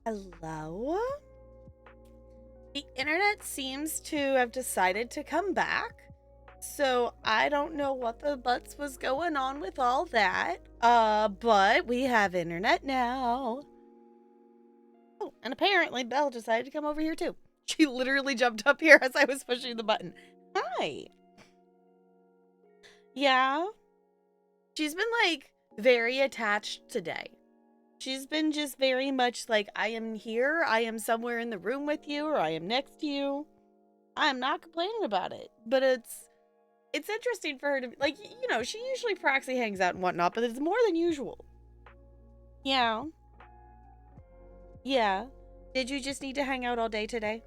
Hello? The internet seems to have decided to come back. So I don't know what the butts was going on with all that. But we have internet now. Oh, and apparently Belle decided to come over here too. She literally jumped up here as I was pushing the button. Hi. Yeah. She's been like very attached today. She's been just very much like, I am here, I am somewhere in the room with you, or I am next to you. I'm not complaining about it, but it's interesting for her to like, she usually proxy hangs out and whatnot, but it's more than usual. Yeah, yeah. Did you just need to hang out all day today?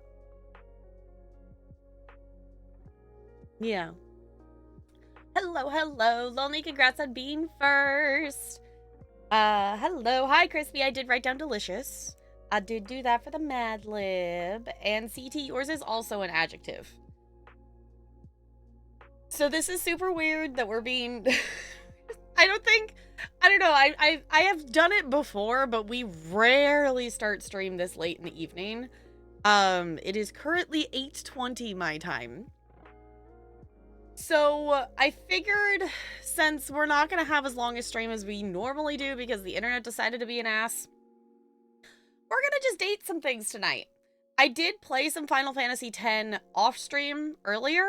Yeah. Hello, hello, Lonely. Congrats on being first. Hello, hi, Crispy. I did write down delicious. I did do that for the Mad Lib, and CT, yours is also an adjective. So this is super weird that we're being I don't think I don't know. I have done it before, but we rarely start stream this late in the evening. It is currently 8:20 my time. So I figured since we're not gonna have as long a stream as we normally do because the internet decided to be an ass, we're gonna just date some things tonight. I did play some Final Fantasy X off stream earlier,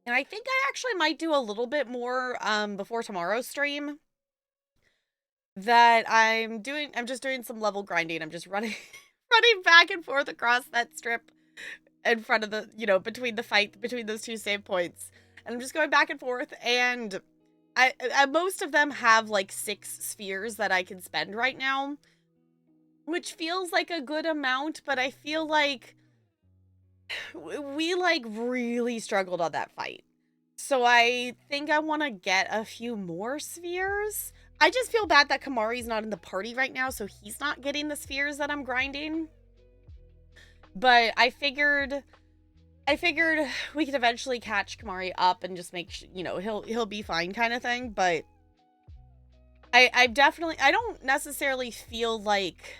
and I think I actually might do a little bit more before tomorrow's stream. I'm just doing some level grinding. I'm just running running back and forth across that strip in front of the, between the fight between those two save points. And I'm just going back and forth, and I most of them have like 6 spheres that I can spend right now, which feels like a good amount, but I feel like we like really struggled on that fight. So I think I want to get a few more spheres. I just feel bad that Kamari's not in the party right now, so he's not getting the spheres that I'm grinding. But I figured we could eventually catch Kamari up and just make he'll be fine kind of thing. But I don't necessarily feel like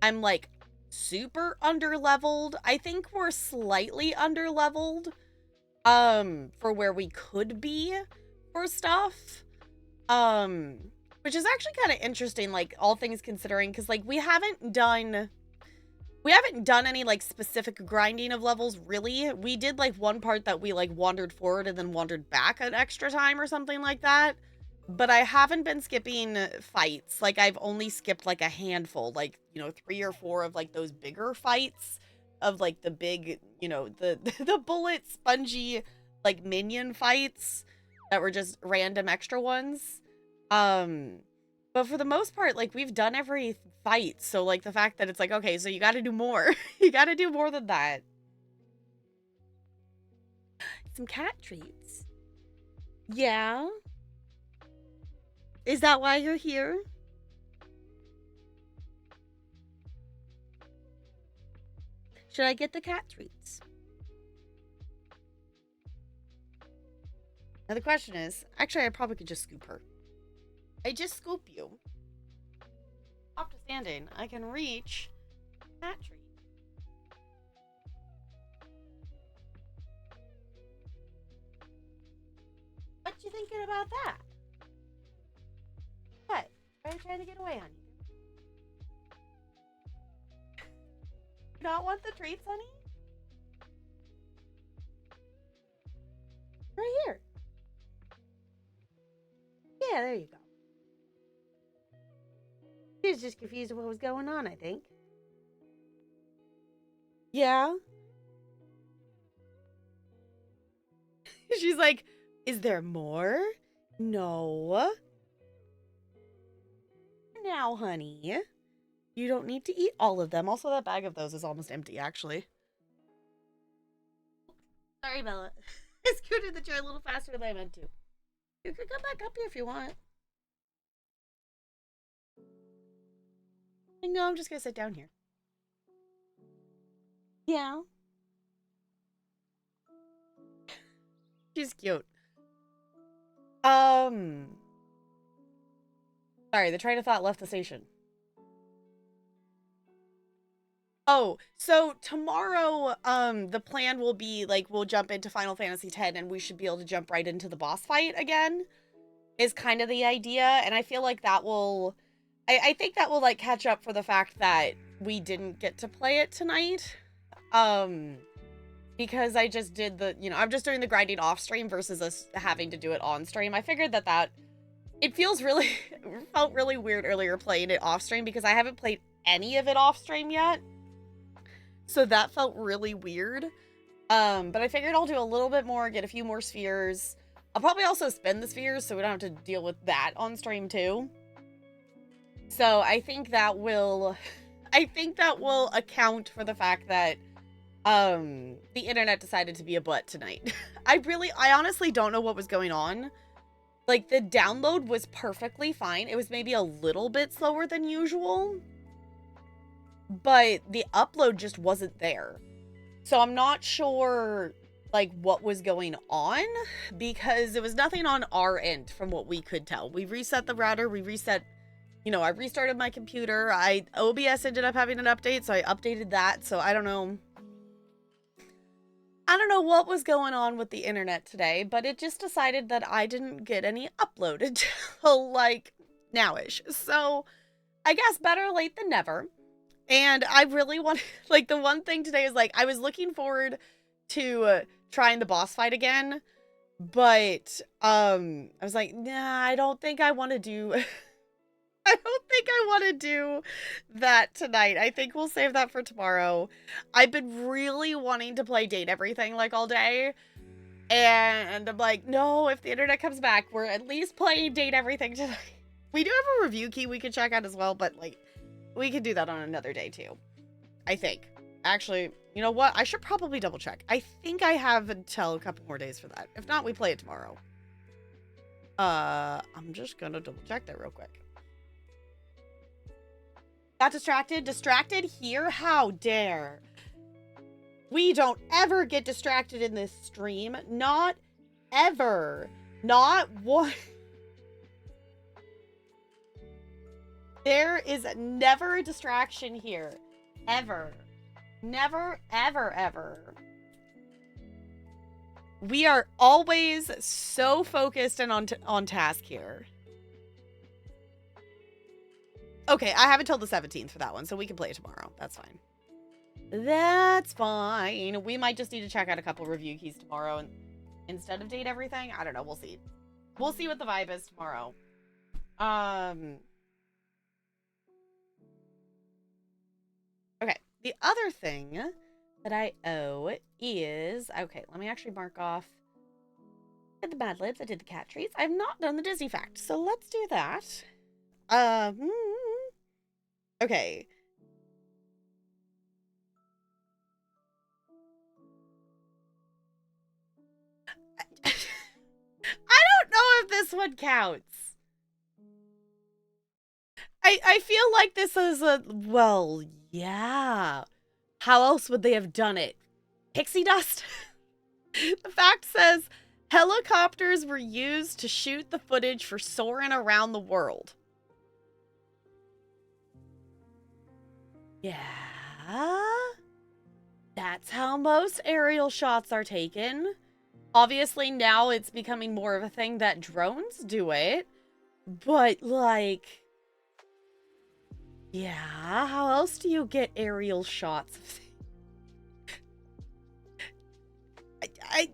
I'm like super underleveled. I think we're slightly underleveled for where we could be for stuff. Which is actually kind of interesting, like, all things considering, because like we haven't done any like specific grinding of levels, really. We did like one part that we like wandered forward and then wandered back an extra time or something like that. But I haven't been skipping fights. Like, I've only skipped like a handful, like, 3 or 4 of like those bigger fights of like the big, the the bullet spongy like minion fights that were just random extra ones. Um but for the most part, like, we've done every fight. So like the fact that it's like, okay, so you got to do more. You got to do more than that. Some cat treats. Yeah. Is that why you're here? Should I get the cat treats? Now the question is, actually, I probably could just scoop her. I just scoop you. Up to standing. I can reach cat treat. What you thinking about that? What? Why are you trying to get away, honey? You not want the treats, honey? Right here. Yeah, there you go. She was just confused with what was going on, I think. Yeah. She's like, is there more? No. Now, honey. You don't need to eat all of them. Also, that bag of those is almost empty, actually. Sorry, Bella. I scooted the chair a little faster than I meant to. You could come back up here if you want. No, I'm just gonna sit down here. Yeah. She's cute. Sorry, the train of thought left the station. Oh, so tomorrow, the plan will be like we'll jump into Final Fantasy X and we should be able to jump right into the boss fight again, is kind of the idea. And I feel like that will, I think that will like catch up for the fact that we didn't get to play it tonight. Um, because I just did the, I'm just doing the grinding off stream versus us having to do it on stream. I figured that it feels really, felt really weird earlier playing it off stream because I haven't played any of it off stream yet. So that felt really weird. But I figured I'll do a little bit more, get a few more spheres. I'll probably also spend the spheres so we don't have to deal with that on stream too. So I think that will account for the fact that the internet decided to be a butt tonight. I honestly don't know what was going on. Like, the download was perfectly fine. It was maybe a little bit slower than usual, but the upload just wasn't there. So I'm not sure, like, what was going on, because it was nothing on our end from what we could tell. We reset the router, I restarted my computer. OBS ended up having an update, so I updated that. So I don't know what was going on with the internet today, but it just decided that I didn't get any upload until, like, nowish. So I guess better late than never. And I really want, like, the one thing today is, like, I was looking forward to trying the boss fight again, but I was like, nah, I don't think I want to do that tonight. I think we'll save that for tomorrow. I've been really wanting to play Date Everything, like, all day, and I'm like, no, if the internet comes back, we're at least playing Date Everything tonight. We do have a review key we could check out as well, but, like, we could do that on another day too, I think. Actually, you know what? I should probably double check. I think I have until a couple more days for that. If not, we play it tomorrow. I'm just gonna double check that real quick. Got distracted? Distracted here? How dare. We don't ever get distracted in this stream. Not ever. Not one. There is never a distraction here. Ever. Never, ever, ever. We are always so focused and on task here. Okay, I have until the 17th for that one, so we can play it tomorrow. That's fine. That's fine. We might just need to check out a couple review keys tomorrow instead of Date Everything. I don't know. We'll see. We'll see what the vibe is tomorrow. Okay. The other thing that I owe is... Okay, let me actually mark off... I did the Mad Libs. I did the cat treats. I've not done the Disney fact, so let's do that. Okay. I don't know if this one counts. I feel like this is a... Well, yeah. How else would they have done it? Pixie dust? The fact says, helicopters were used to shoot the footage for Soarin' Around the World. Yeah. That's how most aerial shots are taken. Obviously, now it's becoming more of a thing that drones do it. But, like... Yeah, how else do you get aerial shots? I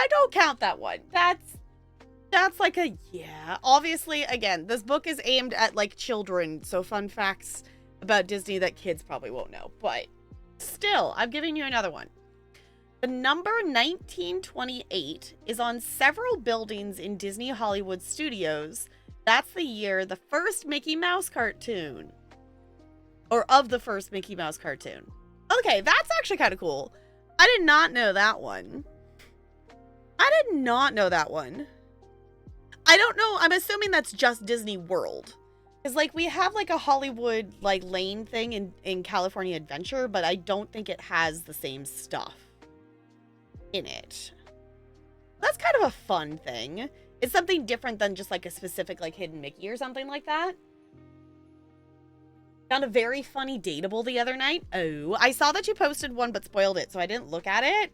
don't count that one. That's like a... Yeah. Obviously, again, this book is aimed at, like, children, so fun facts about Disney that kids probably won't know. But still, I'm giving you another one. The number 1928 is on several buildings in Disney Hollywood Studios. That's the year the first Mickey Mouse cartoon. Or of the first Mickey Mouse cartoon. Okay, that's actually kind of cool. I did not know that one. I did not know that one. I don't know. I'm assuming that's just Disney World. Because, like, we have, like, a Hollywood, like, lane thing in California Adventure, but I don't think it has the same stuff in it. That's kind of a fun thing. It's something different than just, like, a specific, like, hidden Mickey or something like that. Found a very funny dateable the other night. Oh, I saw that you posted one but spoiled it, so I didn't look at it.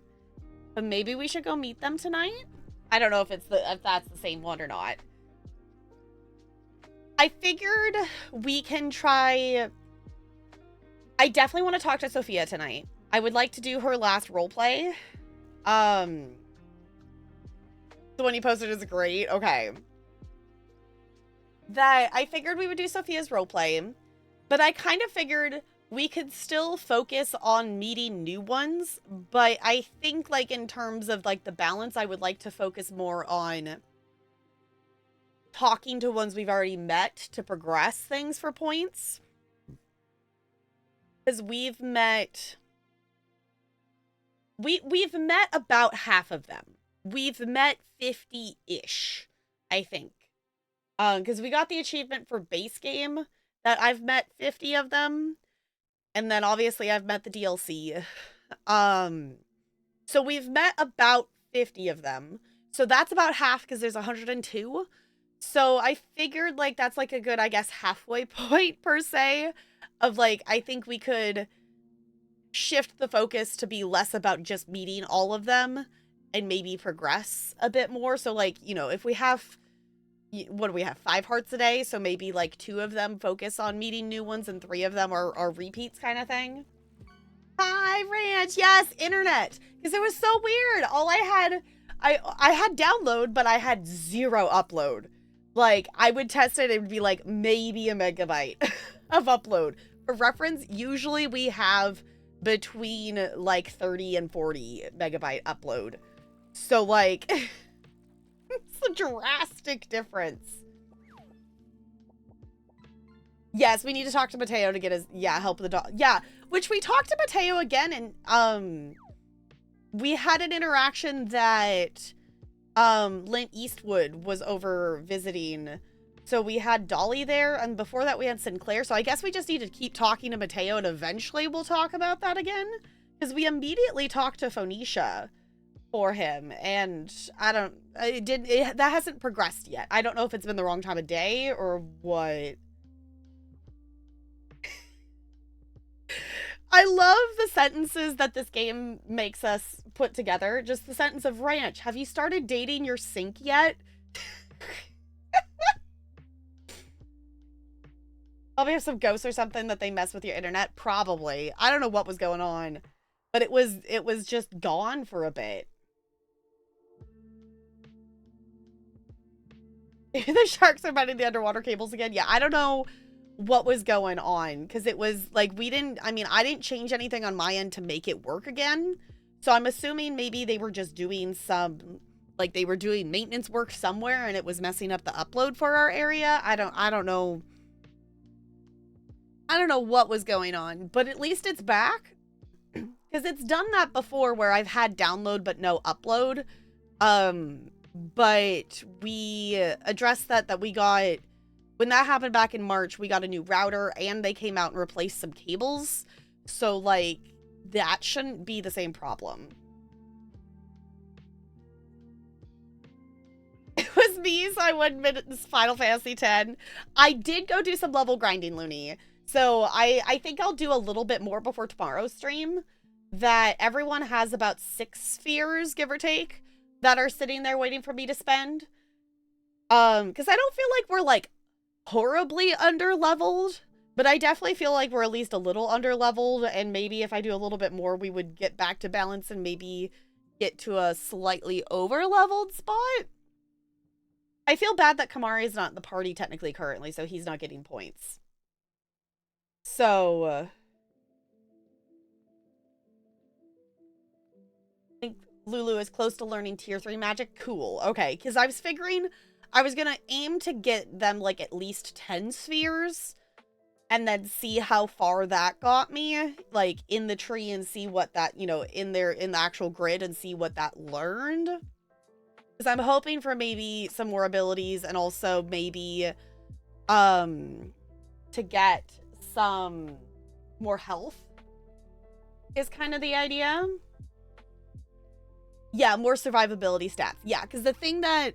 But maybe we should go meet them tonight? I don't know if that's the same one or not. I figured we can try... I definitely want to talk to Sophia tonight. I would like to do her last roleplay. The one you posted is great. Okay. That I figured we would do Sophia's roleplay, but I kind of figured we could still focus on meeting new ones, but I think, like, in terms of, like, the balance, I would like to focus more on talking to ones we've already met to progress things for points. Because we've met about half of them. We've met 50-ish, I think. Because we got the achievement for base game that I've met 50 of them. And then obviously I've met the DLC. So we've met about 50 of them. So that's about half because there's 102. So I figured, like, that's like a good, I guess, halfway point per se of, like, I think we could shift the focus to be less about just meeting all of them and maybe progress a bit more. So, like, you know, if we have, what do we have, 5 hearts a day? So maybe, like, 2 of them focus on meeting new ones and 3 of them are repeats kind of thing. Hi, Ranch. Yes, internet. Because it was so weird. All I had, I had download, but I had 0 upload. Like, I would test it, it would be like maybe a megabyte of upload. For reference, usually we have between like 30 and 40 megabyte upload. So, like, it's a drastic difference. Yes, we need to talk to Mateo to get his, yeah, help the dog. Yeah, which we talked to Mateo again, and we had an interaction that Lint Eastwood was over visiting. So we had Dolly there, and before that we had Sinclair. So I guess we just need to keep talking to Mateo, and eventually we'll talk about that again. Because we immediately talked to Phoenicia for him, and that hasn't progressed yet. I don't know if it's been the wrong time of day or what. I love the sentences that this game makes us put together. Just the sentence of, Ranch, have you started dating your sink yet? Probably have some ghosts or something that they mess with your internet. Probably. I don't know what was going on. But it was just gone for a bit. The sharks are biting the underwater cables again. Yeah, I don't know what was going on, because it was like I didn't change anything on my end to make it work again, so I'm assuming maybe they were just doing some, like, they were doing maintenance work somewhere and it was messing up the upload for our area. I don't know what was going on, but at least it's back, because it's done that before where I've had download but no upload. But we addressed that we got, when that happened back in March, we got a new router and they came out and replaced some cables. So, like, that shouldn't be the same problem. It was me, so I wouldn't admit this Final Fantasy X. I did go do some level grinding, Looney. So I think I'll do a little bit more before tomorrow's stream. That everyone has about 6 spheres, give or take, that are sitting there waiting for me to spend. Because I don't feel like we're, like, horribly under-leveled, but I definitely feel like we're at least a little under-leveled, and maybe if I do a little bit more, we would get back to balance and maybe get to a slightly over-leveled spot. I feel bad that Kamari is not in the party technically currently, so he's not getting points. So, I think Lulu is close to learning tier 3 magic. Cool. Okay, because I was figuring I was gonna aim to get them, like, at least 10 spheres, and then see how far that got me, like, in the tree, and see what that, you know, in the actual grid, and see what that learned. Because I'm hoping for maybe some more abilities, and also maybe, to get some more health is kind of the idea. Yeah, more survivability stats. Yeah, because the thing that,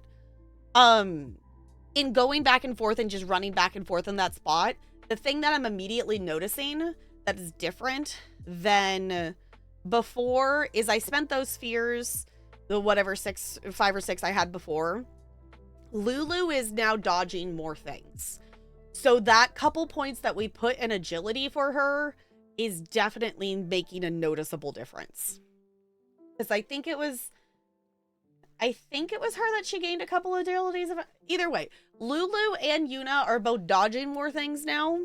in going back and forth and just running back and forth in that spot, the thing that I'm immediately noticing that is different than before is I spent those spheres, the whatever 5 or 6 I had before. Lulu is now dodging more things. So that couple points that we put in agility for her is definitely making a noticeable difference. Because I think it was her that she gained a couple of abilities. Either way, Lulu and Yuna are both dodging more things now.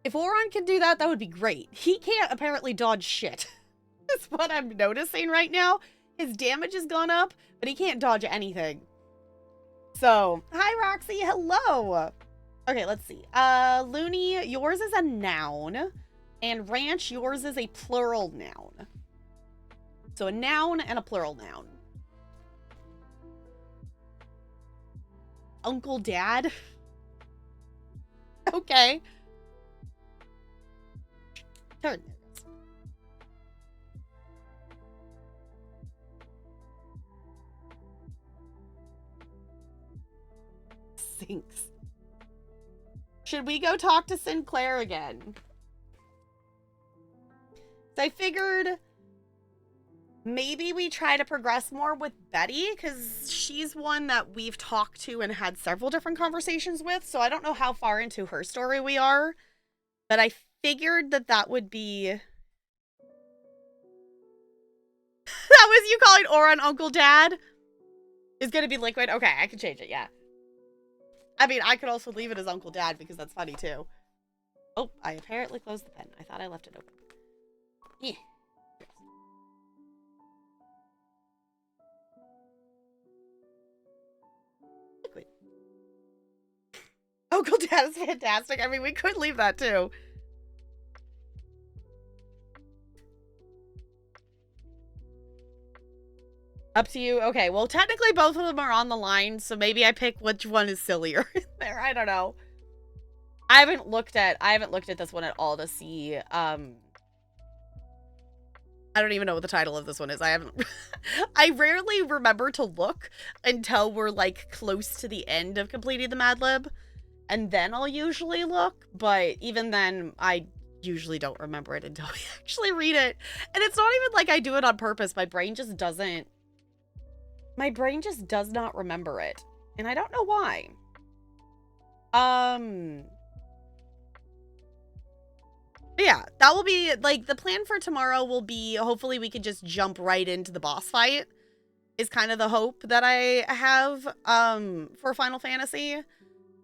If Auron can do that, that would be great. He can't apparently dodge shit. That's what I'm noticing right now. His damage has gone up, but he can't dodge anything. So, hi Roxy, hello. Okay, let's see. Looney, yours is a noun. And Ranch, yours is a plural noun. So a noun and a plural noun. Uncle Dad? Okay. Turn. Sinks. Should we go talk to Sinclair again? So I figured maybe we try to progress more with Betty, because she's one that we've talked to and had several different conversations with, so I don't know how far into her story we are, but I figured that would be... That was you calling Auron Uncle Dad? Is gonna be Liquid? Okay, I can change it, yeah. I mean, I could also leave it as Uncle Dad, because that's funny, too. Oh, I apparently closed the pen. I thought I left it open. Yeah. Liquid. Uncle Dad is fantastic. I mean, we could leave that, too. Up to you. Okay, well, technically both of them are on the line, so maybe I pick which one is sillier there. I don't know. I haven't looked at this one at all to see. I don't even know what the title of this one is. I rarely remember to look until we're like close to the end of completing the Mad Lib, and then I'll usually look, but even then I usually don't remember it until we actually read it. And it's not even like I do it on purpose. My brain just does not remember it. And I don't know why. Yeah, that will be, like, the plan for tomorrow will be, hopefully we can just jump right into the boss fight, is kind of the hope that I have, for Final Fantasy.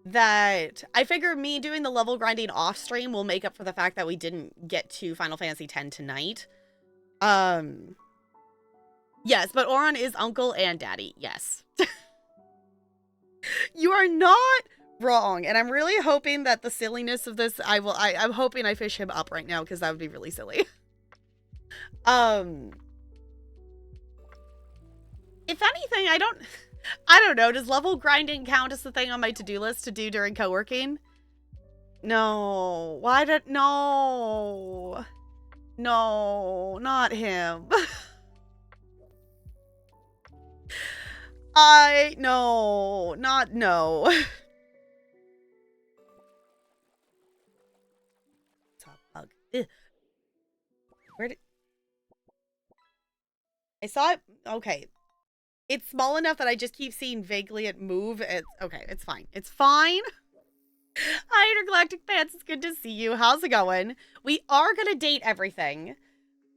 That, I figure me doing the level grinding off stream will make up for the fact that we didn't get to Final Fantasy X tonight. Yes, but Auron is uncle and daddy, yes. You are not wrong, and I'm really hoping that the silliness of this, I'm hoping I fish him up right now, because that would be really silly. If anything, I don't know, does level grinding count as the thing on my to-do list to do during co-working? No, no, not him. No. Bug. Where did... I saw it. Okay. It's small enough that I just keep seeing vaguely it move. Okay, it's fine. It's fine. Hi, Intergalactic Pants. It's good to see you. How's it going? We are gonna date everything.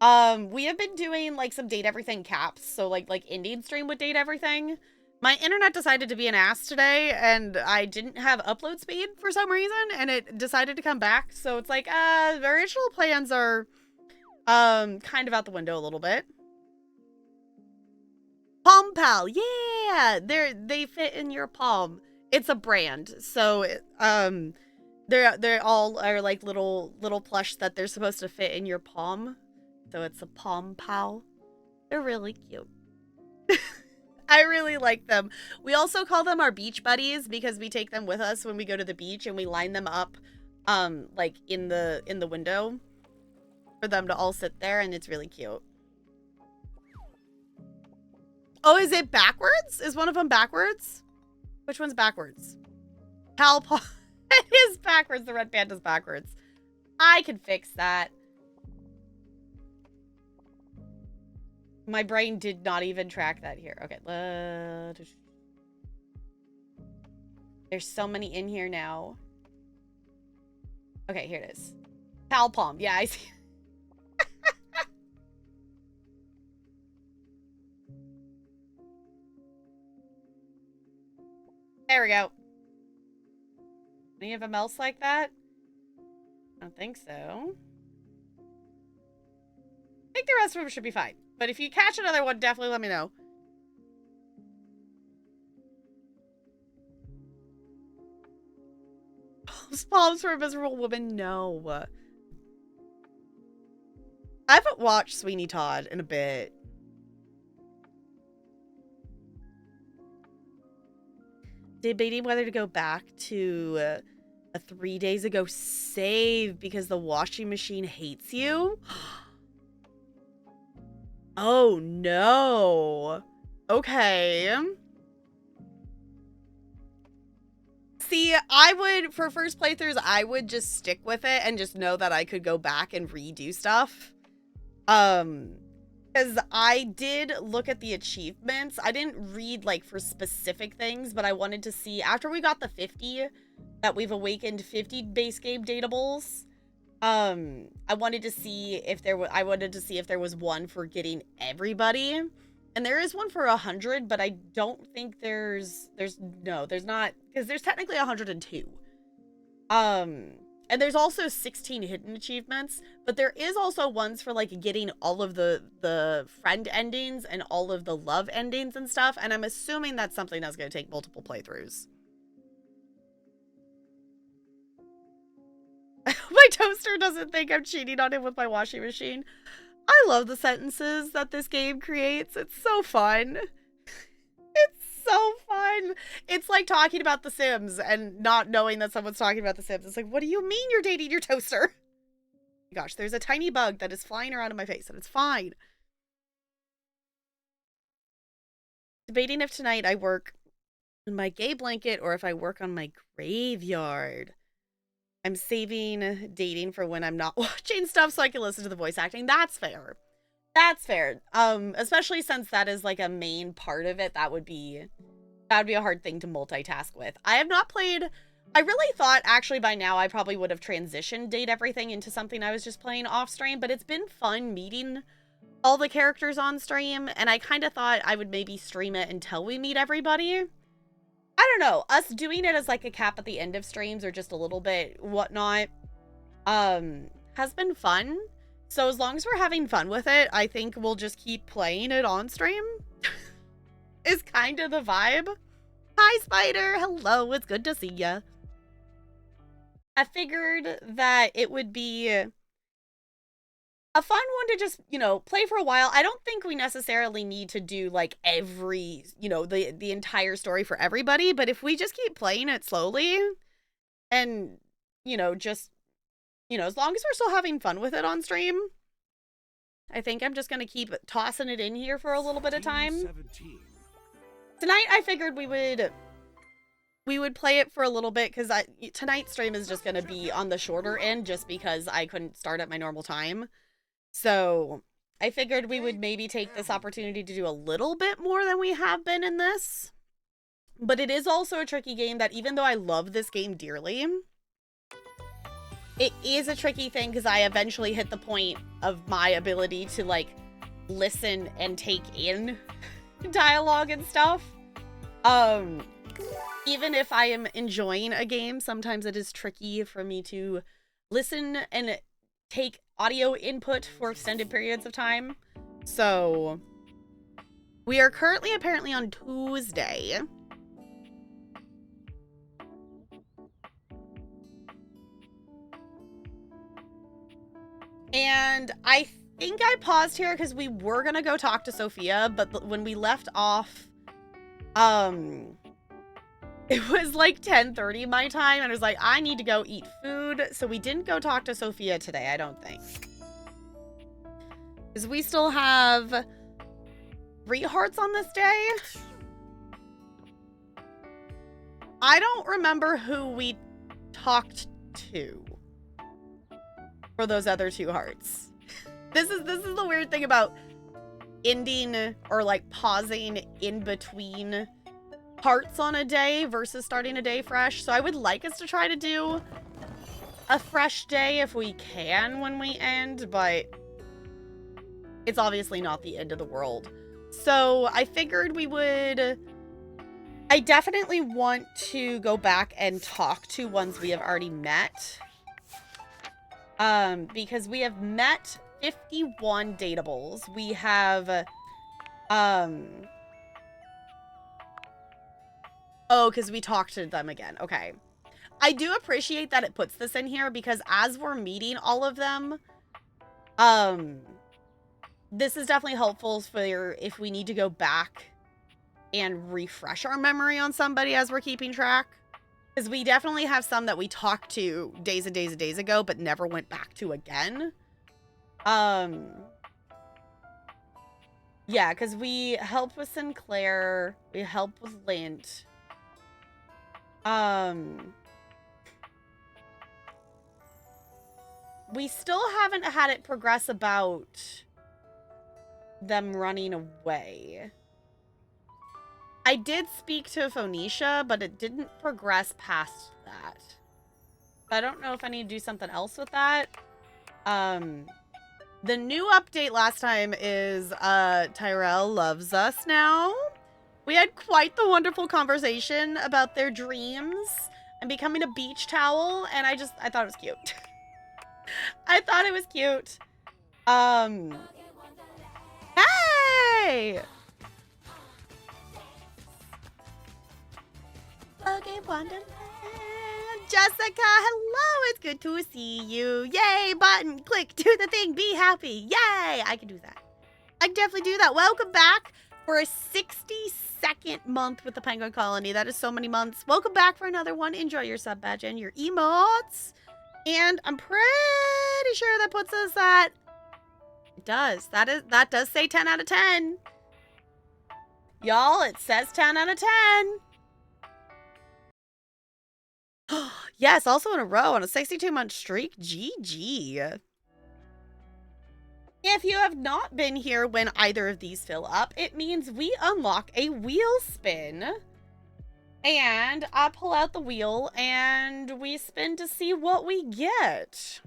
We have been doing, like, some date everything caps. So, like Indian stream would date everything. My internet decided to be an ass today, and I didn't have upload speed for some reason, and it decided to come back. So it's like, the original plans are, kind of out the window a little bit. Palm Pal, yeah! They fit in your palm. It's a brand, so, they all are, like, little plush that they're supposed to fit in your palm. So it's a Palm Pal. They're really cute. I really like them. We also call them our beach buddies because we take them with us when we go to the beach and we line them up, like in the window for them to all sit there, and it's really cute. Oh, is it backwards? Is one of them backwards? Which one's backwards? Pal Paw. It is backwards. The red panda's backwards. I can fix that. My brain did not even track that here. Okay. There's so many in here now. Okay, here it is. Palpalm. Yeah, I see. There we go. Any of them else like that? I don't think so. I think the rest of them should be fine. But if you catch another one, definitely let me know. Palms for a miserable woman? No. I haven't watched Sweeney Todd in a bit. Debating whether to go back to a 3 days ago save because the washing machine hates you. Oh no. Okay. See, I would, for first playthroughs, I would just stick with it and just know that I could go back and redo stuff. Because I did look at the achievements. I didn't read, like, for specific things, but I wanted to see, after we got the 50, that we've awakened 50 base game datables, I wanted to see if there was one for getting everybody. And there is one for 100, but I don't think there's not, because there's technically 102. And there's also 16 hidden achievements, but there is also ones for, like, getting all of the friend endings and all of the love endings and stuff, and I'm assuming that's something that's going to take multiple playthroughs. My toaster doesn't think I'm cheating on him with my washing machine. I love the sentences that this game creates. It's so fun. It's so fun. It's like talking about The Sims and not knowing that someone's talking about The Sims. It's like, what do you mean you're dating your toaster? Gosh, there's a tiny bug that is flying around in my face, and it's fine. Debating if tonight I work on my gay blanket or if I work on my graveyard. I'm saving dating for when I'm not watching stuff so I can listen to the voice acting. That's fair. That's fair. Especially since that is like a main part of it. That would be a hard thing to multitask with. I have not played. I really thought actually by now I probably would have transitioned Date Everything into something I was just playing off stream, but it's been fun meeting all the characters on stream, and I kind of thought I would maybe stream it until we meet everybody. I don't know, us doing it as like a cap at the end of streams or just a little bit whatnot, has been fun. So as long as we're having fun with it, I think we'll just keep playing it on stream. Is kind of the vibe. Hi, Spider. Hello, it's good to see ya. I figured that it would be a fun one to just, you know, play for a while. I don't think we necessarily need to do like every, you know, the entire story for everybody, but if we just keep playing it slowly and, you know, just, you know, as long as we're still having fun with it on stream, I think I'm just going to keep tossing it in here for a little bit of time. 17. Tonight I figured we would play it for a little bit because tonight's stream is just going to be on the shorter end just because I couldn't start at my normal time. So I figured we would maybe take this opportunity to do a little bit more than we have been in this. But it is also a tricky game that even though I love this game dearly, it is a tricky thing because I eventually hit the point of my ability to like listen and take in dialogue and stuff. Even if I am enjoying a game, sometimes it is tricky for me to listen and take audio input for extended periods of time. So we are currently apparently on Tuesday. And I think I paused here because we were gonna go talk to Sophia, but when we left off, it was like 10:30 my time, and I was like, I need to go eat food, so we didn't go talk to Sophia today, I don't think. Because we still have 3 hearts on this day. I don't remember who we talked to for those other 2 hearts. This is the weird thing about ending or like pausing in between hearts on a day versus starting a day fresh. So I would like us to try to do a fresh day if we can when we end, but it's obviously not the end of the world. So I figured we would... I definitely want to go back and talk to ones we have already met. Because we have met 51 dateables. We have, oh, because we talked to them again. Okay. I do appreciate that it puts this in here because as we're meeting all of them, this is definitely helpful for if we need to go back and refresh our memory on somebody as we're keeping track. Because we definitely have some that we talked to days and days and days ago, but never went back to again. Yeah, because we helped with Sinclair. We helped with Lint. We still haven't had it progress about them running away. I did speak to Phoenicia, but it didn't progress past that. I don't know if I need to do something else with that. The new update last time is Tyrell loves us now. We had quite the wonderful conversation about their dreams and becoming a beach towel, and I thought it was cute. I thought it was cute. Hey! Okay, Wonderland. Jessica, hello, it's good to see you. Yay, button, click, do the thing, be happy. Yay, I can do that. I can definitely do that. Welcome back for a 62nd month with the Penguin Colony. That is so many months. Welcome back for another one. Enjoy your sub badge and your emotes. And I'm pretty sure that puts us at... It does. That does say 10 out of 10. Y'all, it says 10 out of 10. Yes, also in a row on a 62-month streak. GG. If you have not been here when either of these fill up, it means we unlock a wheel spin. And I pull out the wheel and we spin to see what we get.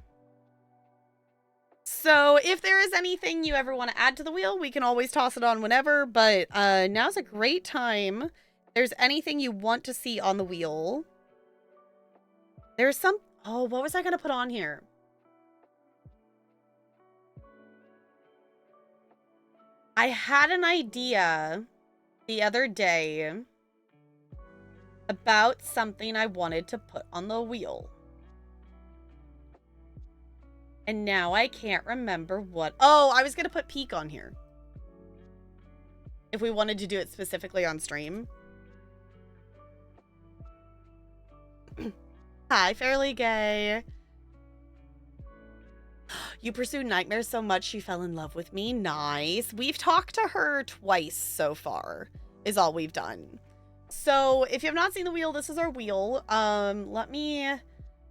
So if there is anything you ever want to add to the wheel, we can always toss it on whenever. But now's a great time. If there's anything you want to see on the wheel... There's some... Oh, what was I going to put on here? I had an idea the other day about something I wanted to put on the wheel. And now I can't remember what... Oh, I was going to put peak on here. If we wanted to do it specifically on stream. Hi, Fairly Gay. You pursued nightmares so much she fell in love with me. Nice. We've talked to her twice so far, is all we've done. So if you have not seen the wheel, this is our wheel.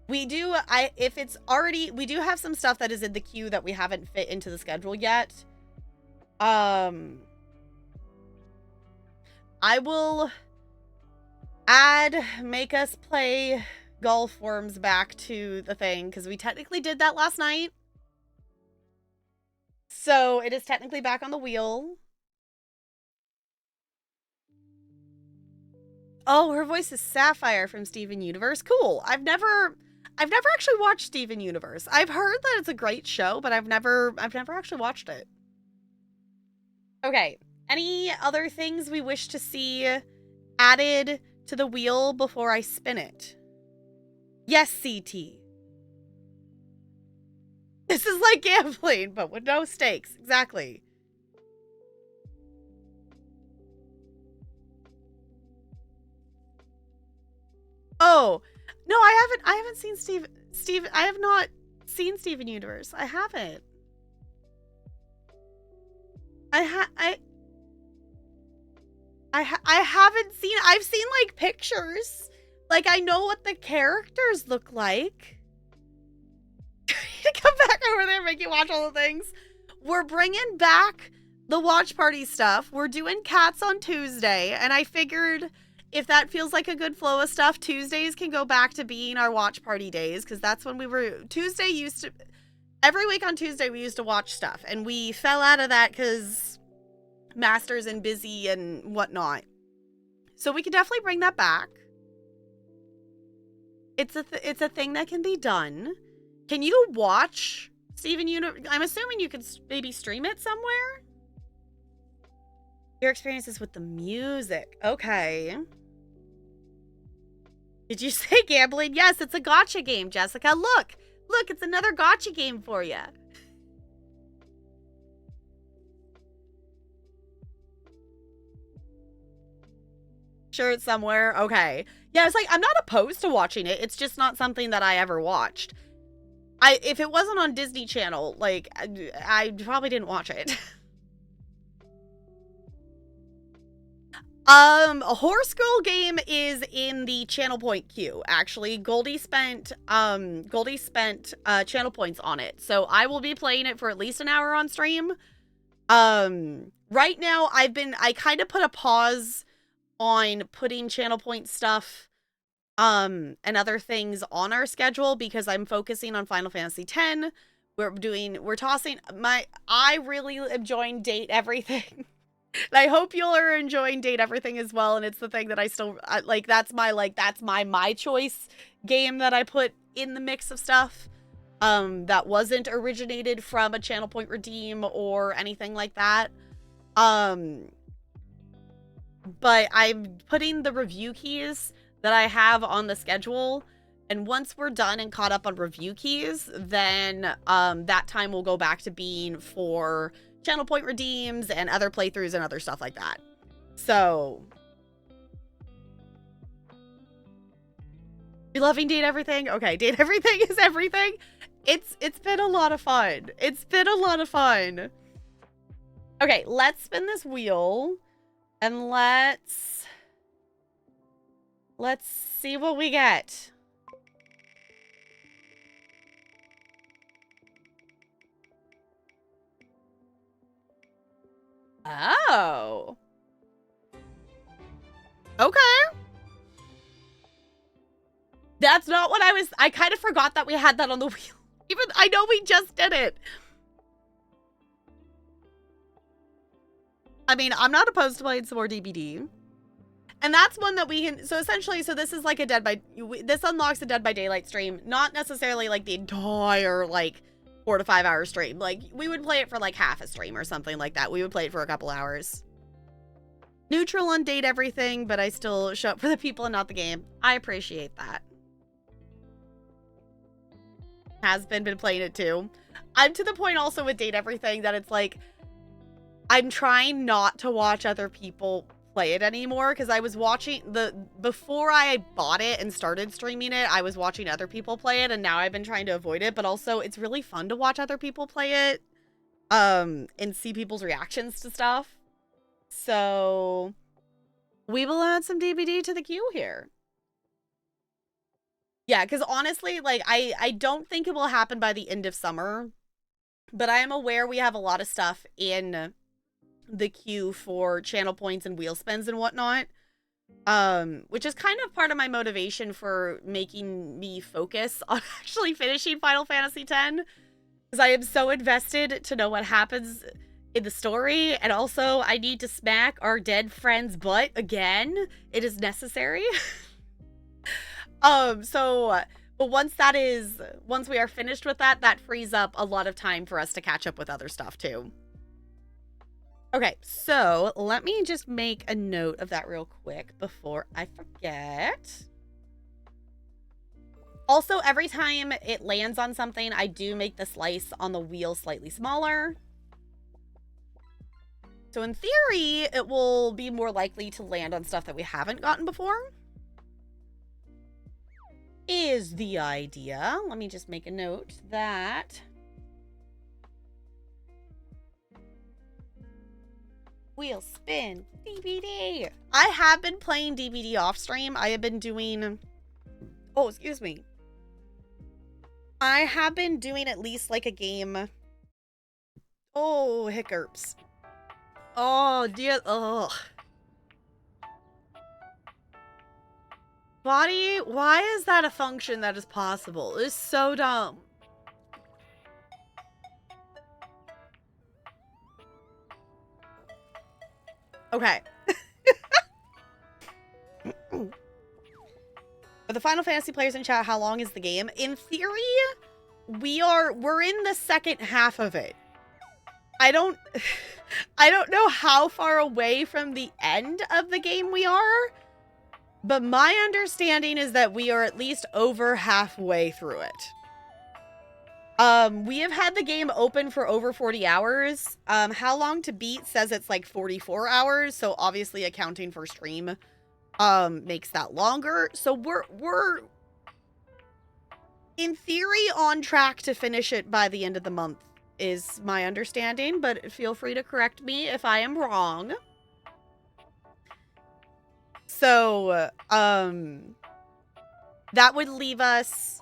We do have some stuff that is in the queue that we haven't fit into the schedule yet. I will make us play golf worms back to the thing, because we technically did that last night. So it is technically back on the wheel. Oh, her voice is Sapphire from Steven Universe. Cool. I've never actually watched Steven Universe. I've heard that it's a great show, but I've never actually watched it. Okay. Any other things we wish to see added to the wheel before I spin it? Yes, CT. This is like gambling, but with no stakes. Exactly. Oh, no, I haven't seen I have not seen Steven Universe. I haven't. I haven't seen, I've seen like pictures. Like, I know what the characters look like. To come back over there and make you watch all the things. We're bringing back the watch party stuff. We're doing cats on Tuesday, and I figured if that feels like a good flow of stuff, Tuesdays can go back to being our watch party days, because that's when we were... Tuesday used to... Every week on Tuesday, we used to watch stuff, and we fell out of that because Masters and busy and whatnot. So we could definitely bring that back. It's a thing that can be done. Can you watch Steven Universe? I'm assuming you could maybe stream it somewhere. Your experiences with the music. Okay. Did you say gambling? Yes, it's a gacha game, Jessica. Look, it's another gacha game for you. Sure, it's somewhere. Okay. Yeah, it's like, I'm not opposed to watching it. It's just not something that I ever watched. If it wasn't on Disney Channel, like, I probably didn't watch it. A Horse Girl game is in the Channel Point queue, actually. Goldie spent channel points on it. So I will be playing it for at least an hour on stream. Right now, I kind of put a pause on putting channel point stuff and other things on our schedule because I'm focusing on Final Fantasy X. I really am enjoying Date Everything. And I hope you all are enjoying Date Everything as well, and it's the thing that I still like. That's my choice game that I put in the mix of stuff that wasn't originated from a channel point redeem or anything like that. But I'm putting the review keys that I have on the schedule, and once we're done and caught up on review keys, then that time will go back to being for channel point redeems and other playthroughs and other stuff like that. So, you loving Date Everything? Okay, Date Everything is everything. It's been a lot of fun. It's been a lot of fun. Okay, let's spin this wheel and let's see what we get. Oh. Okay. That's not what I kind of forgot that we had that on the wheel. Even, I know we just did it. I mean, I'm not opposed to playing some more DBD. And that's one that we can, so essentially, so this is like this unlocks a Dead by Daylight stream. Not necessarily like the entire, like, 4 to 5 hour stream. Like, we would play it for like half a stream or something like that. We would play it for a couple hours. Neutral on Date Everything, but I still show up for the people and not the game. I appreciate that. Has been playing it too. I'm to the point also with Date Everything that it's like, I'm trying not to watch other people play it anymore, because I was watching before I bought it and started streaming it, I was watching other people play it, and now I've been trying to avoid it. But also, it's really fun to watch other people play it, and see people's reactions to stuff. So we will add some DBD to the queue here. Yeah, because honestly, like, I don't think it will happen by the end of summer, but I am aware we have a lot of stuff in the queue for channel points and wheel spins and whatnot, which is kind of part of my motivation for making me focus on actually finishing Final Fantasy X, because I am so invested to know what happens in the story, and also I need to smack our dead friend's butt again. It is necessary. But once we are finished with that, that frees up a lot of time for us to catch up with other stuff too. Okay, so let me just make a note of that real quick before I forget. Also, every time it lands on something, I do make the slice on the wheel slightly smaller. So in theory, it will be more likely to land on stuff that we haven't gotten before. Is the idea. Let me just make a note that wheel spin DBD. I have been playing DBD off stream. I have been doing Oh, excuse me. I have been doing at least like a game. Oh, hiccups. Oh, dear. Ugh. Body, why is that a function that is possible? It's so dumb. Okay. For the Final Fantasy players in chat, how long is the game? In theory, we're in the second half of it. I don't know how far away from the end of the game we are, but my understanding is that we are at least over halfway through it. We have had the game open for over 40 hours. How long to beat says it's like 44 hours, so obviously accounting for stream makes that longer. So we're in theory on track to finish it by the end of the month is my understanding, but feel free to correct me if I am wrong. So, that would leave us,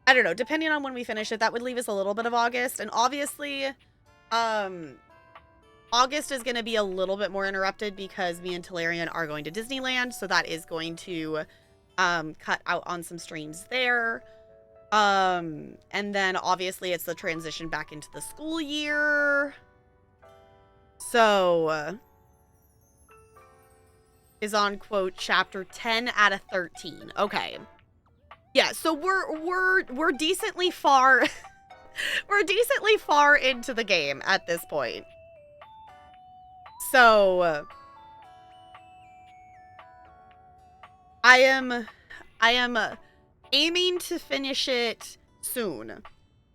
I don't know, depending on when we finish it, that would leave us a little bit of August. And obviously, August is going to be a little bit more interrupted because me and Talarian are going to Disneyland. So that is going to cut out on some streams there. And then obviously it's the transition back into the school year. So is on quote chapter 10 out of 13. Okay. Yeah, so we're decently far we're decently far into the game at this point. So I am aiming to finish it soon.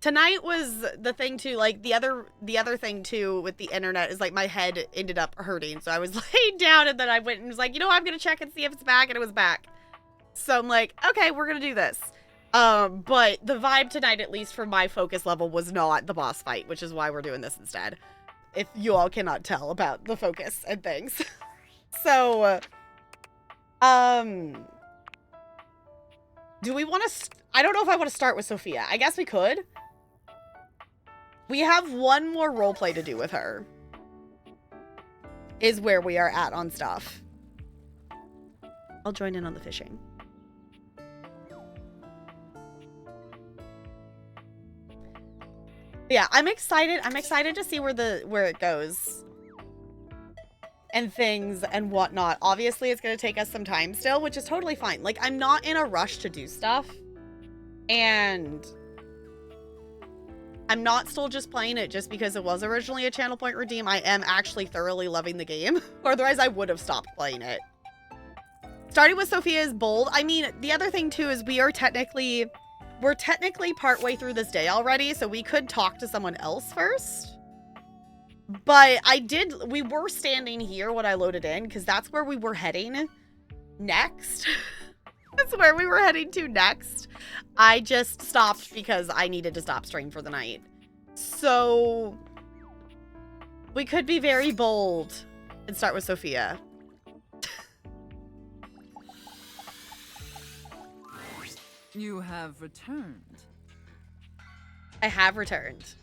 Tonight was the thing too, like the other thing too with the internet is like my head ended up hurting. So I was laying down and then I went and was like, you know, I'm going to check and see if it's back, and it was back. So I'm like, okay, we're going to do this. But the vibe tonight, at least for my focus level, was not the boss fight, which is why we're doing this instead. If you all cannot tell about the focus and things. So, do we want to, I don't know if I want to start with Sophia. I guess we could. We have one more roleplay to do with her. Is where we are at on stuff. I'll join in on the fishing. Yeah, I'm excited. I'm excited to see where it goes. And things and whatnot. Obviously, it's going to take us some time still, which is totally fine. Like, I'm not in a rush to do stuff. And I'm not still just playing it just because it was originally a channel point redeem. I am actually thoroughly loving the game. Otherwise, I would have stopped playing it. Starting with Sophia is bold. I mean, the other thing, too, is we're technically partway through this day already, so we could talk to someone else first. But we were standing here when I loaded in, because that's where we were heading next. That's where we were heading to next. I just stopped because I needed to stop stream for the night. So we could be very bold and start with Sophia. You have returned. I have returned.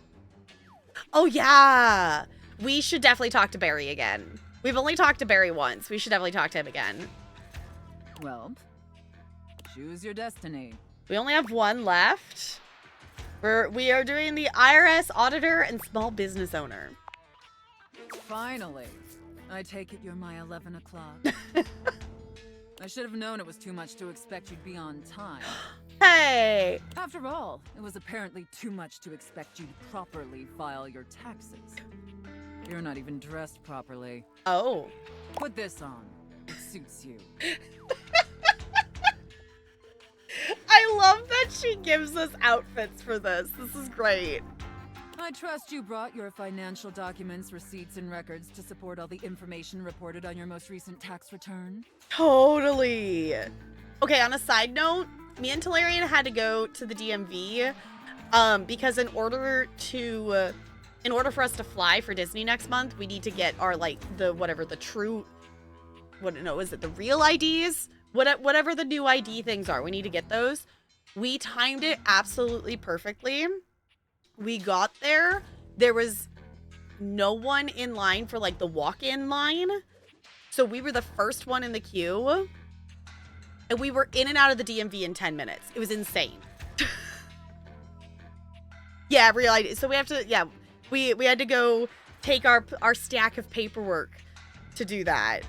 Oh, yeah. We should definitely talk to Barry again. We've only talked to Barry once. We should definitely talk to him again. Well, choose your destiny. We only have one left. We are doing the IRS auditor and small business owner. Finally. I take it you're my 11 o'clock. I should have known it was too much to expect you'd be on time. Hey! After all, it was apparently too much to expect you to properly file your taxes. You're not even dressed properly. Oh. Put this on. It suits you. I love that she gives us outfits for this. This is great. I trust you brought your financial documents, receipts, and records to support all the information reported on your most recent tax return. Totally. Okay, on a side note, me and Talarian had to go to the DMV because in order for us to fly for Disney next month, we need to get our, like, the real IDs whatever the new ID things are, we need to get those. We timed it absolutely perfectly. We got there. There was no one in line for like the walk-in line. So we were the first one in the queue. And we were in and out of the DMV in 10 minutes. It was insane. Yeah, real ID. So we have to, yeah, we had to go take our stack of paperwork to do that.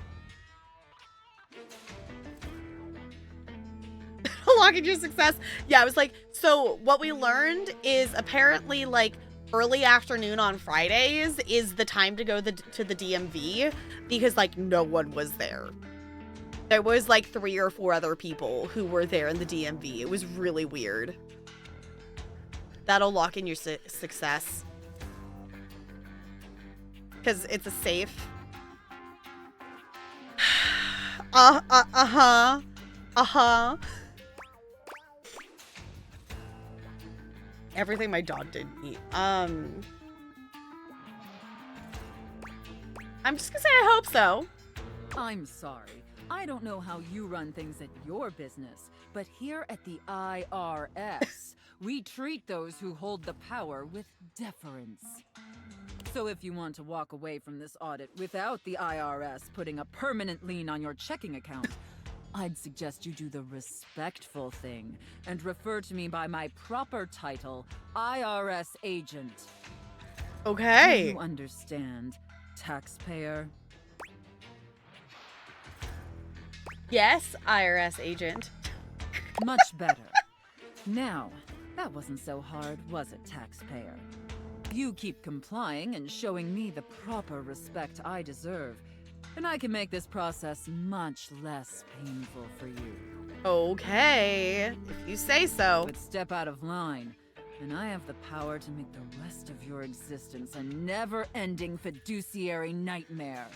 Unlocking your success. Yeah, I was like, so what we learned is apparently like early afternoon on Fridays is the time to go to the DMV because like no one was there. There was like 3 or 4 other people who were there in the DMV. It was really weird. That'll lock in your success. Because it's a safe. Uh-huh. Everything my dog did eat. I'm just gonna say I hope so. I'm sorry. I don't know how you run things at your business, but here at the IRS, we treat those who hold the power with deference. So if you want to walk away from this audit without the IRS putting a permanent lien on your checking account, I'd suggest you do the respectful thing and refer to me by my proper title, IRS agent. Okay. Do you understand, taxpayer? Yes, IRS agent. Much better. Now, that wasn't so hard, was it, taxpayer? You keep complying and showing me the proper respect I deserve, and I can make this process much less painful for you. Okay, if you say so. But step out of line, and I have the power to make the rest of your existence a never-ending fiduciary nightmare.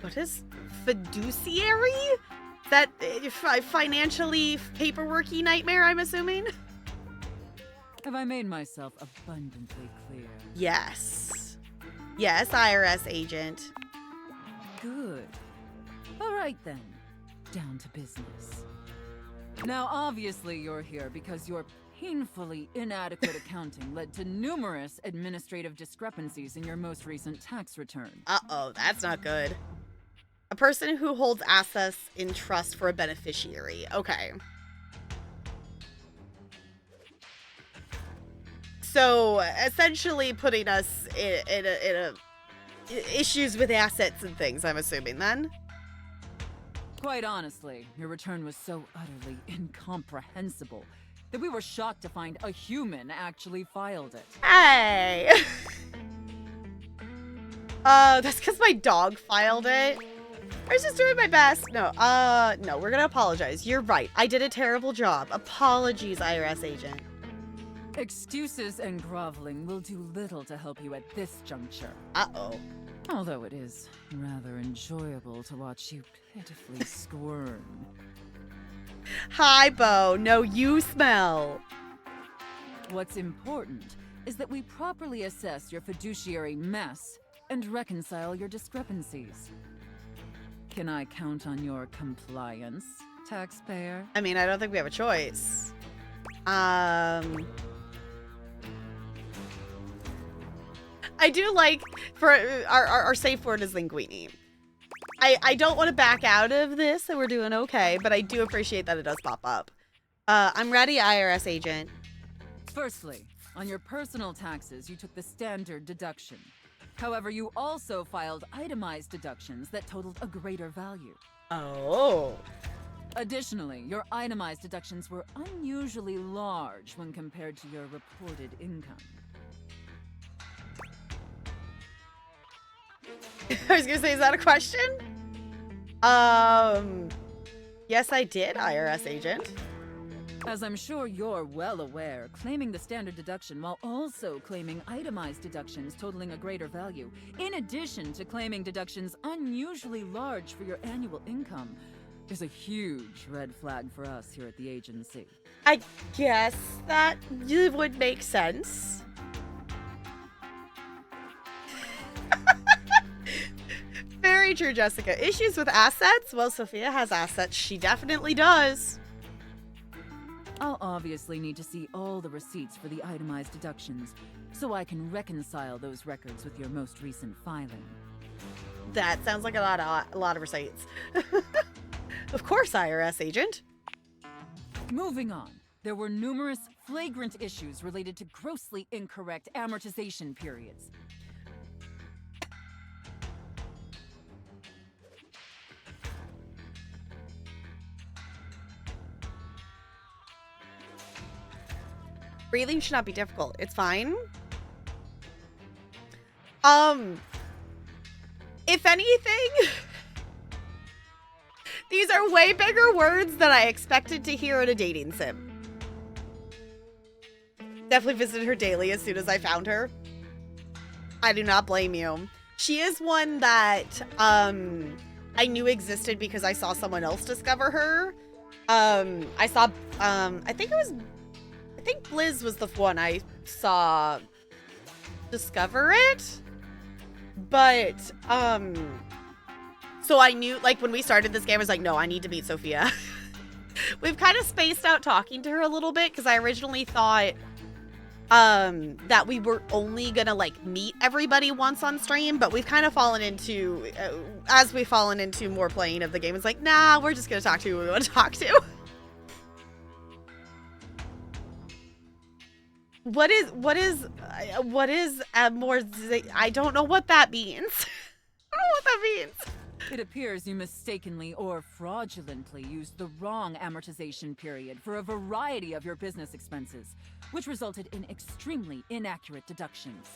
What is fiduciary? That financially paperworky nightmare, I'm assuming? Have I made myself abundantly clear? Yes. Yes, IRS agent. Good. All right then. Down to business. Now, obviously you're here because your painfully inadequate accounting led to numerous administrative discrepancies in your most recent tax return. Uh-oh, that's not good. A person who holds assets in trust for a beneficiary. Okay. So, essentially putting us in a issues with assets and things, I'm assuming, then? Quite honestly, your return was so utterly incomprehensible that we were shocked to find a human actually filed it. Hey! That's because my dog filed it. I was just doing my best. No, we're gonna apologize. You're right. I did a terrible job. Apologies, IRS agent. Excuses and groveling will do little to help you at this juncture. Uh-oh. Although it is rather enjoyable to watch you pitifully squirm. Hi, Bo. No, you smell. What's important is that we properly assess your fiduciary mess and reconcile your discrepancies. Can I count on your compliance, taxpayer? I mean, I don't think we have a choice. I do like, for our safe word is linguini. I don't want to back out of this, and we're doing okay, but I do appreciate that it does pop up. I'm ready, IRS agent. Firstly, on your personal taxes, you took the standard deduction. However, you also filed itemized deductions that totaled a greater value. Oh. Additionally, your itemized deductions were unusually large when compared to your reported income. I was gonna say, is that a question? Yes, I did, IRS agent. As I'm sure you're well aware, claiming the standard deduction while also claiming itemized deductions totaling a greater value, in addition to claiming deductions unusually large for your annual income, is a huge red flag for us here at the agency. I guess that would make sense. Very very true, Jessica. Issues with assets? Well, Sophia has assets. She definitely does. I'll obviously need to see all the receipts for the itemized deductions, so I can reconcile those records with your most recent filing. That sounds like a lot of receipts. Of course, IRS agent. Moving on, there were numerous flagrant issues related to grossly incorrect amortization periods. Breathing should not be difficult. It's fine. If anything, these are way bigger words than I expected to hear in a dating sim. Definitely visited her daily as soon as I found her. I do not blame you. She is one that I knew existed because I saw someone else discover her. I saw I think Blizz was the one I saw discover it. But so I knew, like, when we started this game, I was like, no, I need to meet Sophia. We've kind of spaced out talking to her a little bit because I originally thought that we were only gonna like meet everybody once on stream, but we've kind of fallen into as we've fallen into more playing of the game, it's like, nah, we're just gonna talk to who we want to talk to. What is more? I don't know what that means. I don't know what that means. It appears you mistakenly or fraudulently used the wrong amortization period for a variety of your business expenses, which resulted in extremely inaccurate deductions.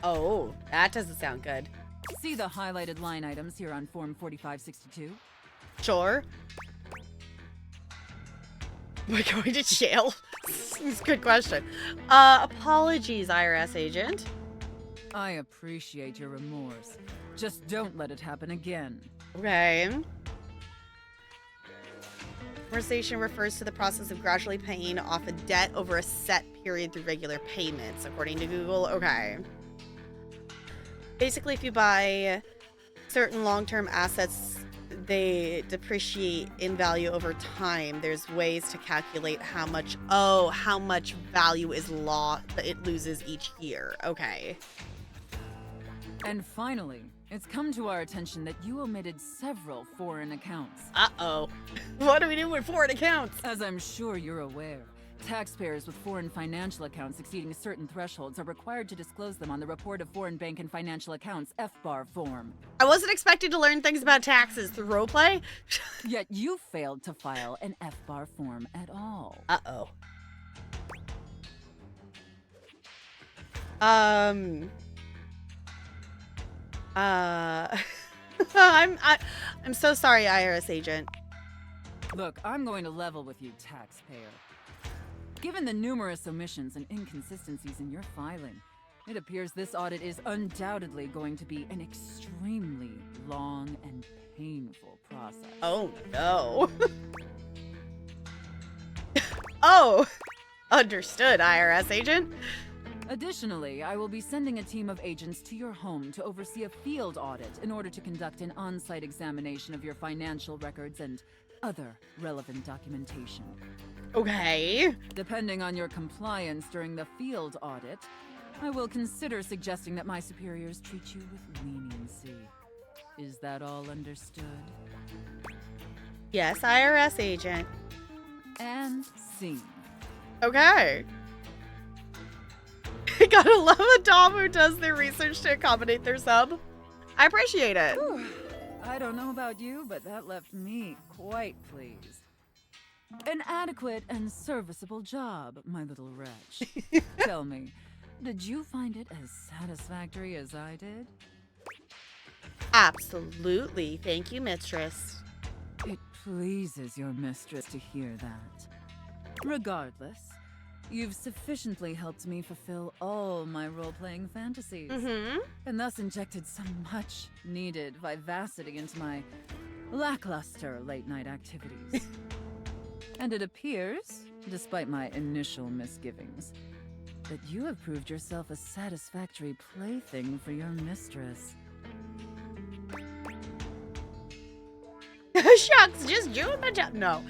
Oh, that doesn't sound good. See the highlighted line items here on Form 4562? Sure. Am I going to jail? It's a good question. Apologies, IRS agent. I appreciate your remorse. Just don't let it happen again. Okay. Amortization refers to the process of gradually paying off a debt over a set period through regular payments, according to Google. Okay. Basically, if you buy certain long-term assets, they depreciate in value over time. There's ways to calculate how much value is it loses each year. Okay. And finally, it's come to our attention that you omitted several foreign accounts. Uh-oh. What do we do with foreign accounts? As I'm sure you're aware, taxpayers with foreign financial accounts exceeding certain thresholds are required to disclose them on the Report of Foreign Bank and Financial Accounts FBAR form. I wasn't expecting to learn things about taxes through roleplay. Yet you failed to file an FBAR form at all. Uh-oh. I'm so sorry, IRS agent. Look, I'm going to level with you, taxpayer. Given the numerous omissions and inconsistencies in your filing, it appears this audit is undoubtedly going to be an extremely long and painful process. Oh, no. Oh, understood, IRS agent. Additionally, I will be sending a team of agents to your home to oversee a field audit in order to conduct an on-site examination of your financial records and other relevant documentation. Okay. Depending on your compliance during the field audit, I will consider suggesting that my superiors treat you with leniency. Is that all understood? Yes, IRS agent. And scene. Okay. Gotta love a Dom who does their research to accommodate their sub. I appreciate it. Whew. I don't know about you, but that left me quite pleased. An adequate and serviceable job, my little wretch. Tell me, did you find it as satisfactory as I did? Absolutely. Thank you, mistress. It pleases your mistress to hear that. Regardless, you've sufficiently helped me fulfill all my role-playing fantasies, and thus injected some much-needed vivacity into my lackluster late-night activities. And it appears, despite my initial misgivings, that you have proved yourself a satisfactory plaything for your mistress. Shucks, just doing my job. No.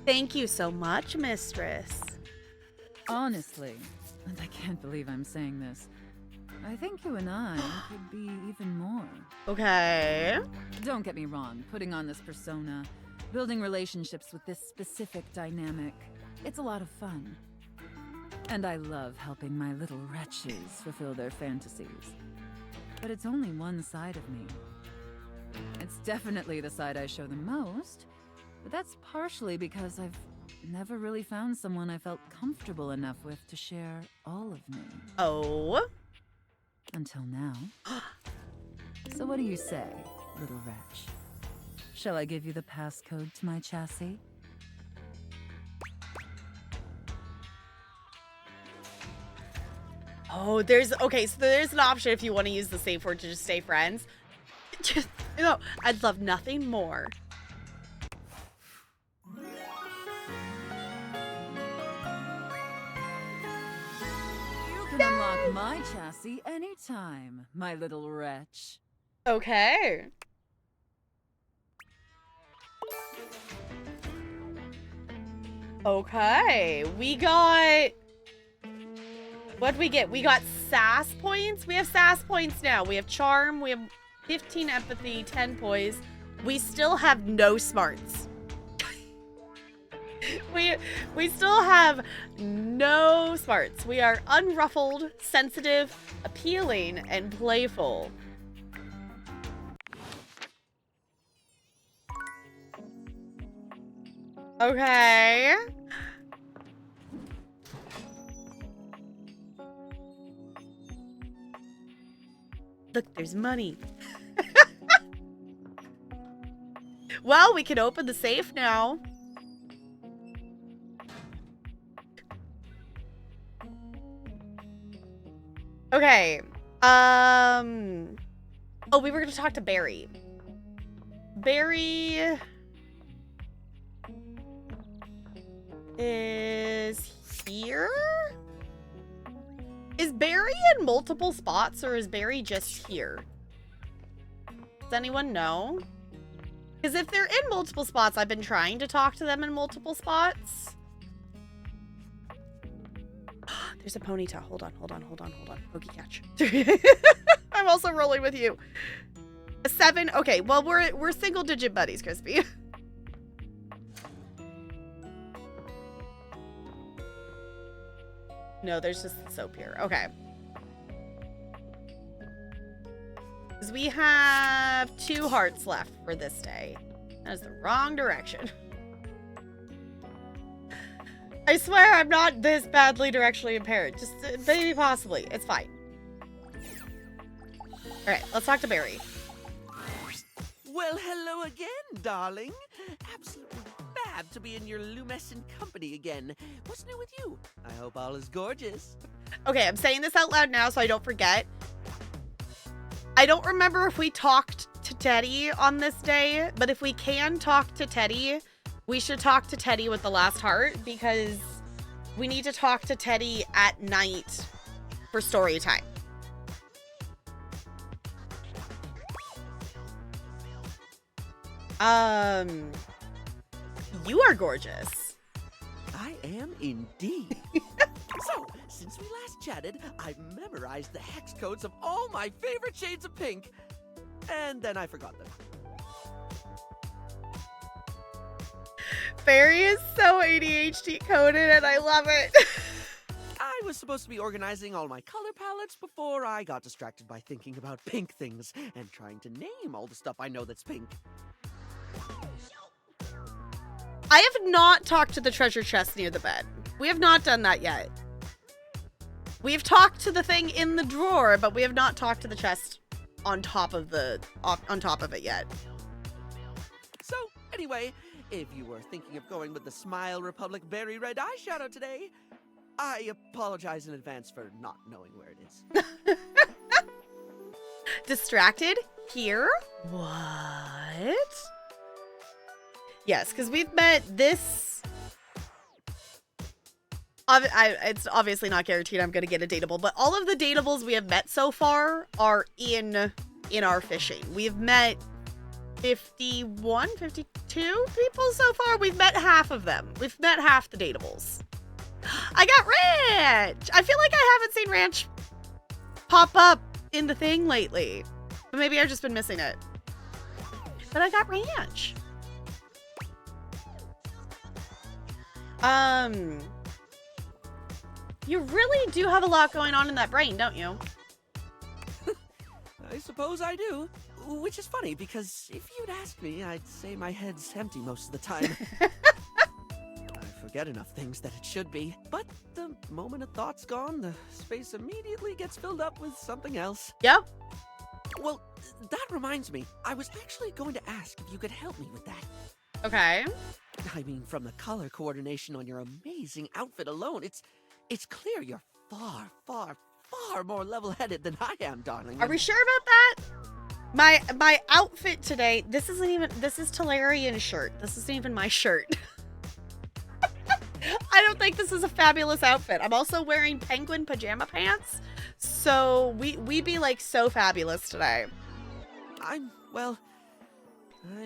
Thank you so much, mistress. Honestly, and I can't believe I'm saying this, I think you and I could be even more. Okay. Don't get me wrong, putting on this persona, building relationships with this specific dynamic, it's a lot of fun. And I love helping my little wretches fulfill their fantasies. But it's only one side of me. It's definitely the side I show the most, but that's partially because I've never really found someone I felt comfortable enough with to share all of me. Oh. Until now. So what do you say, little wretch? Shall I give you the passcode to my chassis? Oh, there's an option if you want to use the safe word to just stay friends. Just, I'd love nothing more. You can unlock my chassis anytime, my little wretch. Okay. Okay, we got... What'd we get? We got sass points? We have sass points now. We have charm, we have 15 empathy, 10 poise. We still have no smarts. we still have no smarts. We are unruffled, sensitive, appealing, and playful. Okay. Look, there's money. Well, we can open the safe now. Okay. Oh, we were going to talk to Barry. Barry is here? Is Barry in multiple spots or is Barry just here? Does anyone know? Because if they're in multiple spots, I've been trying to talk to them in multiple spots. There's a ponytail. Hold on. Pokey catch. I'm also rolling with you. A 7. Okay, well, we're single digit buddies, Crispy. No, there's just the soap here. Okay. Because we have 2 hearts left for this day. That is the wrong direction. I swear I'm not this badly directionally impaired. Just maybe possibly. It's fine. Alright, let's talk to Barry. Well, hello again, darling. Absolutely fab to be in your lumescent company again. What's new with you? I hope all is gorgeous. Okay, I'm saying this out loud now so I don't forget. I don't remember if we talked to Teddy on this day, but if we can talk to Teddy, we should talk to Teddy with the last heart because we need to talk to Teddy at night for story time. You are gorgeous. I am indeed. So, since we last chatted, I've memorized the hex codes of all my favorite shades of pink. And then I forgot them. Barry is so ADHD coded and I love it. I was supposed to be organizing all my color palettes before I got distracted by thinking about pink things and trying to name all the stuff I know that's pink. I have not talked to the treasure chest near the bed. We have not done that yet. We have talked to the thing in the drawer, but we have not talked to the chest on top of it yet. So, anyway, if you were thinking of going with the Smile Republic Berry Red Eyeshadow today, I apologize in advance for not knowing where it is. Distracted? Here? What? Yes, because we've met this... it's obviously not guaranteed I'm going to get a dateable, but all of the datables we have met so far are in our fishing. We have met 51, 52 people so far. We've met half of them. We've met half the dateables. I got Ranch! I feel like I haven't seen Ranch pop up in the thing lately. But maybe I've just been missing it. But I got Ranch. You really do have a lot going on in that brain, don't you? I suppose I do. Which is funny, because if you'd asked me, I'd say my head's empty most of the time. I forget enough things that it should be. But the moment a thought's gone, the space immediately gets filled up with something else. Yep. Well, that reminds me. I was actually going to ask if you could help me with that. Okay. I mean, from the color coordination on your amazing outfit alone, it's clear you're far, far, far more level-headed than I am, darling. Are we sure about that? My outfit today, this is Talarian's shirt. This isn't even my shirt. I don't think this is a fabulous outfit. I'm also wearing penguin pajama pants. So we be like so fabulous today. I'm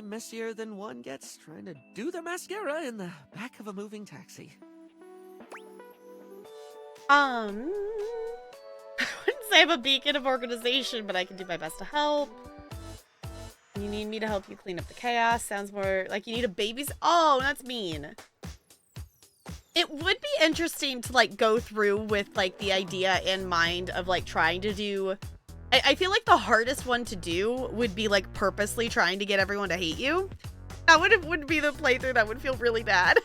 messier than one gets trying to do the mascara in the back of a moving taxi. I wouldn't say I'm a beacon of organization, but I can do my best to help. You need me to help you clean up the chaos. Sounds more like you need a baby's. Oh, that's mean. It would be interesting to like go through with like the idea in mind of like trying to do. I feel like the hardest one to do would be like purposely trying to get everyone to hate you. That would be the playthrough that would feel really bad.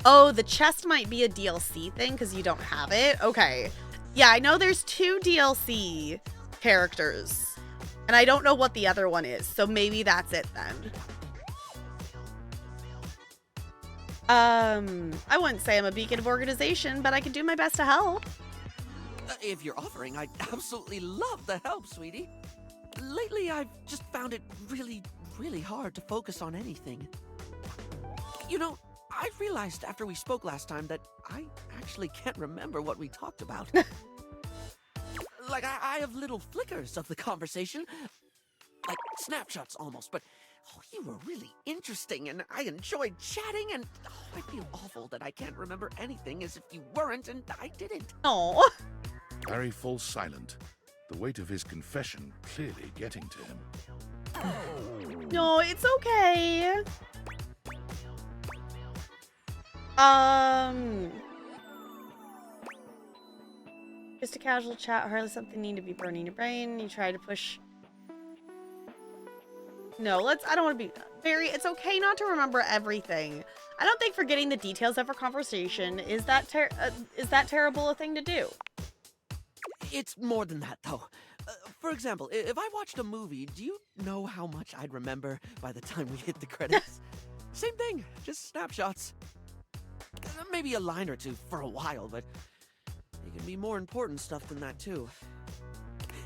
Oh, the chest might be a DLC thing because you don't have it. Okay. Yeah, I know there's 2 DLC characters. And I don't know what the other one is. So maybe that's it then. I wouldn't say I'm a beacon of organization, but I can do my best to help. If you're offering, I'd absolutely love the help, sweetie. Lately, I've just found it really, really hard to focus on anything. You know, I realized after we spoke last time that I actually can't remember what we talked about. Like, I have little flickers of the conversation. Like, snapshots almost, but you were really interesting, and I enjoyed chatting, and I feel awful that I can't remember anything as if you weren't, and I didn't. Oh. Barry falls silent, the weight of his confession clearly getting to him. No, it's okay. Just a casual chat, hardly something need to be burning your brain. You try to push. No, I don't want to be Barry. It's okay not to remember everything. I don't think forgetting the details of our conversation is that terrible a thing to do. It's more than that, though. For example, if I watched a movie, do you know how much I'd remember by the time we hit the credits? Same thing, just snapshots. Maybe a line or two for a while, but it can be more important stuff than that, too.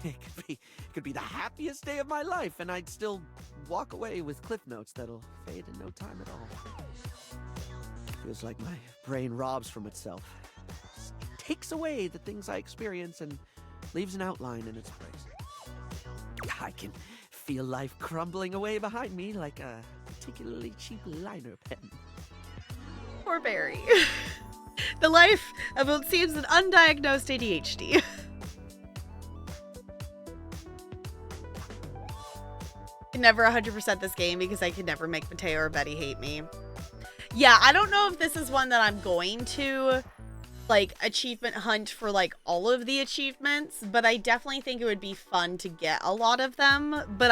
It could be the happiest day of my life, and I'd still walk away with cliff notes that'll fade in no time at all. Feels like my brain robs from itself. Just takes away the things I experience and leaves an outline in its place. I can feel life crumbling away behind me like a particularly cheap liner pen. Poor Barry. The life of what seems an undiagnosed ADHD. I can never 100% this game because I could never make Mateo or Betty hate me. Yeah, I don't know if this is one that I'm going to like achievement hunt for like all of the achievements, but I definitely think it would be fun to get a lot of them. But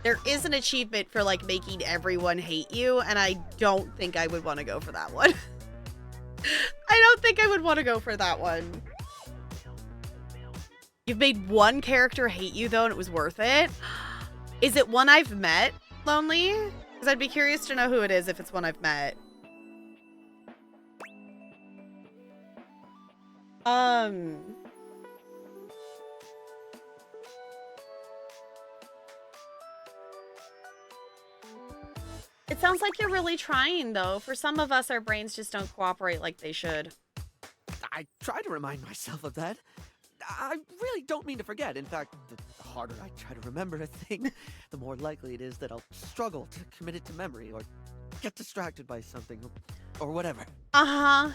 there is an achievement for like making everyone hate you, and I don't think I would want to go for that one. I don't think I would want to go for that one. You've made one character hate you though, and it was worth it. Is it one I've met, Lonely? Because I'd be curious to know who it is if it's one I've met. It sounds like you're really trying, though. For some of us, our brains just don't cooperate like they should. I try to remind myself of that. I really don't mean to forget. In fact, the harder I try to remember a thing, the more likely it is that I'll struggle to commit it to memory or get distracted by something or whatever. Uh-huh.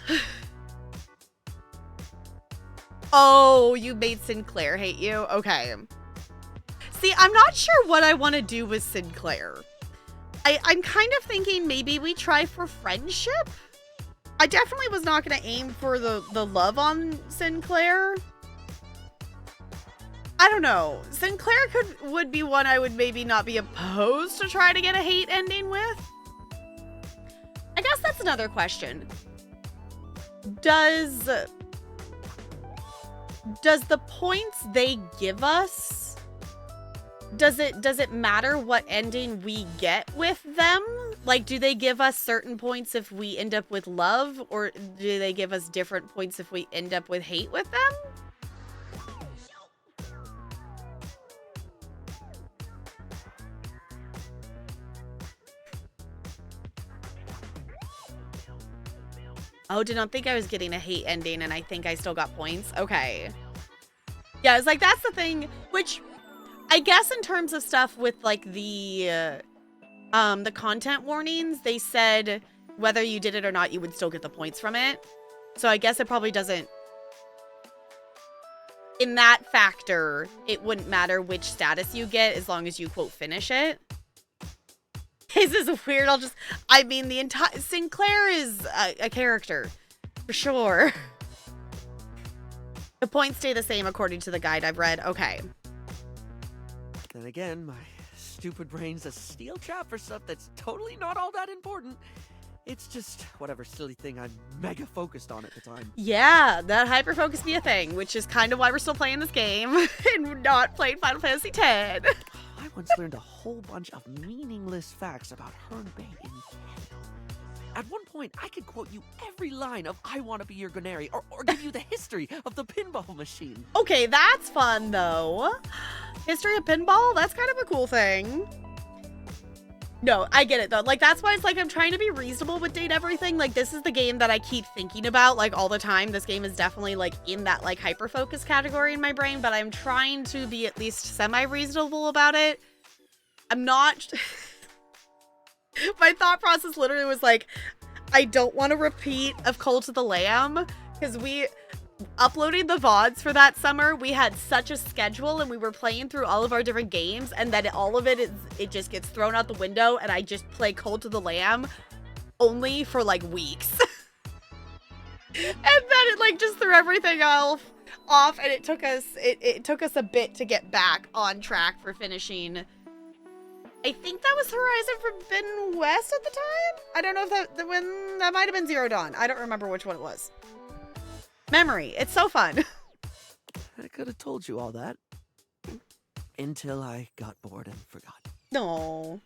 Oh, you made Sinclair hate you? Okay. See, I'm not sure what I want to do with Sinclair. I'm kind of thinking maybe we try for friendship? I definitely was not going to aim for the love on Sinclair. I don't know. Sinclair would be one I would maybe not be opposed to try to get a hate ending with. I guess that's another question. Does the points they give us, does it matter what ending we get with them? Like, do they give us certain points if we end up with love, or do they give us different points if we end up with hate with them? Oh, did not think I was getting a hate ending, and I think I still got points. Okay. Yeah, it's like, that's the thing, which I guess in terms of stuff with like the content warnings, they said whether you did it or not, you would still get the points from it. So I guess it probably doesn't, in that factor, it wouldn't matter which status you get as long as you, quote, finish it. This is weird. I mean, the entire Sinclair is a character for sure. The points stay the same according to the guide I've read. Okay. Then again, my stupid brain's a steel trap for stuff that's totally not all that important. It's just whatever silly thing I'm mega focused on at the time. Yeah, that hyper-focus be a thing, which is kind of why we're still playing this game and not playing Final Fantasy X. I once learned a whole bunch of meaningless facts about Hernbay in Candle. At one point, I could quote you every line of I Want to Be Your Gunnery, or give you the history of the pinball machine. Okay, that's fun, though. History of pinball? That's kind of a cool thing. No, I get it, though. Like, that's why it's like I'm trying to be reasonable with date everything. Like, this is the game that I keep thinking about, like, all the time. This game is definitely, like, in that, like, hyper-focus category in my brain, but I'm trying to be at least semi-reasonable about it. I'm not... My thought process literally was like, I don't want to repeat of Cult of the Lamb, because we... Uploading the VODs for that summer, we had such a schedule and we were playing through all of our different games, and then all of it just gets thrown out the window, and I just play Cult of the Lamb only for like weeks. And then it like just threw everything off, and it took us a bit to get back on track for finishing. I think that was Horizon Forbidden West at the time. I don't know if that might have been Zero Dawn. I don't remember which one it was. Memory. It's so fun. I could have told you all that. Until I got bored and forgot. No.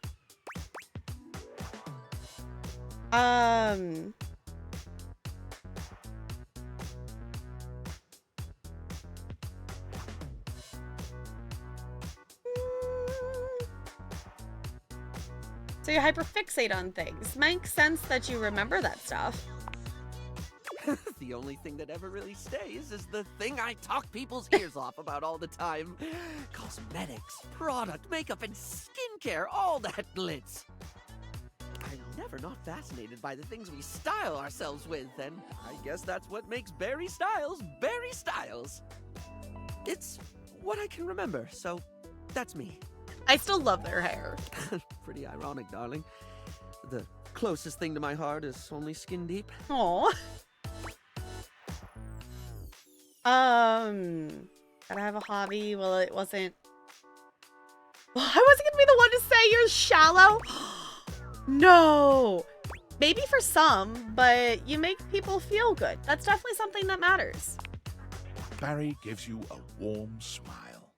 So you hyperfixate on things. Makes sense that you remember that stuff. The only thing that ever really stays is the thing I talk people's ears off about all the time. Cosmetics, product, makeup, and skincare, all that glitz. I'm never not fascinated by the things we style ourselves with, and I guess that's what makes Barry Styles Barry Styles. It's what I can remember, so that's me. I still love their hair. Pretty ironic, darling. The closest thing to my heart is only skin deep. Aw. Gotta have a hobby. Well, it wasn't. Well, I wasn't gonna be the one to say you're shallow. No. Maybe for some, but you make people feel good. That's definitely something that matters. Barry gives you a warm smile.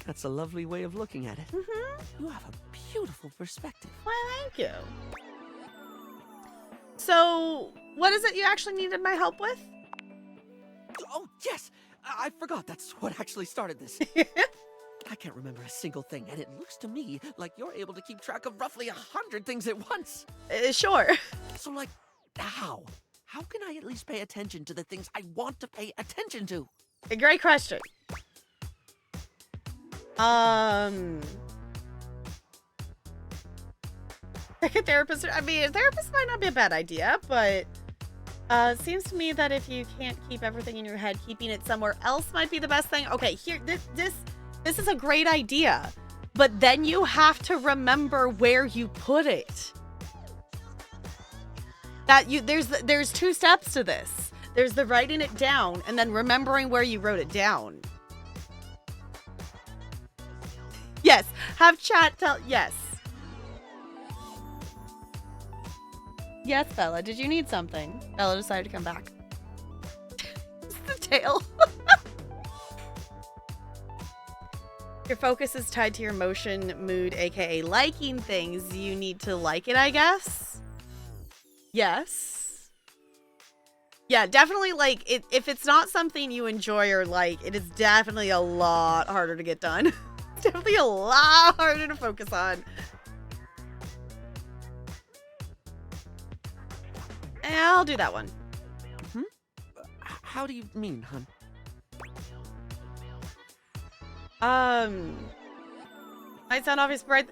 That's a lovely way of looking at it. Mm-hmm. You have a beautiful perspective. Why, thank you. So, what is it you actually needed my help with? Oh, yes! I forgot that's what actually started this. I can't remember a single thing, and it looks to me like you're able to keep track of roughly 100 things at once. Sure. So, like, how? How can I at least pay attention to the things I want to pay attention to? A great question. Like a therapist. I mean, a therapist might not be a bad idea, but it seems to me that if you can't keep everything in your head, keeping it somewhere else might be the best thing. Okay, here, this is a great idea, but then you have to remember where you put it. There's 2 steps to this. There's the writing it down and then remembering where you wrote it down. Yes, have chat tell. Yes. Yes, Bella. Did you need something? Bella decided to come back. It's the tail. Your focus is tied to your emotion, mood, aka liking things. You need to like it, I guess. Yes. Yeah, definitely like it. If it's not something you enjoy or like, it is definitely a lot harder to get done. It's definitely a lot harder to focus on. I'll do that one. How do you mean, hun? Might sound obvious, but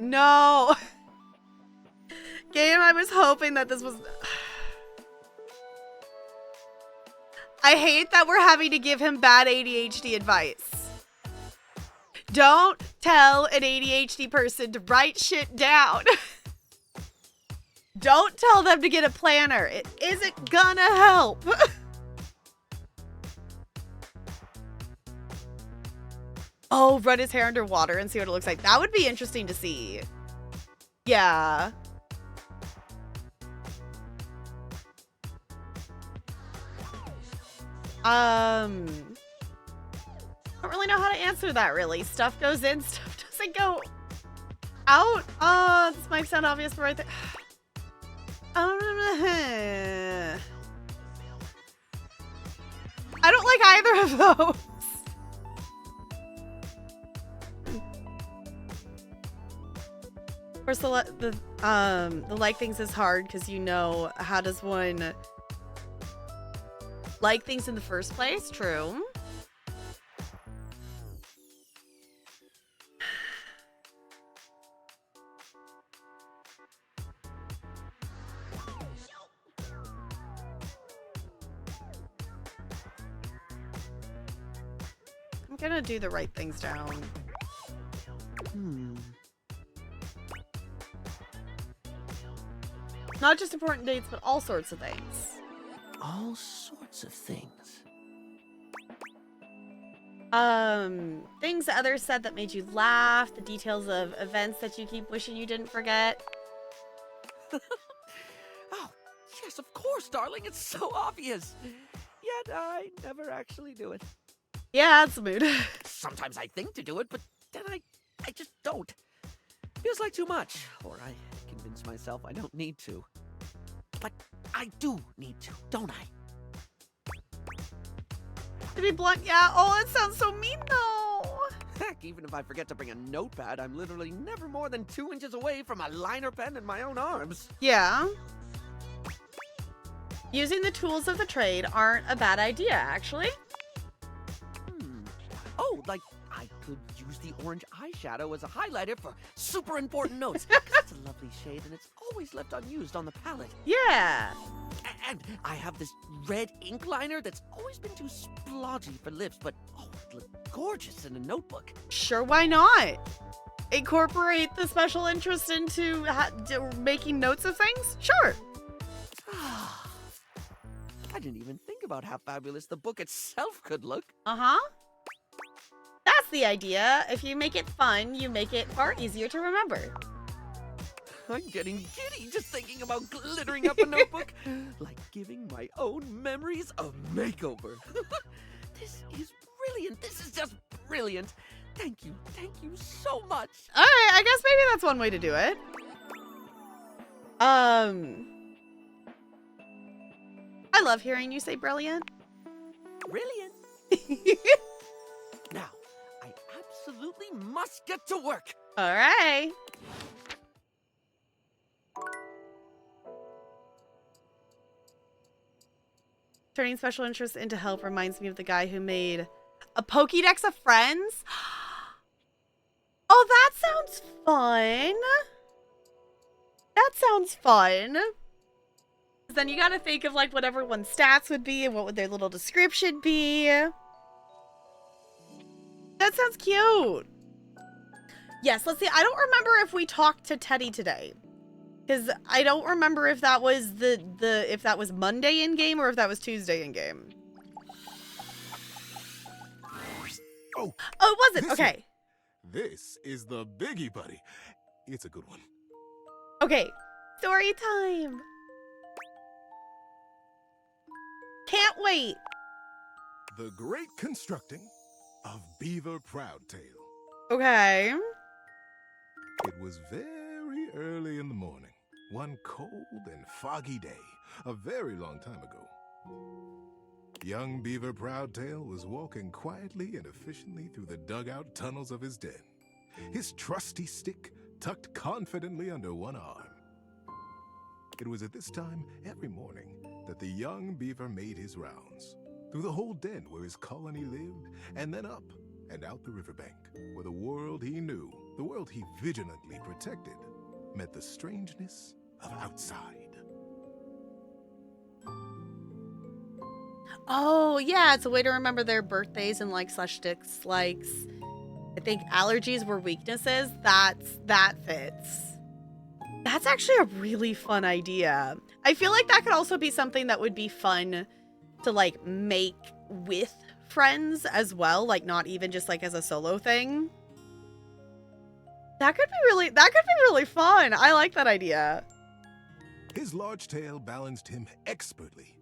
no. Game, I was hoping that this was... I hate that we're having to give him bad ADHD advice. Don't tell an ADHD person to write shit down. Don't tell them to get a planner. It isn't gonna help. Oh, run his hair underwater and see what it looks like. That would be interesting to see. Yeah. I don't really know how to answer that, really. Stuff goes in, stuff doesn't go out. Oh, this might sound obvious, but right there. I don't like either of those. Of course, the like things is hard because you know, how does one like things in the first place? True. I'm gonna do the right things down. Not just important dates, but all sorts of things. All sorts of things. Things that others said that made you laugh, the details of events that you keep wishing you didn't forget. Oh, yes, of course, darling. It's so obvious. Yet I never actually do it. Yeah, that's the mood. Sometimes I think to do it, but then I just don't. Feels like too much, or I convince myself I don't need to. But I do need to, don't I? To be blunt, yeah. Oh, that sounds so mean, though. Heck, even if I forget to bring a notepad, I'm literally never more than 2 inches away from a liner pen in my own arms. Yeah. Using the tools of the trade aren't a bad idea, actually. Oh, like I could use the orange eyeshadow as a highlighter for super important notes. 'Cause it's a lovely shade and it's always left unused on the palette. Yeah. And I have this red ink liner that's always been too splodgy for lips, but oh, it looked gorgeous in a notebook. Sure, why not? Incorporate the special interest into making notes of things? Sure. I didn't even think about how fabulous the book itself could look. Uh-huh. That's the idea. If you make it fun, you make it far easier to remember. I'm getting giddy just thinking about glittering up a notebook. Like giving my own memories a makeover. This is brilliant. This is just brilliant. Thank you so much. All right, I guess maybe that's one way to do it. I love hearing you say brilliant. Brilliant. Now, I absolutely must get to work. All right. Turning special interest into help reminds me of the guy who made a Pokédex of friends. Oh, that sounds fun. That sounds fun. Then you gotta think of like what everyone's stats would be and what would their little description be. That sounds cute. Yes, let's see. I don't remember if we talked to Teddy today. Because I don't remember if that was if that was Monday in game or if that was Tuesday in game. Oh, Oh, it wasn't. Okay. this is the Biggie Buddy. It's a good one. Okay. Story time. Can't wait. The Great Constructing of Beaver Proudtail. Okay. It was very early in the morning, one cold and foggy day, a very long time ago. Young Beaver Proudtail was walking quietly and efficiently through the dugout tunnels of his den, his trusty stick tucked confidently under one arm. It was at this time every morning that the young beaver made his rounds, through the whole den where his colony lived, and then up and out the riverbank, where the world he knew, the world he vigilantly protected, met the strangeness of outside. Oh, yeah, it's a way to remember their birthdays and like slash dislikes. I think allergies were weaknesses. That fits. That's actually a really fun idea. I feel like that could also be something that would be fun to like make with friends as well, like not even just like as a solo thing. That could be really fun. I like that idea. His large tail balanced him expertly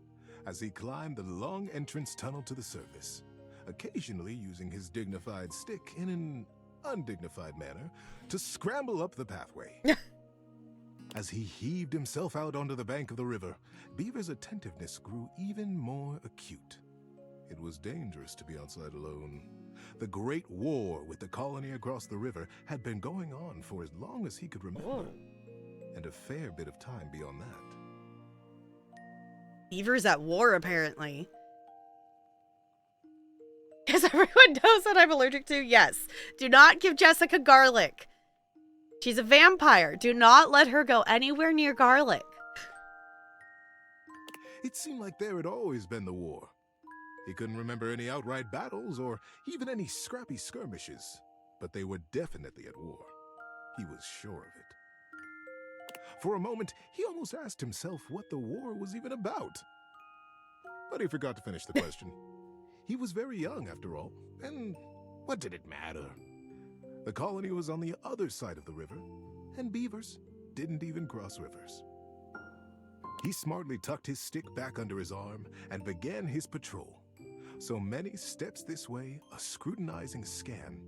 as he climbed the long entrance tunnel to the surface, occasionally using his dignified stick in an undignified manner to scramble up the pathway. As he heaved himself out onto the bank of the river, Beaver's attentiveness grew even more acute. It was dangerous to be outside alone. The Great War with the colony across the river had been going on for as long as he could remember, and a fair bit of time beyond that. Beaver's at war, apparently. Because everyone knows what I'm allergic to? Yes. Do not give Jessica garlic. She's a vampire. Do not let her go anywhere near garlic. It seemed like there had always been the war. He couldn't remember any outright battles or even any scrappy skirmishes, but they were definitely at war. He was sure of it. For a moment, he almost asked himself what the war was even about. But he forgot to finish the question. He was very young, after all, and what did it matter? The colony was on the other side of the river, and beavers didn't even cross rivers. He smartly tucked his stick back under his arm and began his patrol. So many steps this way, a scrutinizing scan,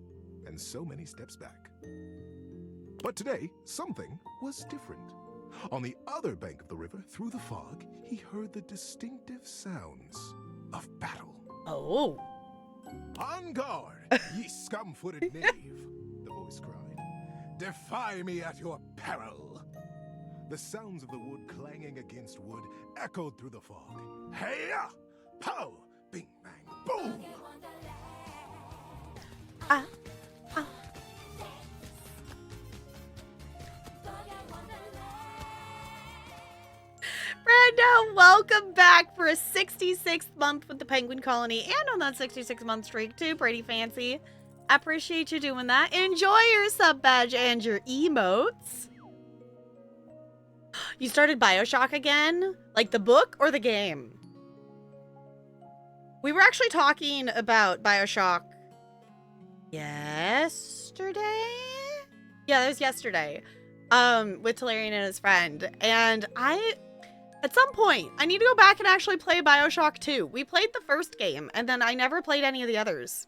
and so many steps back. But today, something was different. On the other bank of the river, through the fog, he heard the distinctive sounds of battle. Oh. On guard, ye scum-footed knave, the voice cried. Defy me at your peril. The sounds of the wood clanging against wood echoed through the fog. Hey-ya! Pow! Bing, bang, boom! Ah. Brando, welcome back for a 66th month with the Penguin Colony and on that 66-month streak too, Brady Fancy. I appreciate you doing that. Enjoy your sub badge and your emotes. You started BioShock again? Like the book or the game? We were actually talking about BioShock yesterday? Yeah, it was yesterday. With Talarian and his friend. And at some point, I need to go back and actually play BioShock 2. We played the first game, and then I never played any of the others.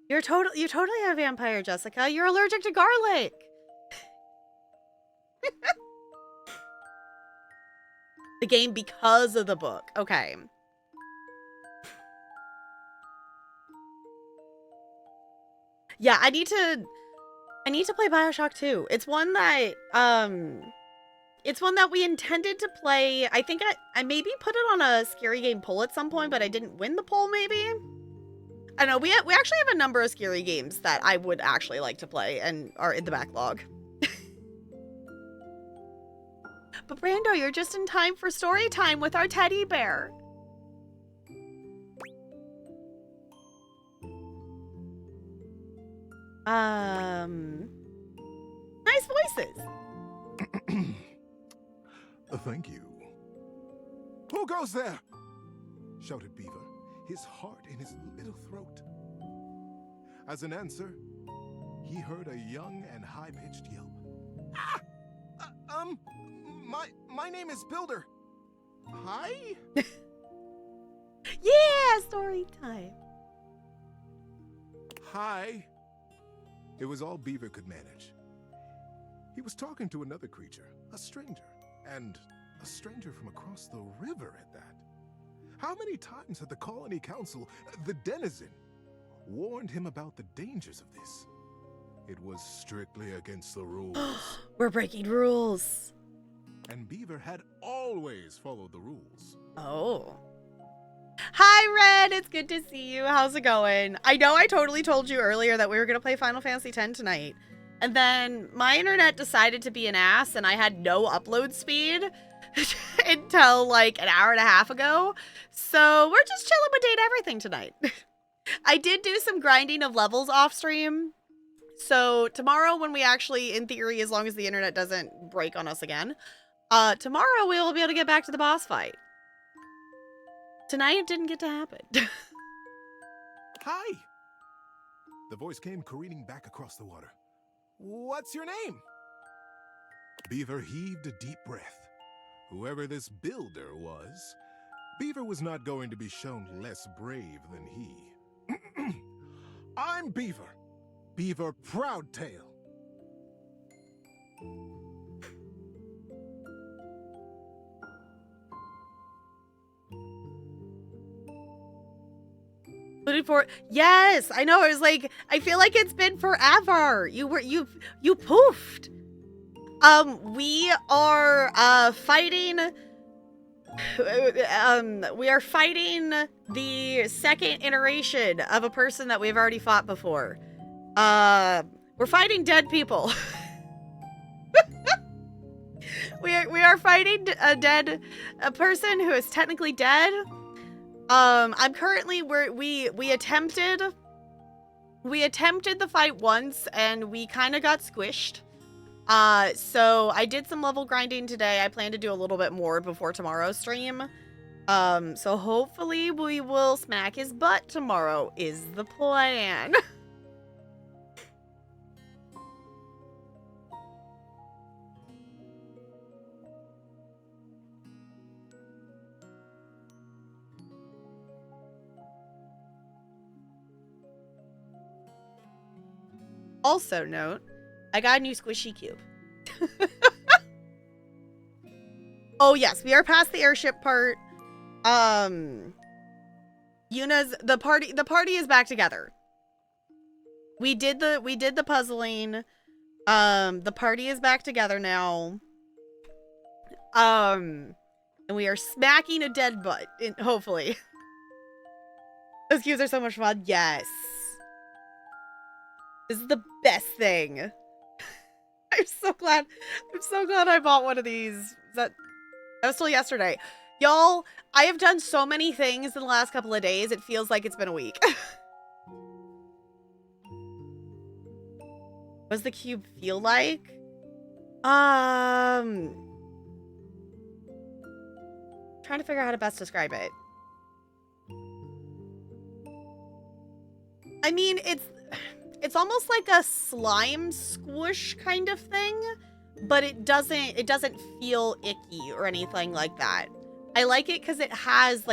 You're totally a vampire, Jessica. You're allergic to garlic. The game because of the book. Okay. Yeah, I need to play BioShock 2. It's one that It's one that we intended to play. I think I maybe put it on a scary game poll at some point, but I didn't win the poll, maybe? I don't know. We actually have a number of scary games that I would actually like to play and are in the backlog. But Brando, you're just in time for story time with our teddy bear. Nice voices. Thank you. Who goes there? Shouted Beaver, his heart in his little throat. As an answer, he heard a young and high-pitched yelp. Ah! My name is Builder. Hi? Yeah, story time. Hi. It was all Beaver could manage. He was talking to another creature, a stranger, and a stranger from across the river at that. How many times had the Colony Council, the Denizen, warned him about the dangers of this? It was strictly against the rules. We're breaking rules. And Beaver had always followed the rules. Oh. Hi, Red. It's good to see you. How's it going? I know I totally told you earlier that we were going to play Final Fantasy X tonight. And then my internet decided to be an ass and I had no upload speed until like an hour and a half ago. So we're just chilling with Date Everything tonight. I did do some grinding of levels off stream. So tomorrow when we actually, in theory, as long as the internet doesn't break on us again, tomorrow we will be able to get back to the boss fight. Tonight it didn't get to happen. Hi! The voice came careening back across the water. What's your name? Beaver heaved a deep breath. Whoever this builder was, Beaver was not going to be shown less brave than he. I'm Beaver. Beaver Proudtail. Yes, I know. It was like, I feel like it's been forever. You poofed. We are fighting. We are fighting the second iteration of a person that we've already fought before. We're fighting dead people. we are fighting a person who is technically dead. I'm currently we attempted the fight once and we kind of got squished. So I did some level grinding today. I plan to do a little bit more before tomorrow's stream. So hopefully we will smack his butt tomorrow is the plan. Also note, I got a new squishy cube. Oh yes, we are past the airship part. Yuna's the party is back together. We did the puzzling. The party is back together now. And we are smacking a dead butt, hopefully. Those cubes are so much fun. Yes. This is the best thing. I'm so glad I bought one of these. That was still yesterday. Y'all, I have done so many things in the last couple of days. It feels like it's been a week. What does the cube feel like? Trying to figure out how to best describe it. I mean, it's almost like a slime squish kind of thing, but it doesn't feel icky or anything like that. I like it because it has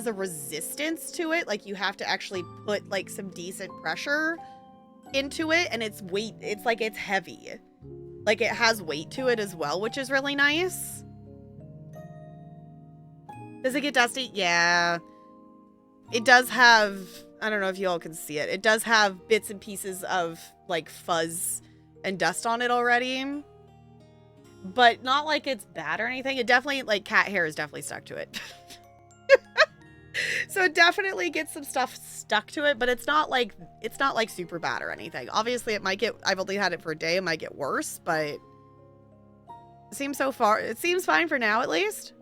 a resistance to it. Like you have to actually put like some decent pressure into it, and it's heavy. Like it has weight to it as well, which is really nice. Does it get dusty? Yeah. It does have, I don't know if you all can see it. It does have bits and pieces of like fuzz and dust on it already. but not like it's bad or anything. It definitely, like, cat hair is definitely stuck to it. So it definitely gets some stuff stuck to it, but it's not like super bad or anything. Obviously, it might get, I've only had it for a day, it might get worse, but it seems fine for now, at least.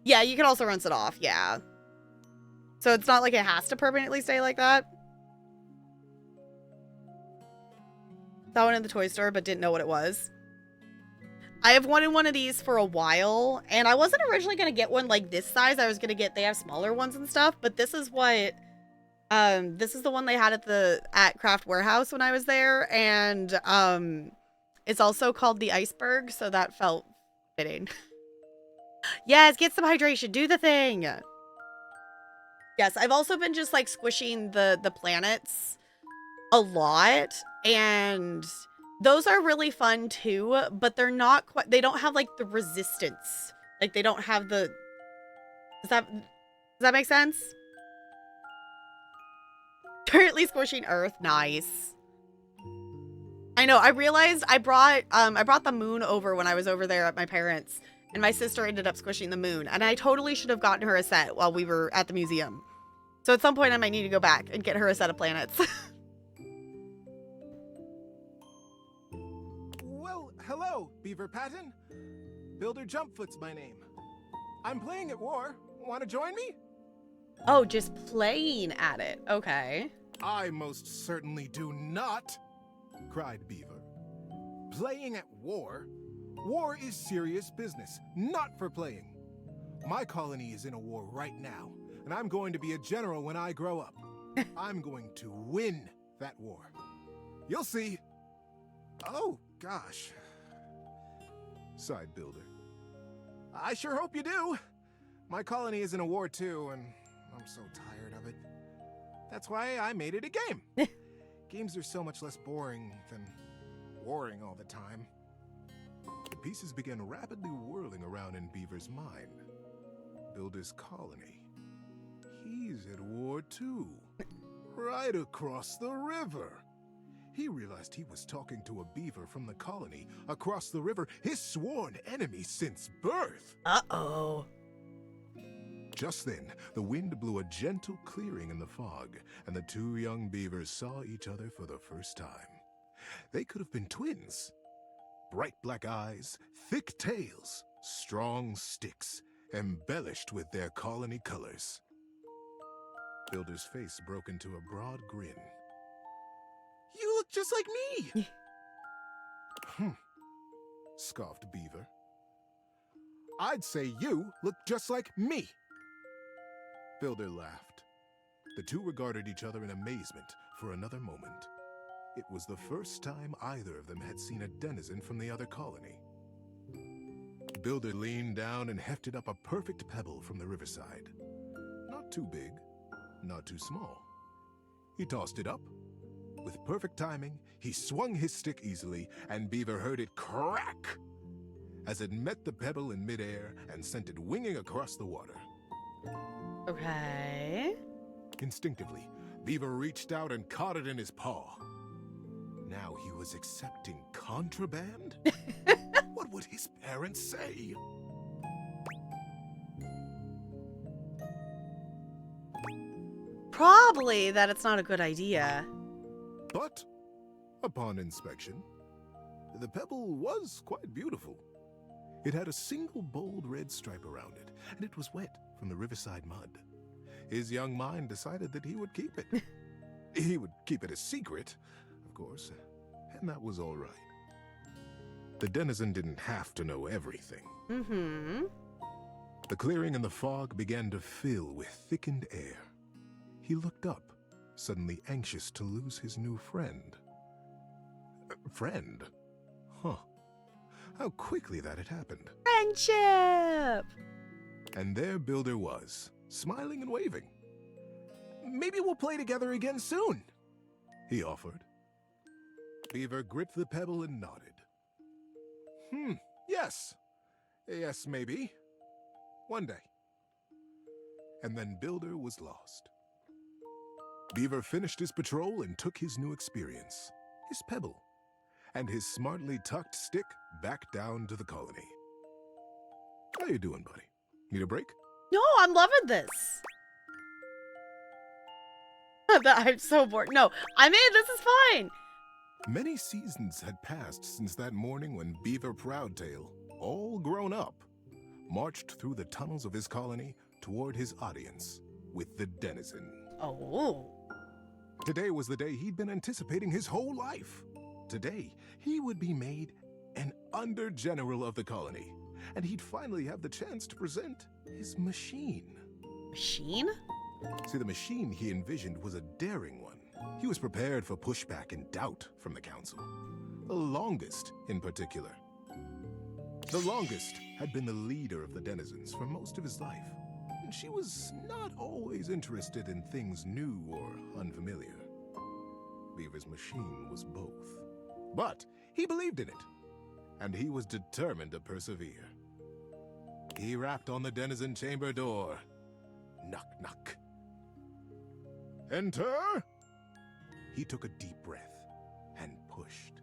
Yeah, you can also rinse it off, yeah. So it's not like it has to permanently stay like that. Saw one in the toy store, but didn't know what it was. I have wanted one of these for a while, and I wasn't originally going to get one like this size. I was going to get, they have smaller ones and stuff, but this is what, this is the one they had at Craft Warehouse when I was there, and it's also called the Iceberg, so that felt fitting. Yes, get some hydration, do the thing. Yes, I've also been just like squishing the planets a lot, and those are really fun too, but they're not quite, they don't have like the resistance. Like they don't have the, does that make sense? Currently squishing Earth, nice. I know, I realized I brought the moon over when I was over there at my parents', and my sister ended up squishing the moon, and I totally should have gotten her a set while we were at the museum. So at some point I might need to go back and get her a set of planets. Well, hello, Beaver Patton. Builder Jumpfoot's my name. I'm playing at war. Want to join me? Oh, just playing at it. Okay. I most certainly do not, cried Beaver. Playing at war? War is serious business, not for playing. My colony is in a war right now, and I'm going to be a general when I grow up. I'm going to win that war. You'll see. Oh, gosh, sighed Builder. I sure hope you do. My colony is in a war too, and I'm so tired of it. That's why I made it a game. Games are so much less boring than warring all the time. The pieces began rapidly whirling around in Beaver's mind. Builder's colony. He's at war too. Right across the river. He realized he was talking to a beaver from the colony across the river, his sworn enemy since birth. Uh-oh. Just then, the wind blew a gentle clearing in the fog, and the two young beavers saw each other for the first time. They could have been twins. Bright black eyes, thick tails, strong sticks, embellished with their colony colors. Builder's face broke into a broad grin. You look just like me! Scoffed Beaver. I'd say you look just like me! Builder laughed. The two regarded each other in amazement for another moment. It was the first time either of them had seen a denizen from the other colony. Builder leaned down and hefted up a perfect pebble from the riverside. Not too big, not too small. He tossed it up. With perfect timing, he swung his stick easily, and Beaver heard it crack as it met the pebble in midair and sent it winging across the water. Okay. Instinctively, Beaver reached out and caught it in his paw. Now he was accepting contraband? What would his parents say? Probably that it's not a good idea. But, upon inspection, the pebble was quite beautiful. It had a single bold red stripe around it, and it was wet from the riverside mud. His young mind decided that he would keep it. He would keep it a secret, of course, and that was all right. The denizen didn't have to know everything. Mm-hmm. The clearing in the fog began to fill with thickened air. He looked up, suddenly anxious to lose his new friend. Friend? Huh. How quickly that had happened. Friendship! And there Builder was, smiling and waving. Maybe we'll play together again soon, he offered. Beaver gripped the pebble and nodded. Yes. Yes, maybe. One day. And then Builder was lost. Beaver finished his patrol and took his new experience, his pebble, and his smartly tucked stick back down to the colony. How you doing, buddy? Need a break? No, I'm loving this. I'm so bored. No, I'm in. This is fine. Many seasons had passed since that morning when Beaver Proudtail, all grown up, marched through the tunnels of his colony toward his audience with the denizen. Oh. Today was the day he'd been anticipating his whole life. Today, he would be made an under-general of the colony, and he'd finally have the chance to present his machine. Machine? See, the machine he envisioned was a daring one. He was prepared for pushback and doubt from the council. The Longest, in particular. The Longest had been the leader of the denizens for most of his life, and she was not always interested in things new or unfamiliar. Beaver's machine was both. But he believed in it, and he was determined to persevere. He rapped on the denizen chamber door. Knock, knock. Enter! He took a deep breath and pushed.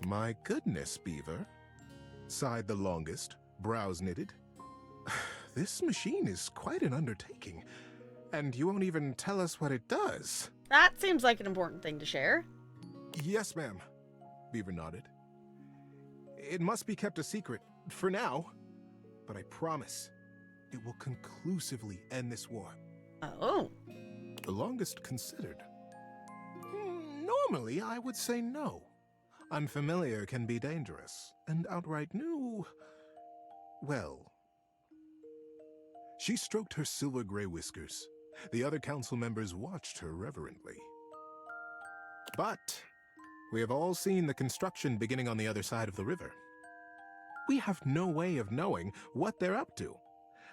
My goodness, Beaver, sighed the Longest, brows knitted. This machine is quite an undertaking, and you won't even tell us what it does. That seems like an important thing to share. Yes, ma'am, Beaver nodded. It must be kept a secret, for now, but I promise it will conclusively end this war. Oh. The Longest considered. Normally, I would say no. Unfamiliar can be dangerous, and outright new, well. She stroked her silver-gray whiskers. The other council members watched her reverently. But we have all seen the construction beginning on the other side of the river. We have no way of knowing what they're up to,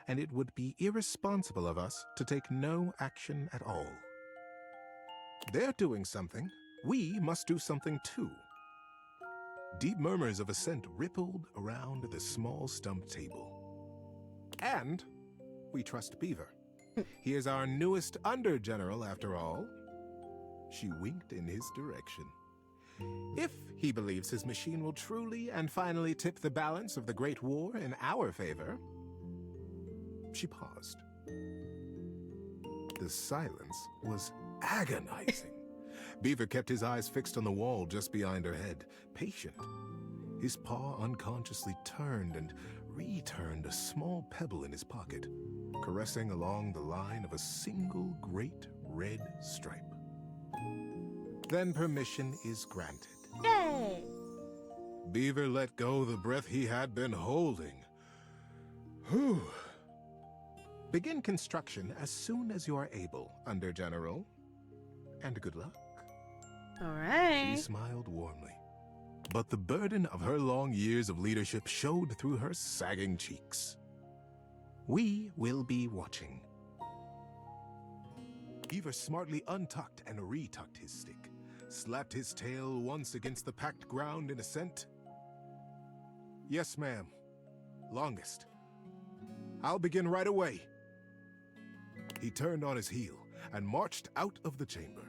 and it would be irresponsible of us to take no action at all. They're doing something. We must do something too. Deep murmurs of assent rippled around the small stump table. And we trust Beaver. He is our newest under-general, after all. She winked in his direction. If he believes his machine will truly and finally tip the balance of the Great War in our favor. She paused. The silence was agonizing. Beaver kept his eyes fixed on the wall just behind her head, patient. His paw unconsciously turned and returned a small pebble in his pocket, caressing along the line of a single great red stripe. Then permission is granted. Yay! Beaver let go the breath he had been holding. Whew. Begin construction as soon as you are able, Under-General. And good luck. All right. She smiled warmly, but the burden of her long years of leadership showed through her sagging cheeks. We will be watching. Beaver smartly untucked and retucked his stick, slapped his tail once against the packed ground in assent. Yes, ma'am. Longest. I'll begin right away. He turned on his heel and marched out of the chamber.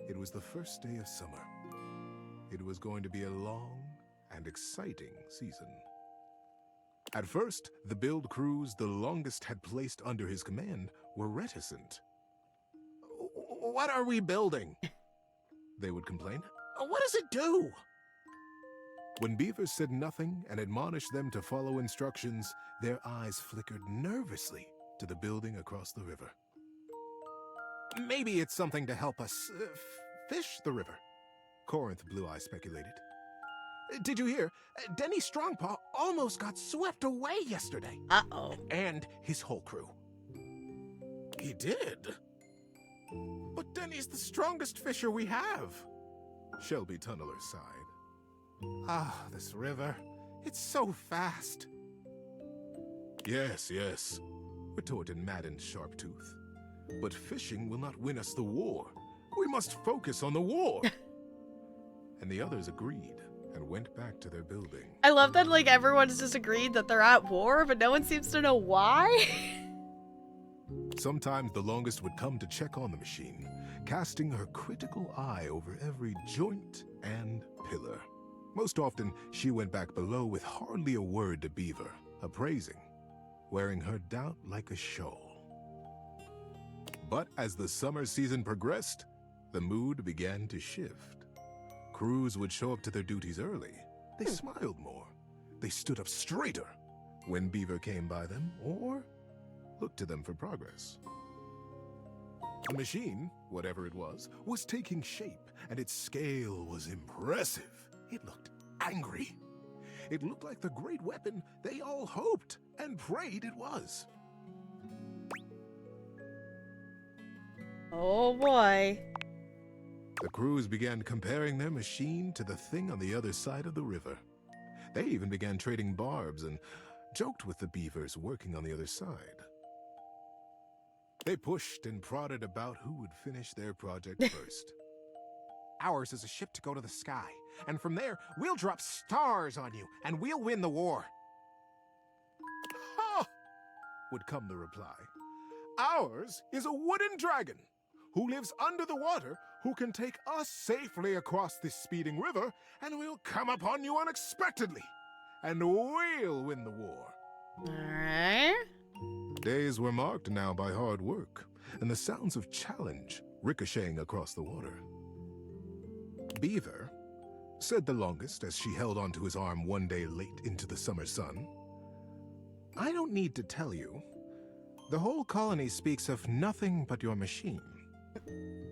It was the first day of summer. It was going to be a long and exciting season. At first, the build crews the Longest had placed under his command were reticent. What are we building? They would complain. What does it do? When Beaver said nothing and admonished them to follow instructions, their eyes flickered nervously to the building across the river. Maybe it's something to help us fish the river, Corinth Blue Eye speculated. Did you hear? Denny Strongpaw almost got swept away yesterday. Uh-oh. And his whole crew. He did? But Denny's the strongest fisher we have. Shelby Tunneler sighed. Ah, this river. It's so fast. Yes, yes, retorted maddened Sharptooth. But fishing will not win us the war. We must focus on the war. And the others agreed and went back to their building. I love that, like, everyone's just agreed that they're at war, but no one seems to know why. Sometimes the Longest would come to check on the machine, casting her critical eye over every joint and pillar. Most often, she went back below with hardly a word to Beaver, appraising, wearing her doubt like a shawl. But as the summer season progressed, the mood began to shift. Crews would show up to their duties early. They smiled more. They stood up straighter when Beaver came by them or looked to them for progress. The machine, whatever it was taking shape, and its scale was impressive. It looked angry. It looked like the great weapon they all hoped and prayed it was. Oh boy. The crews began comparing their machine to the thing on the other side of the river. They even began trading barbs and joked with the beavers working on the other side. They pushed and prodded about who would finish their project first. Ours is a ship to go to the sky, and from there, we'll drop stars on you, and we'll win the war. Ha! Would come the reply. Ours is a wooden dragon who lives under the water, who can take us safely across this speeding river, and we'll come upon you unexpectedly, and we'll win the war. Alright. Days were marked now by hard work, and the sounds of challenge ricocheting across the water. Beaver, said the longest as she held onto his arm one day late into the summer sun, "I don't need to tell you. The whole colony speaks of nothing but your machine.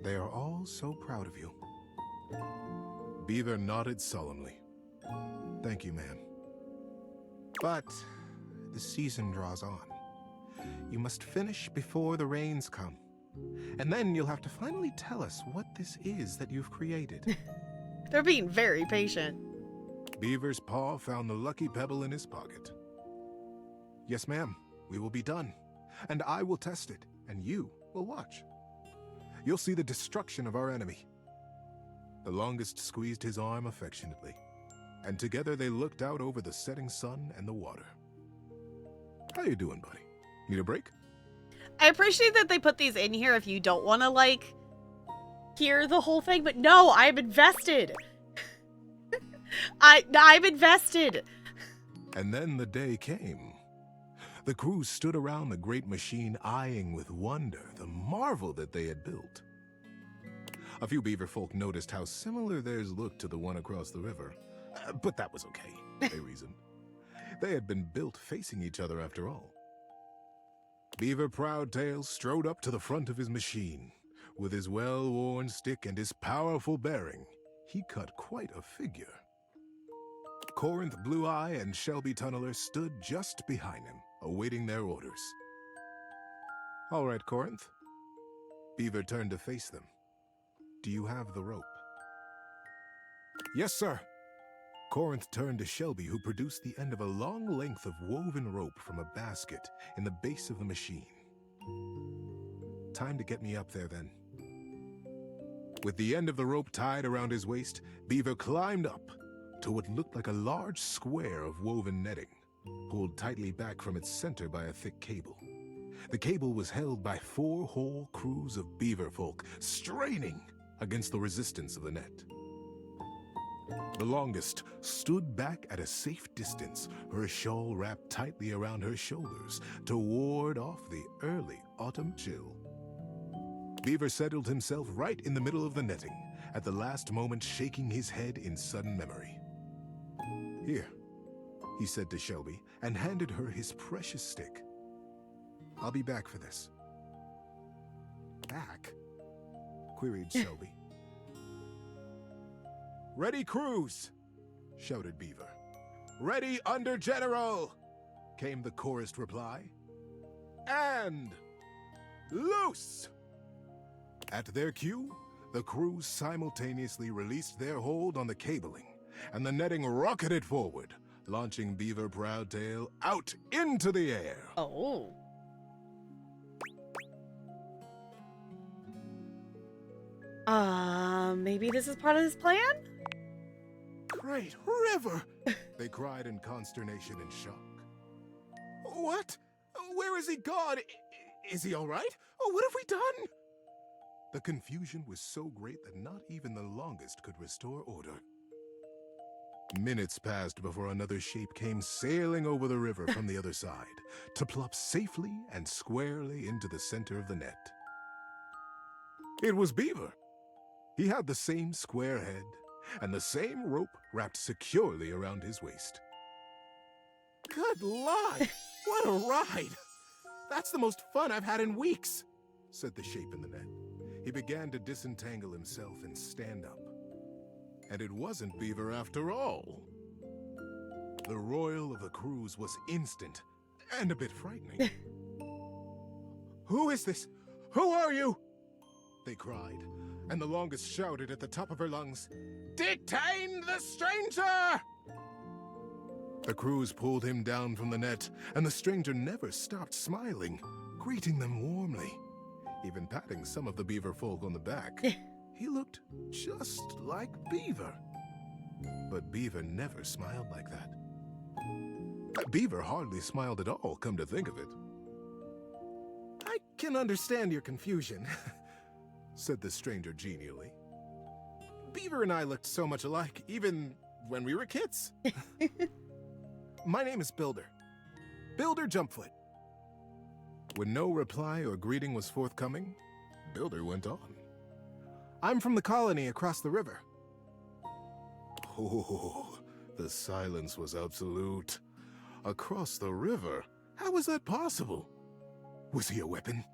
They are all so proud of you." Beaver nodded solemnly. "Thank you, ma'am. But the season draws on. You must finish before the rains come. And then you'll have to finally tell us what this is that you've created." They're being very patient. Beaver's paw found the lucky pebble in his pocket. "Yes, ma'am. We will be done. And I will test it, and you will watch. You'll see the destruction of our enemy." The longest squeezed his arm affectionately, and together they looked out over the setting sun and the water. "How you doing, buddy? Need a break?" I appreciate that they put these in here if you don't want to, like, hear the whole thing, but no, I'm invested. I'm invested. And then the day came. The crew stood around the great machine, eyeing with wonder the marvel that they had built. A few beaver folk noticed how similar theirs looked to the one across the river. But that was okay, they reasoned. They had been built facing each other after all. Beaver Proudtail strode up to the front of his machine. With his well-worn stick and his powerful bearing, he cut quite a figure. Corinth Blue Eye and Shelby Tunneler stood just behind him, awaiting their orders. "All right, Corinth." Beaver turned to face them. "Do you have the rope?" "Yes, sir." Corinth turned to Shelby, who produced the end of a long length of woven rope from a basket in the base of the machine. "Time to get me up there, then." With the end of the rope tied around his waist, Beaver climbed up to what looked like a large square of woven netting, pulled tightly back from its center by a thick cable. The cable was held by 4 whole crews of beaver folk, straining against the resistance of the net. The longest stood back at a safe distance, her shawl wrapped tightly around her shoulders to ward off the early autumn chill. Beaver settled himself right in the middle of the netting, at the last moment shaking his head in sudden memory. "Here," he said to Shelby, and handed her his precious stick. "I'll be back for this." "Back?" queried Shelby. "Ready, crews!" shouted Beaver. "Ready, under general!" came the chorused reply. "And loose!" At their cue, the crews simultaneously released their hold on the cabling, and the netting rocketed forward, launching Beaver Proudtail out into the air. Oh. Maybe this is part of his plan? "Great river!" they cried in consternation and shock. "What? Where is he gone? Is he all right? What have we done?" The confusion was so great that not even the longest could restore order. Minutes passed before another shape came sailing over the river from the other side to plop safely and squarely into the center of the net. It was Beaver. He had the same square head and the same rope wrapped securely around his waist. Good Lord! What a ride! That's the most fun I've had in weeks, said the shape in the net. He began to disentangle himself and stand up. And it wasn't Beaver after all. The royal of the cruise was instant and a bit frightening. Who is this? Who are you? They cried, and the longest shouted at the top of her lungs, Detain the stranger! The crews pulled him down from the net, and the stranger never stopped smiling, greeting them warmly, even patting some of the beaver folk on the back. He looked just like Beaver. But Beaver never smiled like that. Beaver hardly smiled at all, come to think of it. I can understand your confusion, said the stranger genially. Beaver and I looked so much alike, even when we were kids. My name is Builder. Builder Jumpfoot. When no reply or greeting was forthcoming, Builder went on. I'm from the colony across the river. Oh, the silence was absolute. Across the river? How was that possible? Was he a weapon?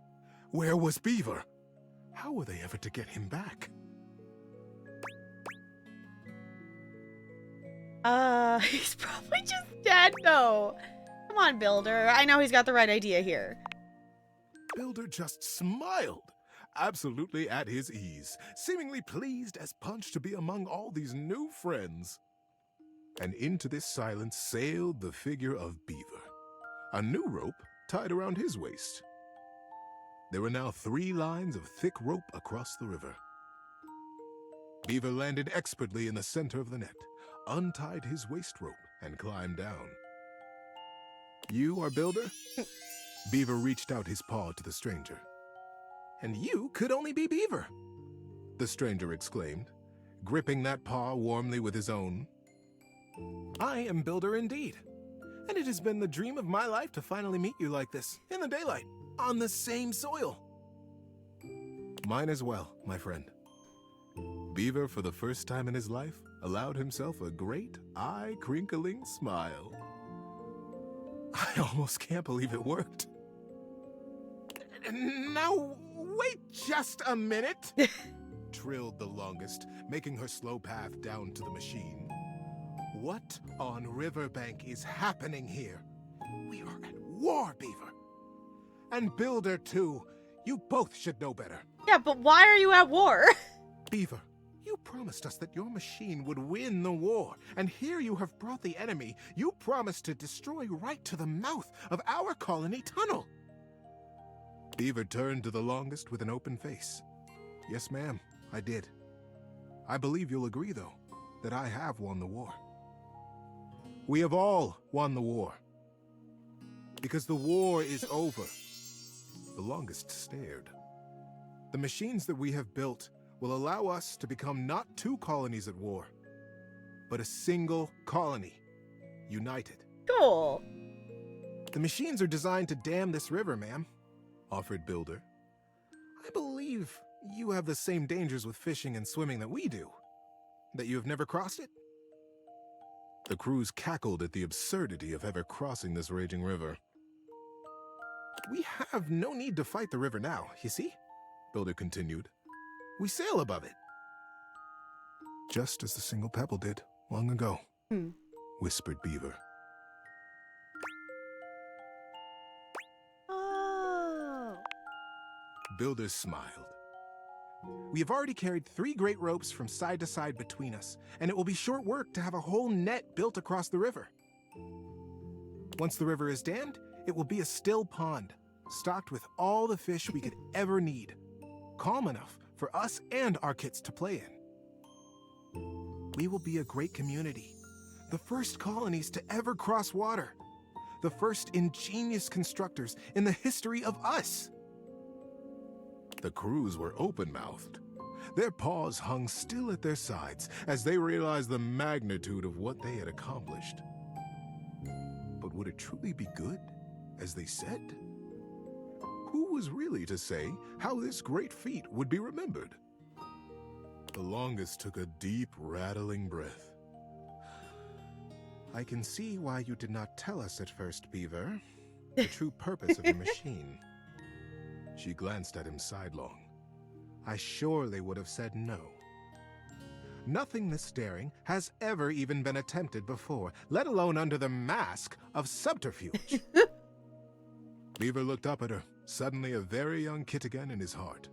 Where was Beaver? How were they ever to get him back? He's probably just dead, though. Come on, Builder. I know he's got the right idea here. Builder just smiled, absolutely at his ease, seemingly pleased as punch to be among all these new friends. And into this silence sailed the figure of Beaver, a new rope tied around his waist. There were now 3 lines of thick rope across the river. Beaver landed expertly in the center of the net, untied his waist rope, and climbed down. You are Builder? Beaver reached out his paw to the stranger. And you could only be Beaver, the stranger exclaimed, gripping that paw warmly with his own. I am Builder indeed, and it has been the dream of my life to finally meet you like this, in the daylight, on the same soil. Mine as well, my friend. Beaver, for the first time in his life, allowed himself a great, eye-crinkling smile. I almost can't believe it worked. Now, wait just a minute, trilled the longest, making her slow path down to the machine. What on Riverbank is happening here? We are at war, Beaver. And Builder, too. You both should know better. Yeah, but why are you at war? Beaver, you promised us that your machine would win the war, and here you have brought the enemy. You promised to destroy right to the mouth of our colony tunnel. Beaver turned to the longest with an open face. Yes, ma'am, I did. I believe you'll agree, though, that I have won the war. We have all won the war. Because the war is over. The longest stared. The machines that we have built will allow us to become not 2 colonies at war, but a single colony, united. Cool. The machines are designed to dam this river, ma'am, offered Builder. I believe you have the same dangers with fishing and swimming that we do. That you have never crossed it? The crews cackled at the absurdity of ever crossing this raging river. We have no need to fight the river now, you see? Builder continued. We sail above it. Just as the single pebble did long ago, whispered Beaver. Oh. Builder smiled. We have already carried 3 great ropes from side to side between us, and it will be short work to have a whole net built across the river. Once the river is dammed, it will be a still pond, stocked with all the fish we could ever need, calm enough for us and our kits to play in. We will be a great community, the first colonies to ever cross water, the first ingenious constructors in the history of us. The crews were open-mouthed. their paws hung still at their sides as they realized the magnitude of what they had accomplished. But would it truly be good, as they said? Who was really to say how this great feat would be remembered? The longest took a deep, rattling breath. I can see why you did not tell us at first, Beaver. The true purpose of the machine. She glanced at him sidelong. I surely would have said no. Nothing this daring has ever even been attempted before, let alone under the mask of subterfuge. Beaver looked up at her, suddenly a very young kid again in his heart.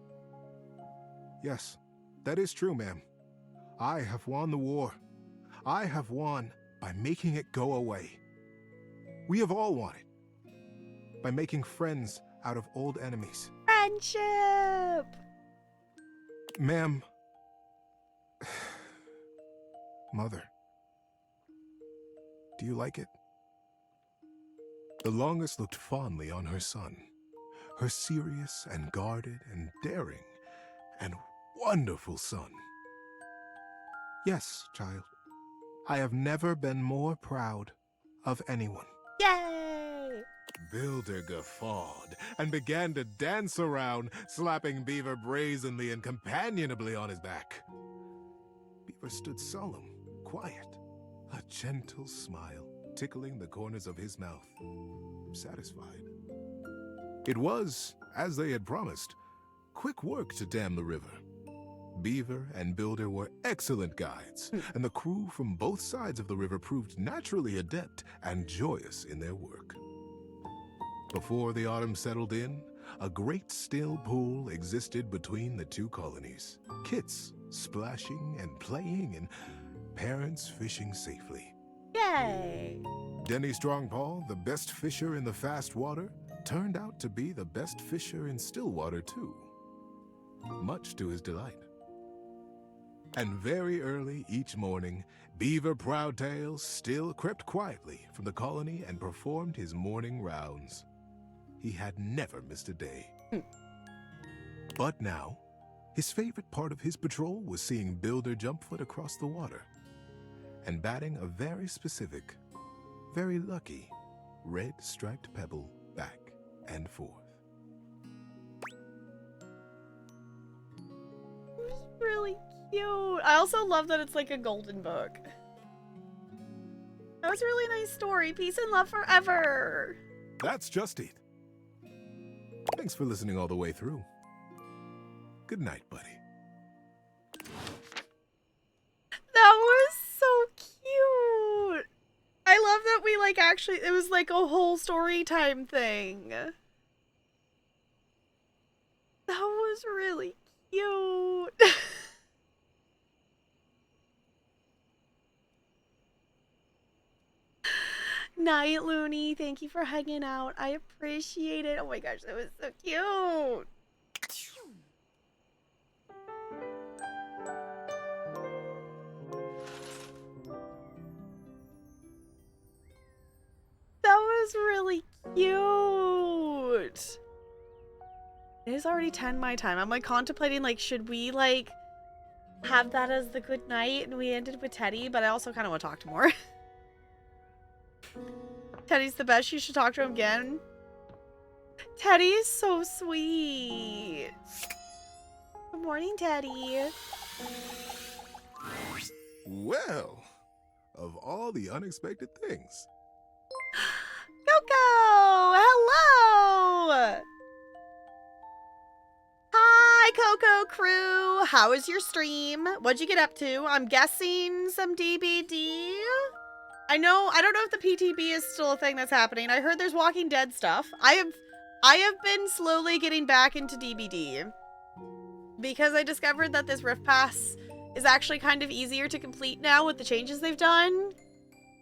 Yes, that is true, ma'am. I have won the war. I have won by making it go away. We have all won it. By making friends out of old enemies. Friendship! Ma'am. Mother. Do you like it? The longest looked fondly on her son. Her serious and guarded and daring and wonderful son. Yes, child. I have never been more proud of anyone. Yay! Builder guffawed and began to dance around, slapping Beaver brazenly and companionably on his back. Beaver stood solemn, quiet, a gentle smile tickling the corners of his mouth, satisfied. It was, as they had promised, quick work to dam the river. Beaver and Builder were excellent guides, and the crew from both sides of the river proved naturally adept and joyous in their work. Before the autumn settled in, a great still pool existed between the two colonies. Kits splashing and playing, and parents fishing safely. Yay! Denny Strongpaw, the best fisher in the fast water, turned out to be the best fisher in still water too, much to his delight. And very early each morning, Beaver Proudtail still crept quietly from the colony and performed his morning rounds. He had never missed a day. But now, his favorite part of his patrol was seeing Builder Jumpfoot across the water and batting a very specific, very lucky, red striped pebble back and forth. It's really cute. I also love that it's like a golden book. That was a really nice story. Peace and love forever. That's just it. Thanks for listening all the way through. Good night, buddy. That was so cute. I love that we like actually, it was like a whole story time thing. That was really cute. Night, Looney. Thank you for hanging out. I appreciate it. Oh my gosh, that was so cute. That was really cute. It is already 10 my time. I'm like contemplating like, should we like have that as the good night and we ended with Teddy, but I also kind of want to talk to more. Teddy's the best. You should talk to him again. Teddy is so sweet. Good morning, Teddy. Well, of all the unexpected things. Coco! Hello! Hi, Coco crew. How was your stream? What'd you get up to? I'm guessing some DBD? I don't know if the PTB is still a thing that's happening. I heard there's Walking Dead stuff. I have been slowly getting back into DBD because I discovered that this Rift Pass is actually kind of easier to complete now with the changes they've done.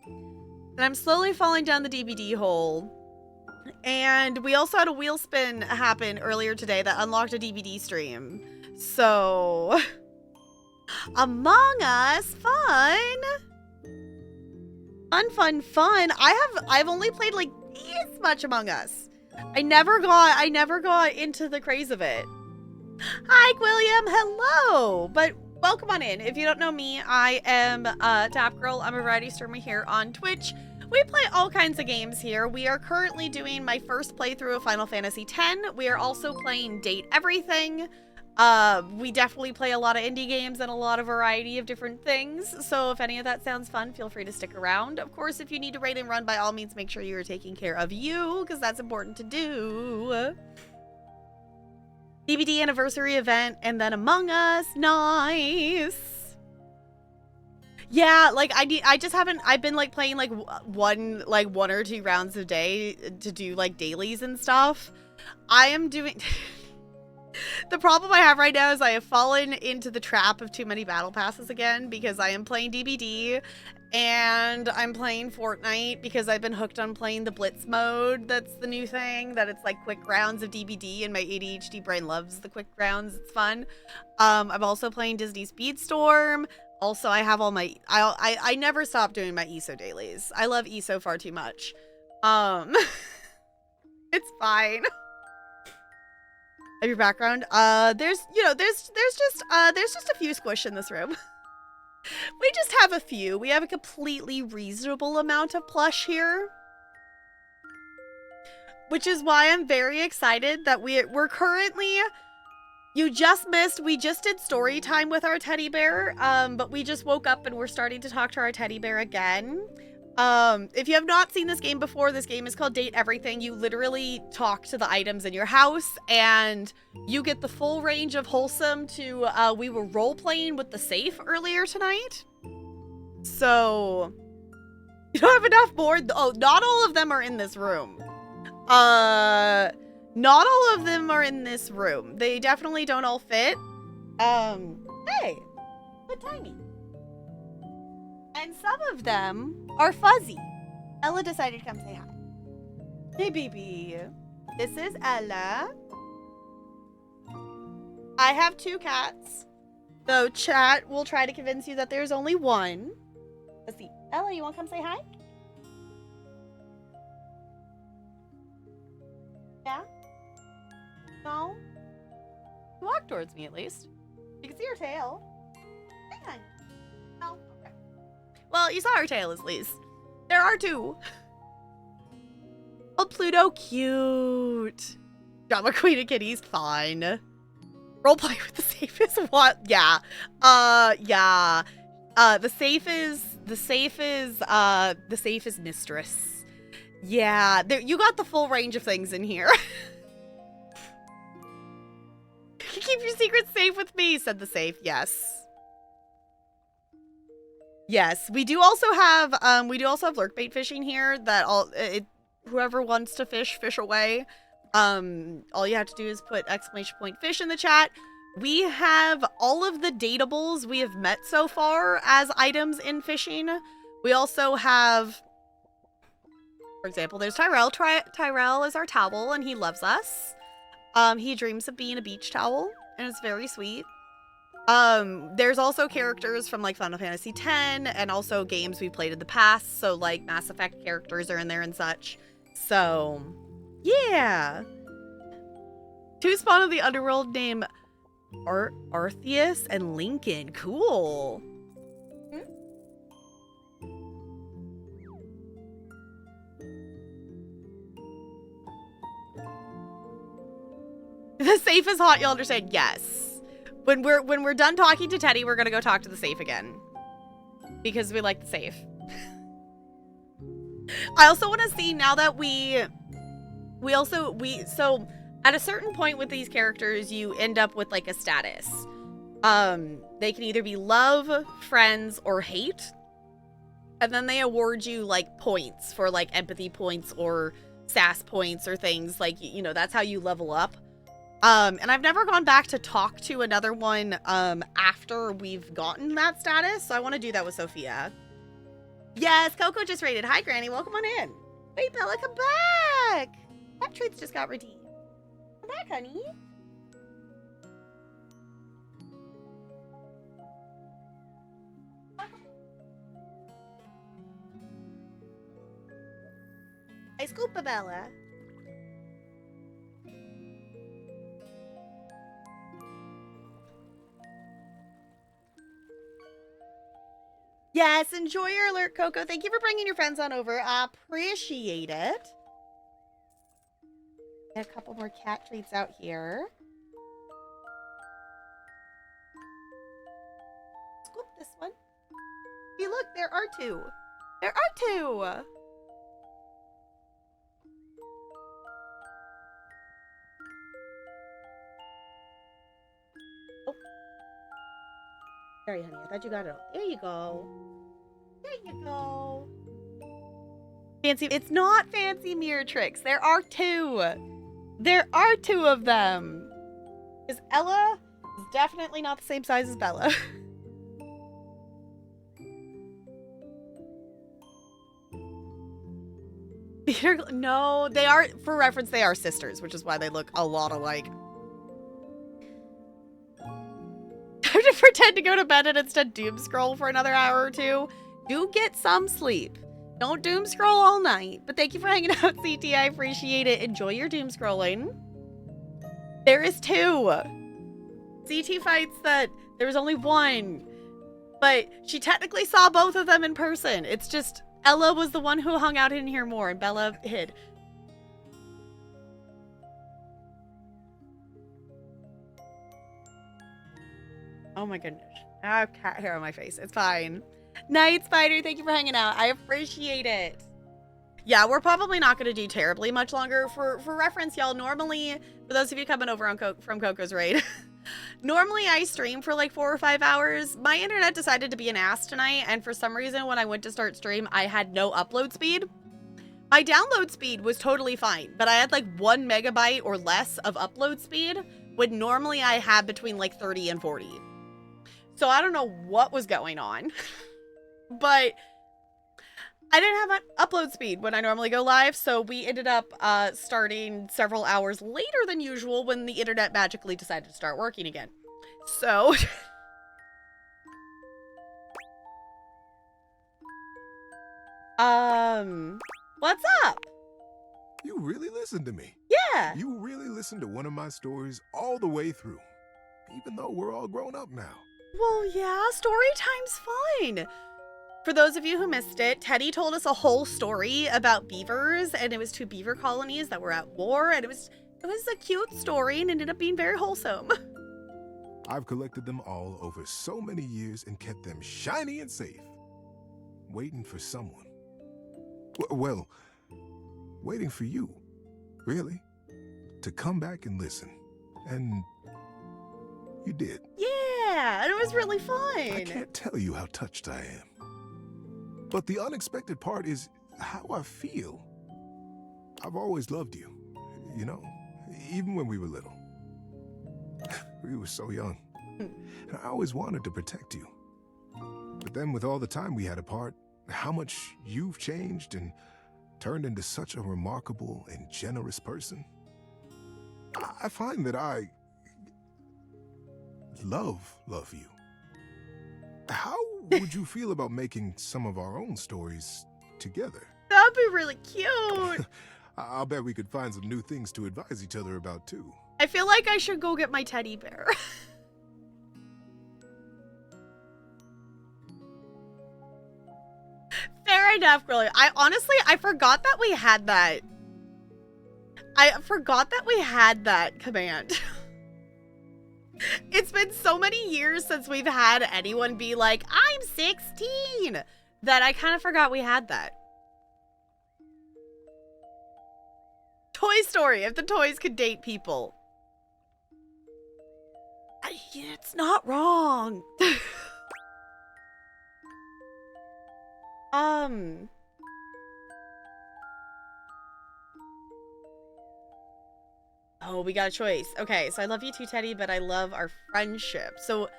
And I'm slowly falling down the DBD hole. And we also had a wheel spin happen earlier today that unlocked a DBD stream. So, Among Us, fun. Fun. I've only played like this much Among Us. I never got into the craze of it. Hi, William. Hello. But welcome on in. If you don't know me, I am Tap Girl. I'm a variety streamer here on Twitch. We play all kinds of games here. We are currently doing my first playthrough of Final Fantasy X. We are also playing Date Everything. We definitely play a lot of indie games and a lot of variety of different things. So if any of that sounds fun, feel free to stick around. Of course, if you need to raid and run, by all means, make sure you are taking care of you, because that's important to do. DVD anniversary event, and then Among Us. Nice. Yeah, like I just haven't. I've been like playing like one or two rounds a day to do like dailies and stuff. I am doing. The problem I have right now is I have fallen into the trap of too many battle passes again, because I am playing DBD and I'm playing Fortnite because I've been hooked on playing the Blitz mode. That's the new thing, that it's like quick rounds of DBD, and my ADHD brain loves the quick rounds. It's fun. I'm also playing Disney Speedstorm. Also, I have all my I never stop doing my ESO dailies. I love ESO far too much. It's fine. Of your background, there's just a few squish in this room. We just have a few. We have a completely reasonable amount of plush here, which is why I'm very excited that we're currently. You just missed. We just did story time with our teddy bear, but we just woke up and we're starting to talk to our teddy bear again. If you have not seen this game before, this game is called Date Everything. You literally talk to the items in your house, and you get the full range of wholesome to, we were role-playing with the safe earlier tonight. So, you don't have enough board. Oh, not all of them are in this room. Not all of them are in this room. They definitely don't all fit. Hey, but tiny. And some of them are fuzzy. Ella decided to come say hi. Hey, baby. This is Ella. I have 2 cats. So chat will try to convince you that there's only one. Let's see. Ella, you want to come say hi? Yeah? No? You walk towards me at least. You can see her tail. Hang on. No? Okay. Well, you saw her tail at least. There are 2. Oh, Pluto, cute. Drama Queen of Kitties, fine. Roleplay with the safe is what? Yeah. Yeah. The safe is mistress. Yeah, there, you got the full range of things in here. Keep your secrets safe with me, said the safe. Yes. Yes, we do also have lurk bait fishing here that whoever wants to fish away. All you have to do is put !fish in the chat. We have all of the dateables we have met so far as items in fishing. We also have, for example, there's Tyrell. Tyrell is our towel and he loves us. He dreams of being a beach towel and it's very sweet. There's also characters from like Final Fantasy X and also games we've played in the past. So like Mass Effect characters are in there and such. So yeah. 2 spawn of the underworld named Artheus and Lincoln. Cool. The safe is hot, you'll understand. Yes. When we're done talking to Teddy, we're gonna go talk to the safe again. Because we like the safe. I also want to see, now that so at a certain point with these characters, you end up with like a status. They can either be love, friends, or hate. And then they award you like points for like empathy points or sass points or things like, you know, that's how you level up. And I've never gone back to talk to another one after we've gotten that status, so I want to do that with Sophia. Yes, Coco just raided. Hi, Granny. Welcome on in. Wait, Bella, come back. That treats just got redeemed. Come back, honey. Hi, Scoopa Bella. Yes, enjoy your alert, Coco. Thank you for bringing your friends on over. I appreciate it. Get a couple more cat treats out here. Scoop this one. Hey, look, there are two. There are two. Oh. Sorry, honey. I thought you got it all. There you go. There you go. Fancy. It's not fancy mirror tricks. There are two. There are two of them. Because Ella is definitely not the same size as Bella. No, they are, for reference, they are sisters, which is why they look a lot alike. Time to pretend to go to bed and instead doom scroll for another hour or two. Do get some sleep. Don't doom scroll all night. But thank you for hanging out, CT. I appreciate it. Enjoy your doom scrolling. There is two. CT fights that there was only one. But she technically saw both of them in person. It's just Ella was the one who hung out in here more and Bella hid. Oh my goodness. I have cat hair on my face. It's fine. Night Spider, thank you for hanging out. I appreciate it. Yeah, we're probably not going to do terribly much longer. For reference, y'all, normally, for those of you coming over on from Coco's Raid, normally I stream for like 4 or 5 hours. My internet decided to be an ass tonight, and for some reason, when I went to start stream, I had no upload speed. My download speed was totally fine, but I had like 1 megabyte or less of upload speed, when normally I had between like 30 and 40. So I don't know what was going on, but I didn't have upload speed when I normally go live, so we ended up starting several hours later than usual when the internet magically decided to start working again. So what's up? You really listened to me. Yeah. You really listened to one of my stories all the way through, even though we're all grown up now. Well, yeah, story time's fine. For those of you who missed it, Teddy told us a whole story about beavers, and it was 2 beaver colonies that were at war, and it was a cute story and ended up being very wholesome. I've collected them all over so many years and kept them shiny and safe, waiting for someone. Well, waiting for you, really, to come back and listen. And you did. Yeah, and it was really fun. I can't tell you how touched I am. But the unexpected part is how I feel. I've always loved you, you know, even when we were little. We were so young. And I always wanted to protect you. But then with all the time we had apart, how much you've changed and turned into such a remarkable and generous person. I find that I love you. How would you feel about making some of our own stories together? That'd be really cute. I'll bet we could find some new things to advise each other about, too. I feel like I should go get my teddy bear. Fair enough, girlie. I forgot that we had that. I forgot that we had that command. It's been so many years since we've had anyone be like, I'm 16, that I kind of forgot we had that. Toy Story, if the toys could date people. It's not wrong. Oh, we got a choice. Okay, so I love you too, Teddy, but I love our friendship. So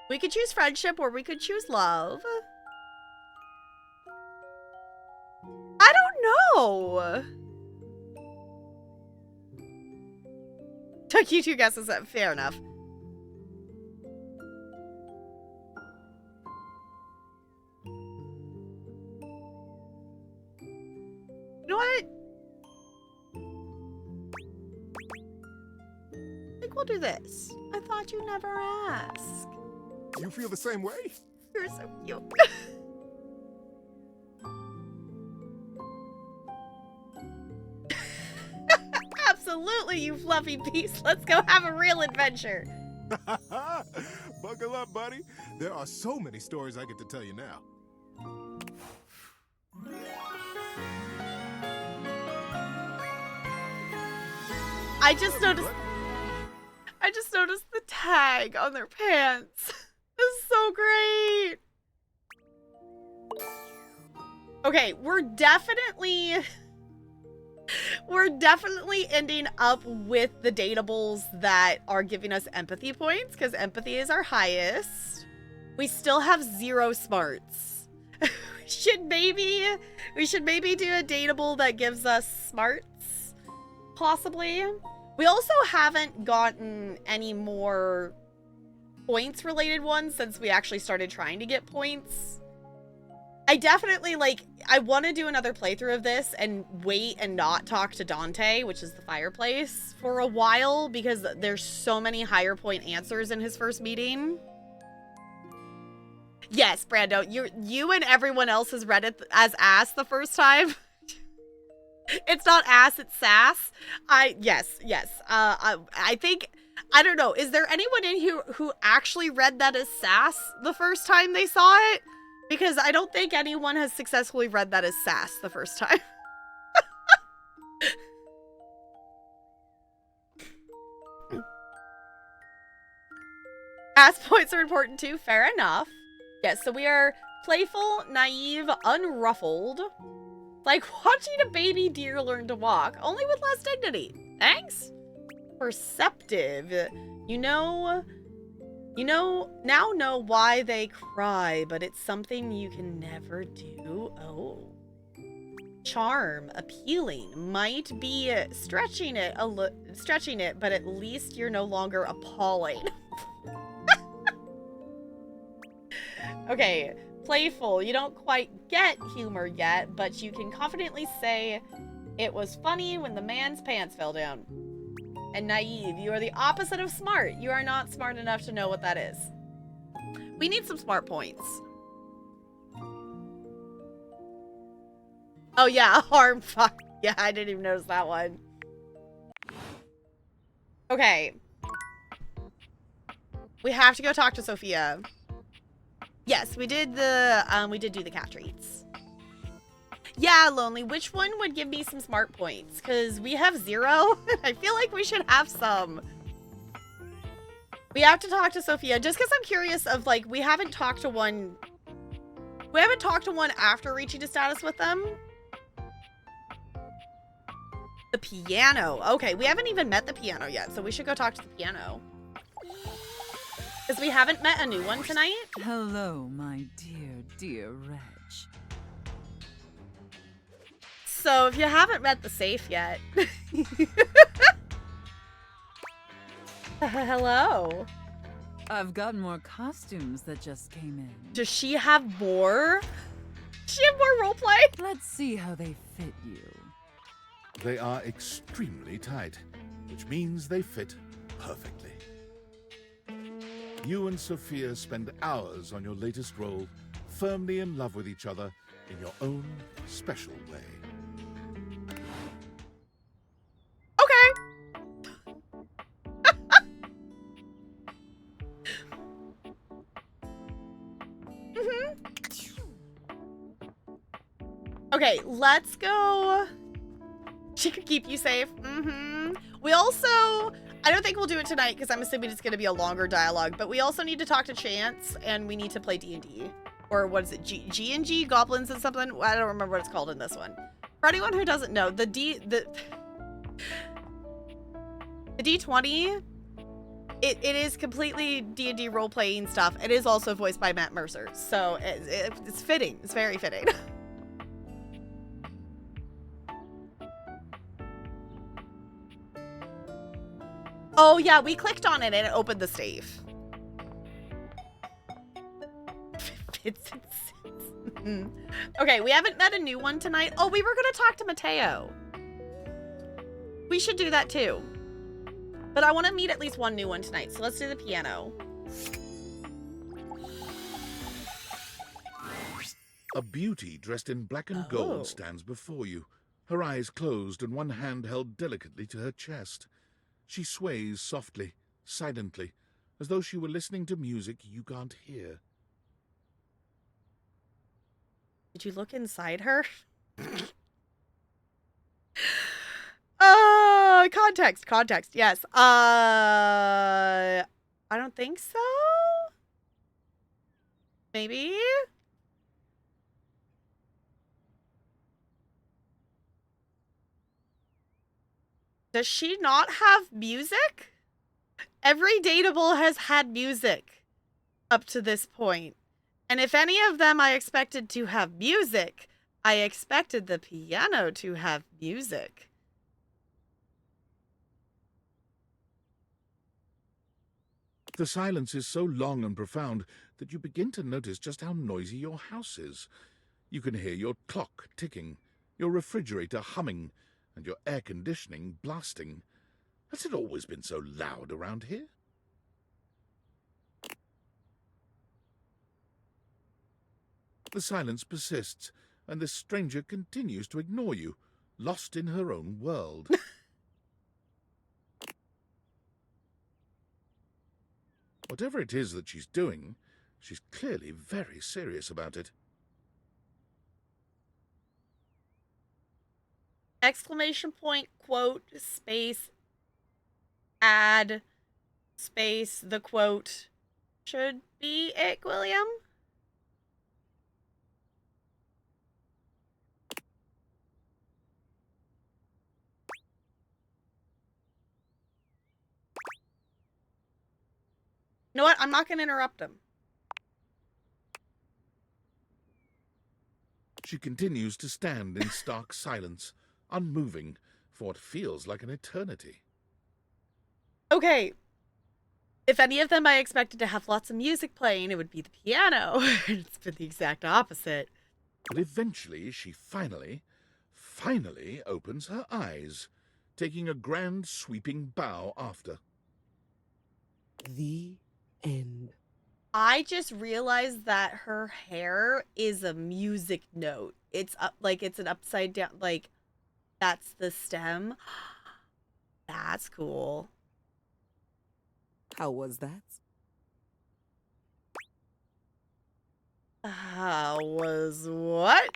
we could choose friendship or we could choose love. I don't know. Took you 2 guesses. Fair enough. You know what? I think we'll do this. I thought you'd never ask. You feel the same way? You're so cute. absolutely, you fluffy piece. Let's go have a real adventure. Buckle up, buddy. There are so many stories I get to tell you now. I just noticed the tag on their pants. This is so great. Okay, we're definitely ending up with the datables that are giving us empathy points because empathy is our highest. We still have 0 smarts. we should maybe do a dateable that gives us smarts, possibly. We also haven't gotten any more points related ones since we actually started trying to get points. I definitely, like, I want to do another playthrough of this and wait and not talk to Dante, which is the fireplace, for a while because there's so many higher point answers in his first meeting. Yes, Brando, you and everyone else has read it as ass the first time. It's not ass, it's sass. Yes. I think, I don't know. Is there anyone in here who actually read that as sass the first time they saw it? Because I don't think anyone has successfully read that as sass the first time. Ass points are important too. Fair enough. Yes, so we are playful, naive, unruffled. Like watching a baby deer learn to walk, only with less dignity. Thanks. Perceptive. You now know why they cry, but it's something you can never do. Oh. Charm, appealing, might be stretching it, but at least you're no longer appalling. Okay. Playful, you don't quite get humor yet, but you can confidently say it was funny when the man's pants fell down. And naive, you are the opposite of smart. You are not smart enough to know what that is. We need some smart points. Oh yeah, harm, fuck. Yeah, I didn't even notice that one. Okay. We have to go talk to Sophia. Yes, we did do the cat treats. Yeah, Lonely, which one would give me some smart points? Because we have 0. I feel like we should have some. We have to talk to Sophia, just because I'm curious of, like, we haven't talked to one after reaching a status with them. The piano. Okay, we haven't even met the piano yet, so we should go talk to the piano. Because we haven't met a new one tonight. Hello, my dear Reg. So if you haven't met the safe yet. Hello. I've got more costumes that just came in. Does she have more? Does she have more roleplay? Let's see how they fit you. They are extremely tight, which means they fit perfectly. You and Sophia spend hours on your latest role, firmly in love with each other in your own special way. Okay. Okay, let's go. She could keep you safe. We also, I don't think we'll do it tonight because I'm assuming it's going to be a longer dialogue, but we also need to talk to Chance and we need to play D&D. Or what is it? G&G? Goblins and something? I don't remember what it's called in this one. For anyone who doesn't know, the D20, it is completely D&D role-playing stuff. It is also voiced by Matt Mercer, so it's fitting. It's very fitting. Oh yeah, we clicked on it and it opened the safe. Okay, we haven't met a new one tonight. Oh, we were gonna talk to Mateo. We should do that too. But I want to meet at least one new one tonight, so let's do the piano. A beauty dressed in black and gold stands before you. her eyes closed and one hand held delicately to her chest. She sways softly, silently, as though she were listening to music you can't hear. Did you look inside her? Context, yes. I don't think so. Maybe? Does she not have music? Every dateable has had music up to this point. And if any of them I expected to have music, I expected the piano to have music. The silence is so long and profound that you begin to notice just how noisy your house is. You can hear your clock ticking, your refrigerator humming, and your air conditioning blasting. Has it always been so loud around here? The silence persists, and this stranger continues to ignore you, lost in her own world. Whatever it is that she's doing, she's clearly very serious about it. Exclamation point, quote, space, add, space, the quote. Should be it, William? You know what? I'm not going to interrupt him. She continues to stand in stark silence, unmoving, for what feels like an eternity. Okay. If any of them I expected to have lots of music playing, it would be the piano. It's been the exact opposite. But eventually she finally opens her eyes, taking a grand sweeping bow after. The end. I just realized that her hair is a music note. It's up, like it's an upside down, like that's the stem. That's cool. How was that? How was what?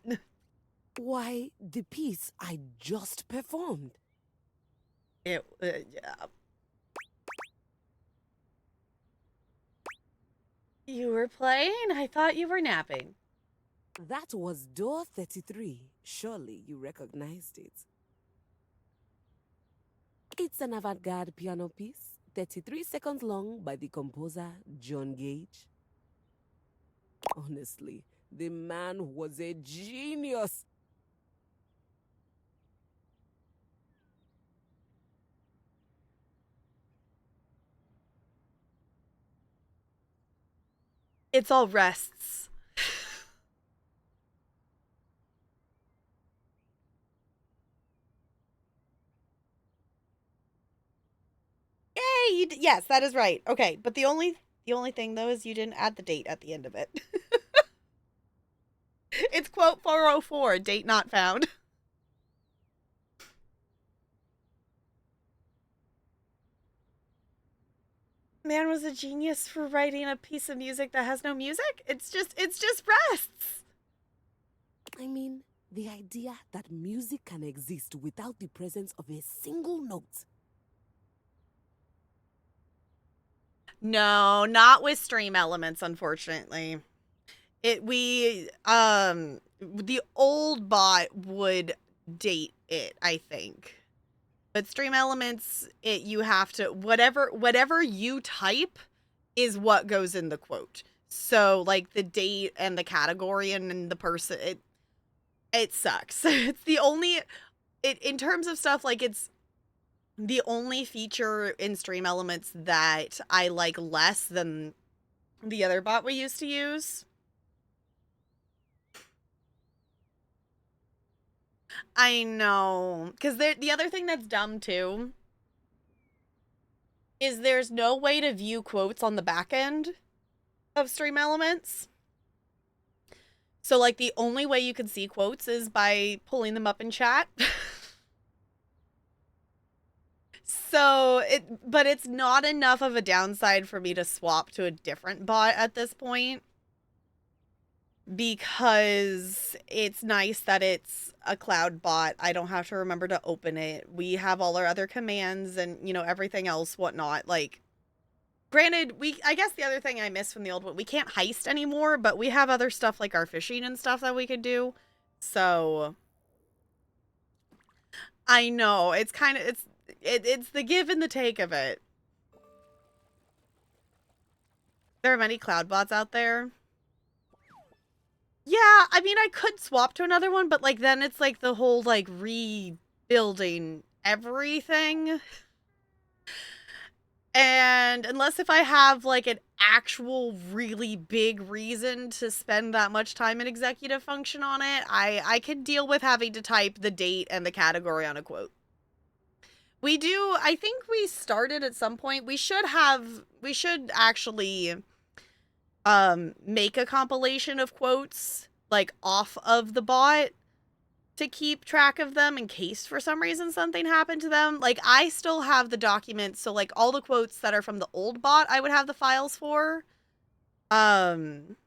Why, the piece I just performed. Yeah. You were playing? I thought you were napping. That was Door 33. Surely you recognized it. It's an avant-garde piano piece, 33 seconds long by the composer John Gage. Honestly, the man was a genius. It's all rests. Yay! Yes, that is right. Okay, but the only thing though is you didn't add the date at the end of it. It's quote 404, date not found. Man was a genius for writing a piece of music that has no music. It's just rests. I mean, the idea that music can exist without the presence of a single note. No, not with stream elements, unfortunately. The old bot would date it, I think. But stream elements, you have to whatever you type is what goes in the quote. So like the date and the category and the person, it sucks. It's the only in terms of stuff, like it's the only feature in stream elements that I like less than the other bot we used to use. I know, because the other thing that's dumb too is there's no way to view quotes on the back end of stream elements. So, like, the only way you can see quotes is by pulling them up in chat. But it's not enough of a downside for me to swap to a different bot at this point. Because it's nice that it's a cloud bot. I don't have to remember to open it. We have all our other commands and, you know, everything else, whatnot. Like, granted, I guess the other thing I miss from the old one, we can't heist anymore, but we have other stuff like our fishing and stuff that we could do. So, I know, it's kind of, it's the give and the take of it. There are many cloud bots out there. Yeah, I mean, I could swap to another one, but, like, then it's, like, the whole, like, rebuilding everything. And unless if I have, like, an actual really big reason to spend that much time in executive function on it, I could deal with having to type the date and the category on a quote. We do, I think we started at some point. We should actually make a compilation of quotes, like, off of the bot to keep track of them in case for some reason something happened to them. Like, I still have the documents, so, like, all the quotes that are from the old bot, I would have the files for. There's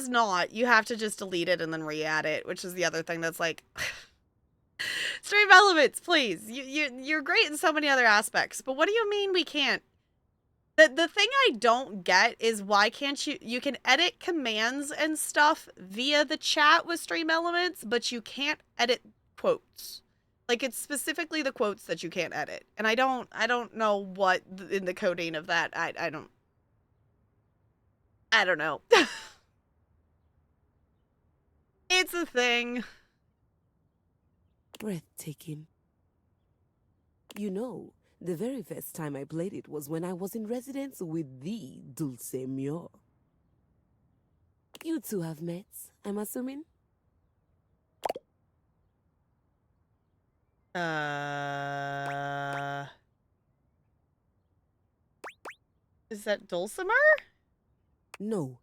not. You have to just delete it and then re-add it, which is the other thing that's like... Stream Elements, please. You're great in so many other aspects, but what do you mean we can't? The thing I don't get is why can't you can edit commands and stuff via the chat with Stream Elements, but you can't edit quotes. Like, it's specifically the quotes that you can't edit. And I don't know what in the coding of that. I don't know. It's a thing. Breathtaking. You know, the very first time I played it was when I was in residence with the Dulce Muir. You two have met, I'm assuming? Is that Dulcimer? No.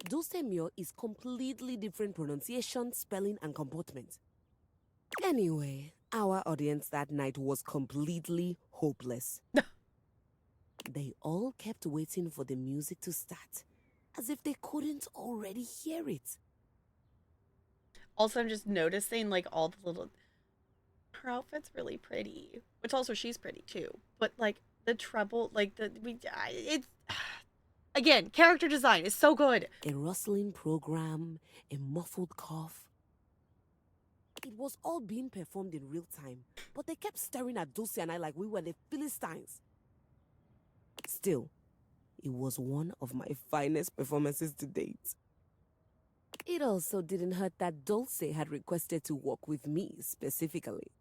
Dulce Muir is completely different pronunciation, spelling, and comportment. Anyway, our audience that night was completely hopeless. They all kept waiting for the music to start, as if they couldn't already hear it. Also, I'm just noticing, like, all the little... Her outfit's really pretty. Which also, she's pretty, too. But, like, the treble, like, it's... Again, character design is so good. A rustling program, a muffled cough. It was all being performed in real time, but they kept staring at Dulce and I like we were the Philistines. Still, it was one of my finest performances to date. It also didn't hurt that Dulce had requested to work with me specifically.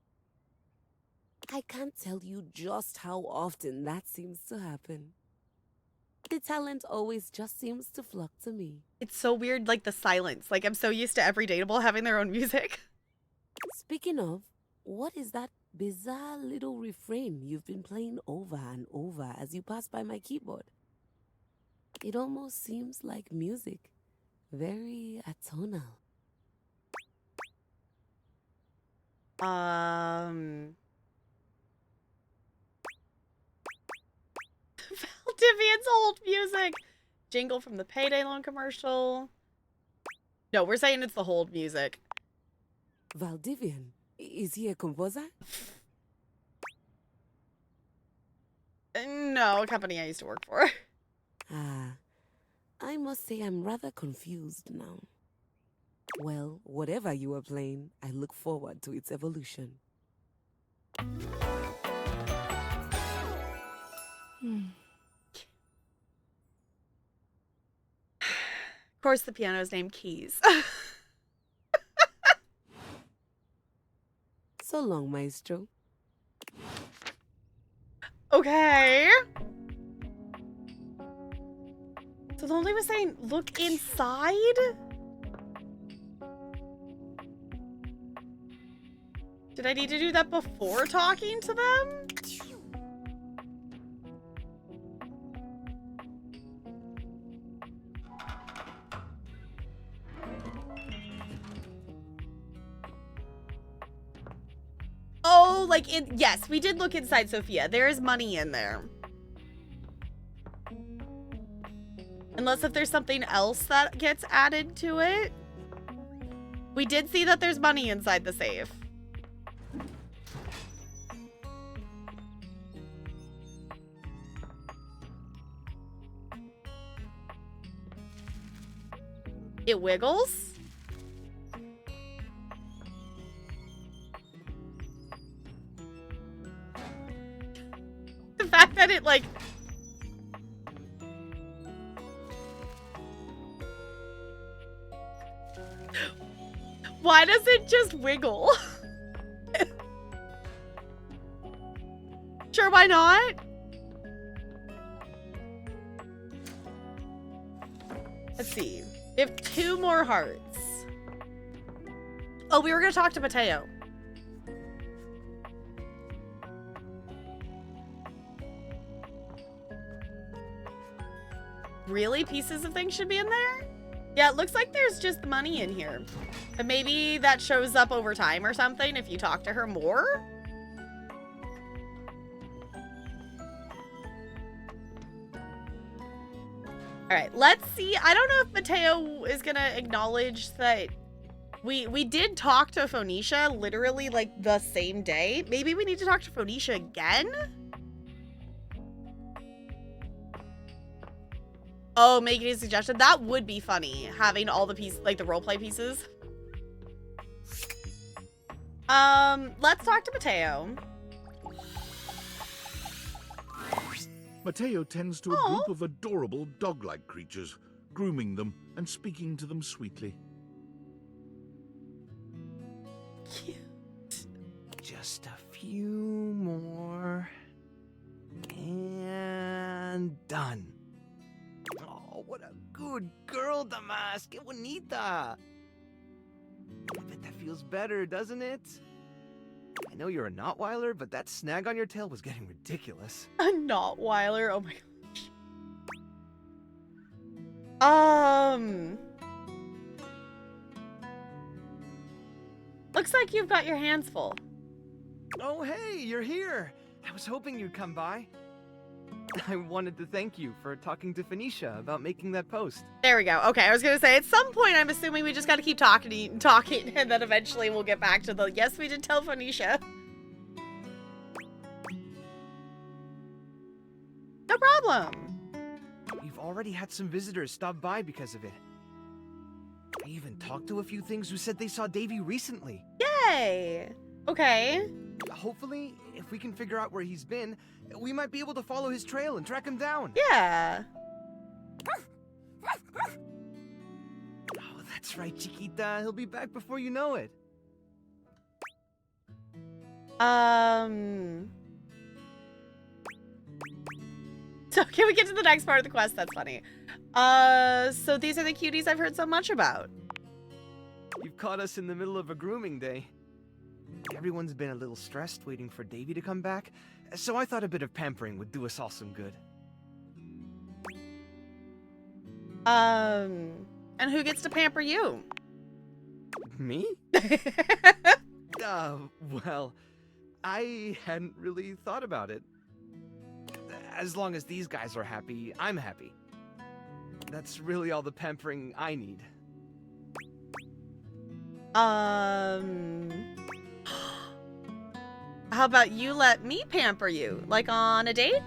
I can't tell you just how often that seems to happen. The talent always just seems to flock to me. It's so weird, like, the silence. Like, I'm so used to Every Dateable having their own music. Speaking of, what is that bizarre little refrain you've been playing over and over as you pass by my keyboard? It almost seems like music. Very atonal. Valdivian's old music. Jingle from the Payday Loan commercial. No, we're saying it's the hold music. Valdivian? Is he a composer? No, a company I used to work for. I must say I'm rather confused now. Well, whatever you are playing, I look forward to its evolution. Of course, the piano is named Keys. So long, Maestro. Okay. So the only was saying, look inside? Did I need to do that before talking to them? like, yes, we did look inside Sophia. There is money in there. Unless if there's something else that gets added to it. We did see that there's money inside the safe. It wiggles? The fact that it, like... Why does it just wiggle? Sure, why not? Let's see. We have 2 more hearts. Oh, we were gonna talk to Mateo. Really? Pieces of things should be in there? Yeah, it looks like there's just money in here. But maybe that shows up over time or something if you talk to her more? Alright, let's see. I don't know if Mateo is gonna acknowledge that we did talk to Phoenicia literally like the same day. Maybe we need to talk to Phoenicia again? Oh, making a suggestion. That would be funny, having all the pieces, like the roleplay pieces. Let's talk to Mateo. Mateo tends to a Aw. group of adorable dog-like creatures, grooming them and speaking to them sweetly. Just a few more. And done. Oh, what a good girl, Damask. Que bonita. I bet that feels better, doesn't it? I know you're a Notweiler, but that snag on your tail was getting ridiculous. A Notweiler. Oh my gosh. Looks like you've got your hands full. Oh, hey, you're here. I was hoping you'd come by. I wanted to thank you for talking to Phoenicia about making that post. There we go. Okay, I was gonna say, at some point, I'm assuming we just gotta keep talking, and then eventually we'll get back to the, yes, we did tell Phoenicia. No problem. We've already had some visitors stop by because of it. I even talked to a few things who said they saw Davy recently. Yay. Okay. Hopefully, if we can figure out where he's been, we might be able to follow his trail and track him down. Yeah. Oh, that's right, Chiquita. He'll be back before you know it. So can we get to the next part of the quest? That's funny. So these are the cuties I've heard so much about. You've caught us in the middle of a grooming day. Everyone's been a little stressed waiting for Davy to come back, so I thought a bit of pampering would do us all some good. And who gets to pamper you? Me? Well, I hadn't really thought about it. As long as these guys are happy, I'm happy. That's really all the pampering I need. How about you let me pamper you? Like on a date?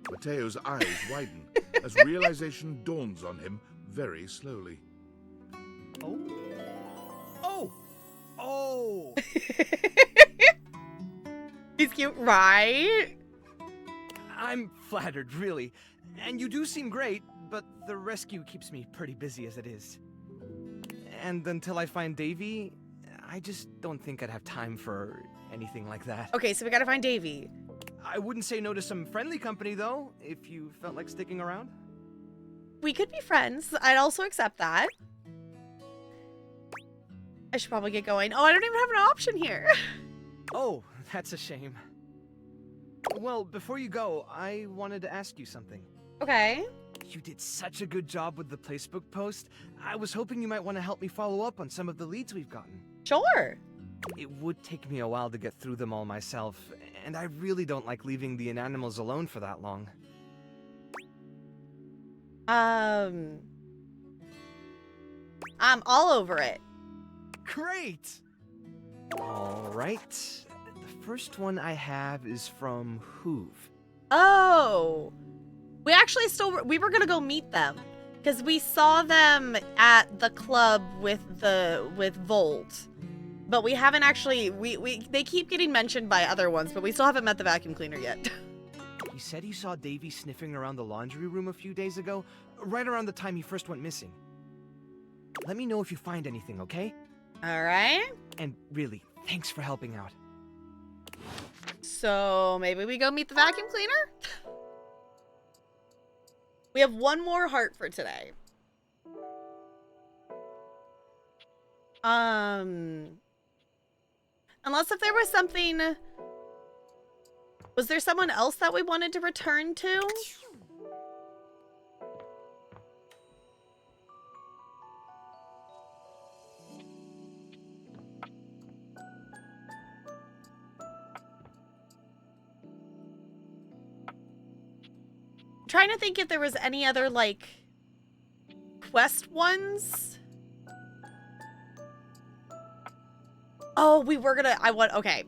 Mateo's eyes widen as realization dawns on him very slowly. Oh. Oh! Oh! He's cute, right? I'm flattered, really. And you do seem great, but the rescue keeps me pretty busy as it is. And until I find Davy, I just don't think I'd have time for anything like that. Okay, so we gotta find Davy. I wouldn't say no to some friendly company, though, if you felt like sticking around. We could be friends. I'd also accept that. I should probably get going. Oh, I don't even have an option here. Oh, that's a shame. Well, before you go, I wanted to ask you something. Okay. You did such a good job with the Placebook post. I was hoping you might want to help me follow up on some of the leads we've gotten. Sure. It would take me a while to get through them all myself, and I really don't like leaving the inanimals alone for that long. I'm all over it. Great! Alright. The first one I have is from Hoove. Oh, we actually we were gonna go meet them because we saw them at the club with Volt, but we haven't actually. They keep getting mentioned by other ones, but we still haven't met the vacuum cleaner yet. He said he saw Davy sniffing around the laundry room a few days ago, right around the time he first went missing. Let me know if you find anything, okay? All right. And really, thanks for helping out. So maybe we go meet the vacuum cleaner? We have one more heart for today. Unless if there was something... Was there someone else that we wanted to return to? Trying to think if there was any other, like, quest ones. Oh, we were gonna, okay.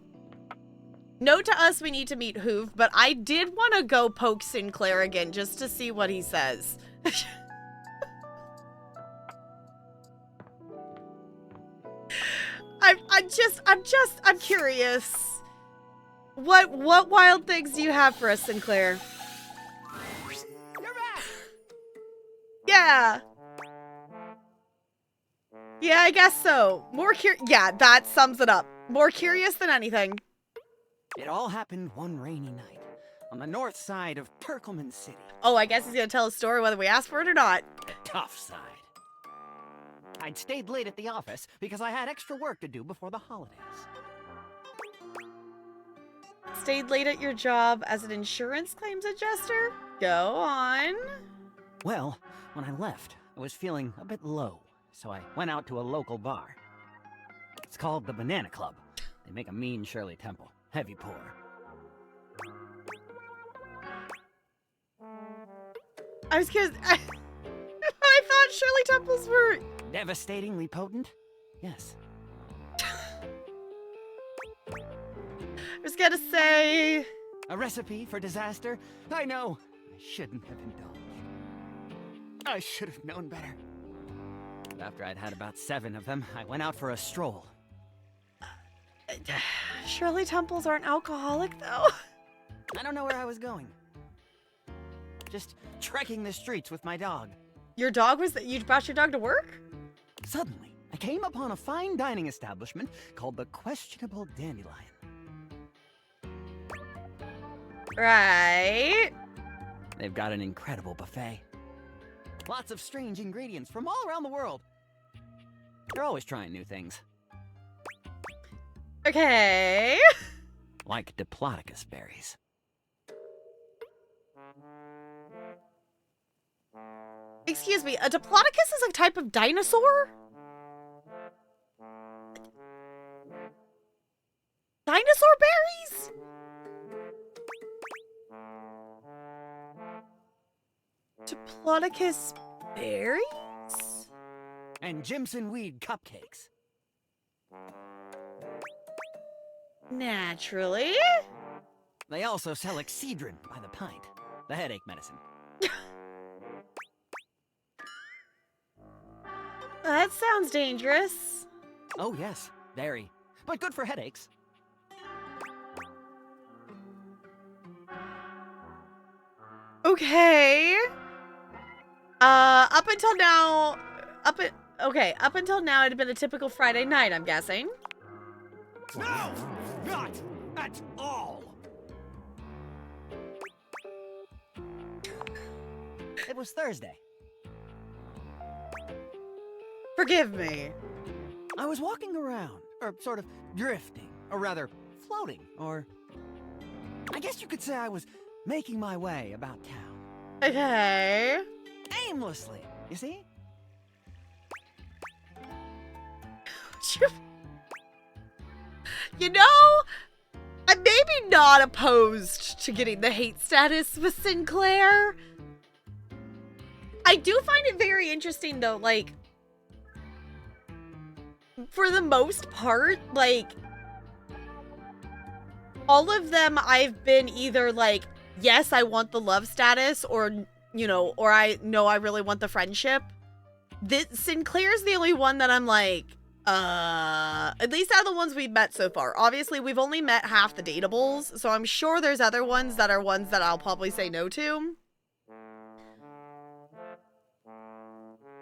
Note to us, we need to meet Hoove, but I did want to go poke Sinclair again just to see what he says. I'm curious. What wild things do you have for us, Sinclair? You're back! Yeah. Yeah, I guess so. Yeah, that sums it up. More curious than anything. It all happened one rainy night on the north side of Turkleman City. Oh, I guess he's gonna tell a story whether we ask for it or not. Tough side. I'd stayed late at the office because I had extra work to do before the holidays. Stayed late at your job as an insurance claims adjuster? Go on. Well, when I left, I was feeling a bit low, so I went out to a local bar. It's called the Banana Club. They make a mean Shirley Temple. Heavy pour. I was curious. I thought Shirley Temples were... Devastatingly potent? Yes. I was gonna say... A recipe for disaster? I know. I shouldn't have indulged. I should have known better. After I'd had about 7 of them, I went out for a stroll. Shirley Temples aren't alcoholic, though. I don't know where I was going. Just trekking the streets with my dog. Your dog was that you brought your dog to work? Suddenly, I came upon a fine dining establishment called the Questionable Dandelion. Right. They've got an incredible buffet. Lots of strange ingredients from all around the world. They're always trying new things. Okay. Like Diplodocus berries. Excuse me, a Diplodocus is a type of dinosaur? Dinosaur berries? Diplodocus berries? And Jimson weed cupcakes. Naturally. They also sell Excedrin by the pint, the headache medicine. That sounds dangerous. Oh yes, very. But good for headaches. Okay. Up until now, up until now, it had been a typical Friday night, I'm guessing. No! Not at all! It was Thursday. Forgive me. I was walking around, or sort of drifting, or rather, floating, or... I guess you could say I was making my way about town. Okay. Aimlessly, you see? You know, I'm maybe not opposed to getting the hate status with Sinclair. I do find it very interesting, though, like, for the most part, like, all of them I've been either like, yes, I want the love status, or, you know, or I really want the friendship. Sinclair's the only one that I'm like, at least out of the ones we've met so far. Obviously, we've only met half the dateables, so I'm sure there's other ones that are ones that I'll probably say no to.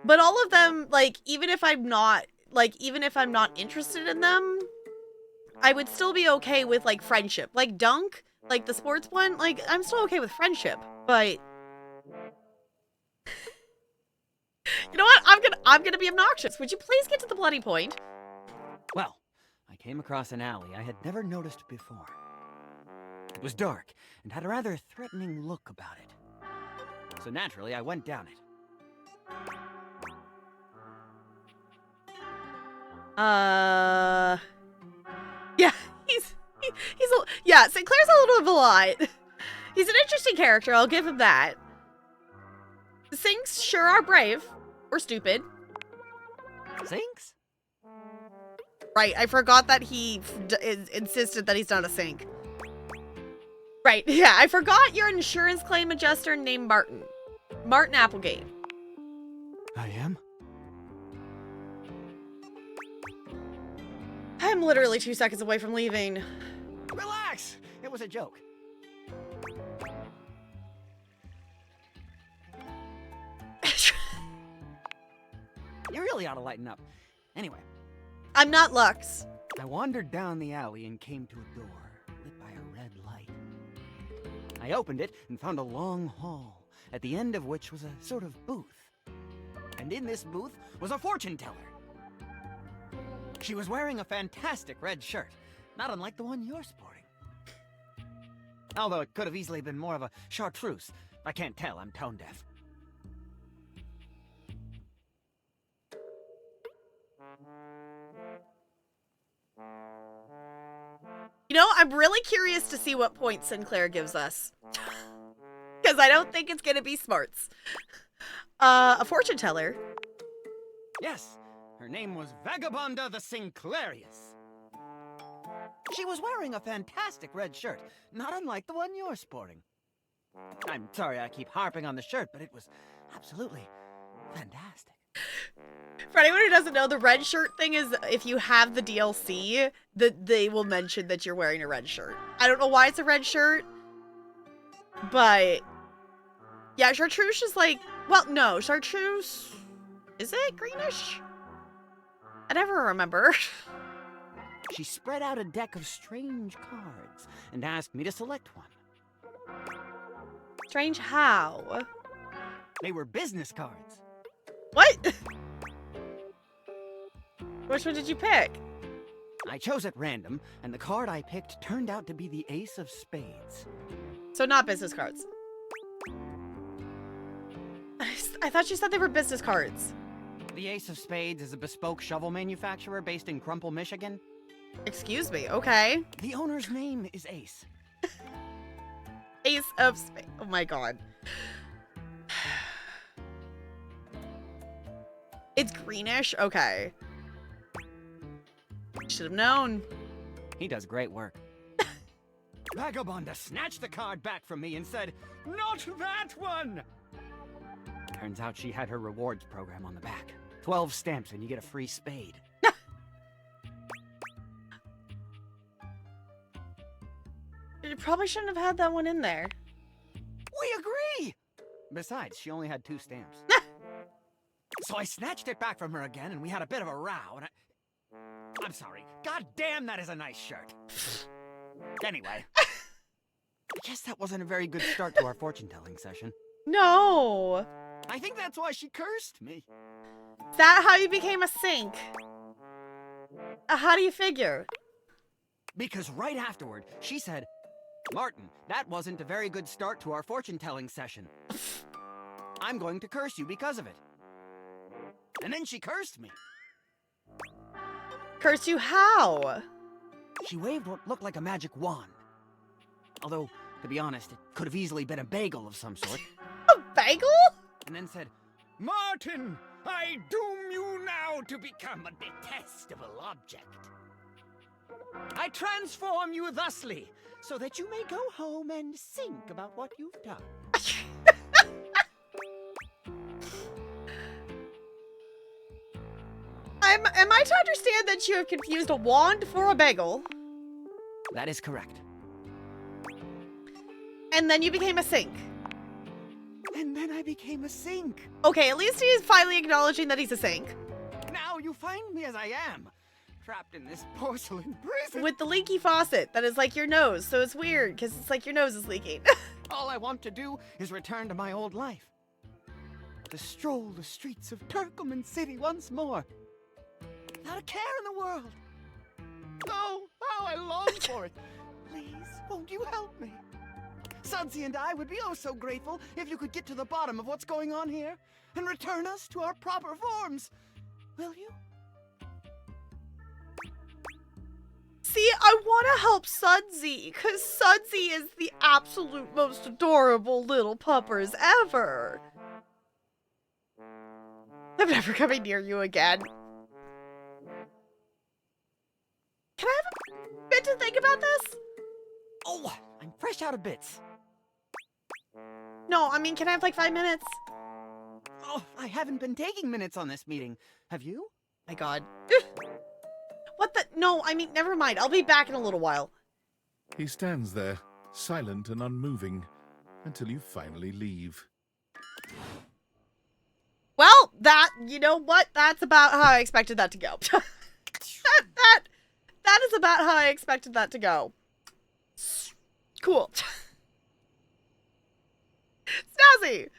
But all of them, like, even if I'm not interested in them, I would still be okay with, like, friendship. Like, Dunk, like, the sports one, like, I'm still okay with friendship, but... You know what? I'm gonna be obnoxious. Would you please get to the bloody point? Well, I came across an alley I had never noticed before. It was dark and had a rather threatening look about it. So naturally, I went down it. Yeah, yeah, Sinclair's a little of a lot. He's an interesting character, I'll give him that. Sinks sure are brave. Or stupid. Sinks? Right, I forgot that he insisted that he's not a sink. Right, yeah, I forgot you're an insurance claim adjuster named Martin. Martin Applegate. I am? I'm literally 2 seconds away from leaving. Relax! It was a joke. You really ought to lighten up. Anyway. I'm not Lux. I wandered down the alley and came to a door, lit by a red light. I opened it and found a long hall, at the end of which was a sort of booth. And in this booth was a fortune teller. She was wearing a fantastic red shirt, not unlike the one you're sporting. Although it could have easily been more of a chartreuse. I can't tell, I'm tone deaf. You know, I'm really curious to see what point Sinclair gives us. Because I don't think it's going to be smarts. A fortune teller. Yes, her name was Vagabonda the Sinclairius. She was wearing a fantastic red shirt, not unlike the one you're sporting. I'm sorry I keep harping on the shirt, but it was absolutely fantastic. For anyone who doesn't know, the red shirt thing is if you have the DLC, they will mention that you're wearing a red shirt. I don't know why it's a red shirt, but yeah, chartreuse is like, well, no, chartreuse, is it greenish? I never remember. She spread out a deck of strange cards and asked me to select one. Strange how? They were business cards. What? Which one did you pick? I chose at random, and the card I picked turned out to be the Ace of Spades. So not business cards. I thought you said they were business cards. The Ace of Spades is a bespoke shovel manufacturer based in Crumple, Michigan. Excuse me, okay. The owner's name is Ace. Ace of Spades. Oh my god. It's greenish? Okay. Should have known. He does great work. Vagabonda snatched the card back from me and said, "Not that one!" Turns out she had her rewards program on the back. 12 stamps and you get a free spade. You probably shouldn't have had that one in there. We agree! Besides, she only had 2 stamps. So I snatched it back from her again, and we had a bit of a row, and I'm sorry. God damn, that is a nice shirt. Anyway. I guess that wasn't a very good start to our fortune-telling session. No. I think that's why she cursed me. Is that how you became a sink? How do you figure? Because right afterward, she said, "Martin, that wasn't a very good start to our fortune-telling session. I'm going to curse you because of it." And then she cursed me. Cursed you how? she waved what looked like a magic wand. Although, to be honest, it could have easily been a bagel of some sort. A bagel? And then said, "Martin, I doom you now to become a detestable object. I transform you thusly, so that you may go home and think about what you've done." Am I to understand that you have confused a wand for a bagel? That is correct. And then you became a sink. And then I became a sink. Okay, at least he is finally acknowledging that he's a sink. Now you find me as I am, trapped in this porcelain prison. With the leaky faucet that is like your nose, so it's weird, because it's like your nose is leaking. All I want to do is return to my old life. To stroll the streets of Turkleman City once more. Without a care in the world. Oh, how I long for it. Please, won't you help me? Sudsy and I would be oh so grateful if you could get to the bottom of what's going on here and return us to our proper forms. Will you? See, I want to help Sudsy, because Sudsy is the absolute most adorable little puppers ever. I'm never coming near you again. Can I have a bit to think about this? Oh, I'm fresh out of bits. No, I mean, can I have like 5 minutes? Oh, I haven't been taking minutes on this meeting. Have you? My God. What the? No, I mean, never mind. I'll be back in a little while. He stands there, silent and unmoving, until you finally leave. Well, you know what? That's about how I expected that to go. that is about how I expected that to go. Cool. Snazzy!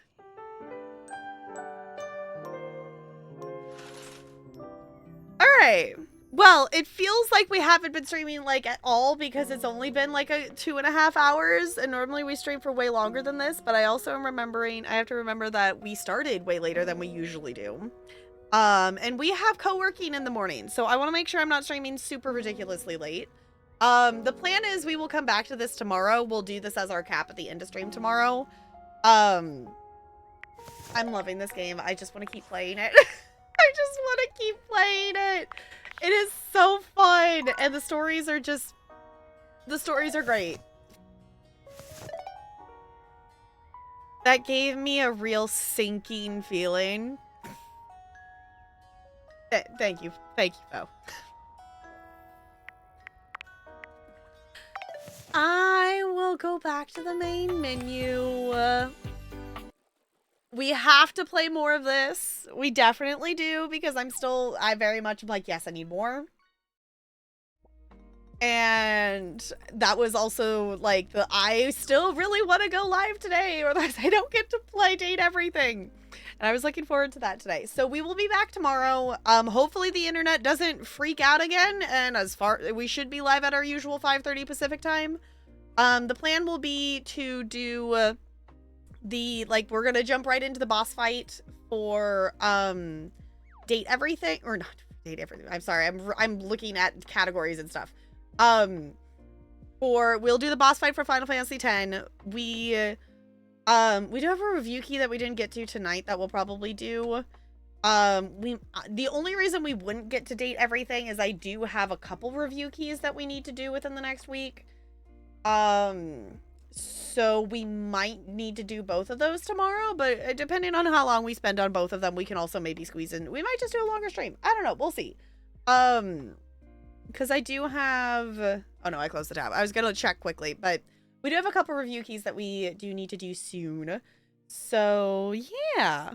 Alright. Well, it feels like we haven't been streaming, like, at all because it's only been, like, 2.5 hours, and normally we stream for way longer than this, but I also am remembering, I have to remember that we started way later than we usually do. And we have co-working in the morning, so I want to make sure I'm not streaming super ridiculously late. The plan is we will come back to this tomorrow. We'll do this as our cap at the end of stream tomorrow. I'm loving this game. I just want to keep playing it. I just want to keep playing it. It is so fun, and the stories are great. That gave me a real sinking feeling. Thank you, Bo. I will go back to the main menu. We have to play more of this. We definitely do, because I very much am like, yes, I need more. And that was also like I still really want to go live today, or otherwise I don't get to play Date Everything. And I was looking forward to that today. So we will be back tomorrow. Hopefully the internet doesn't freak out again, and we should be live at our usual 5:30 Pacific time. The plan will be to do we're gonna jump right into the boss fight for Date Everything, or not Date Everything. I'm sorry, I'm looking at categories and stuff. We'll do the boss fight for Final Fantasy X. We do have a review key that we didn't get to tonight that we'll probably do. The only reason we wouldn't get to Date Everything is I do have a couple review keys that we need to do within the next week. So we might need to do both of those tomorrow, but depending on how long we spend on both of them, we can also maybe squeeze in. We might just do a longer stream. I don't know. We'll see. Because I do have... Oh, no, I closed the tab. I was going to check quickly, but we do have a couple review keys that we do need to do soon. So, yeah.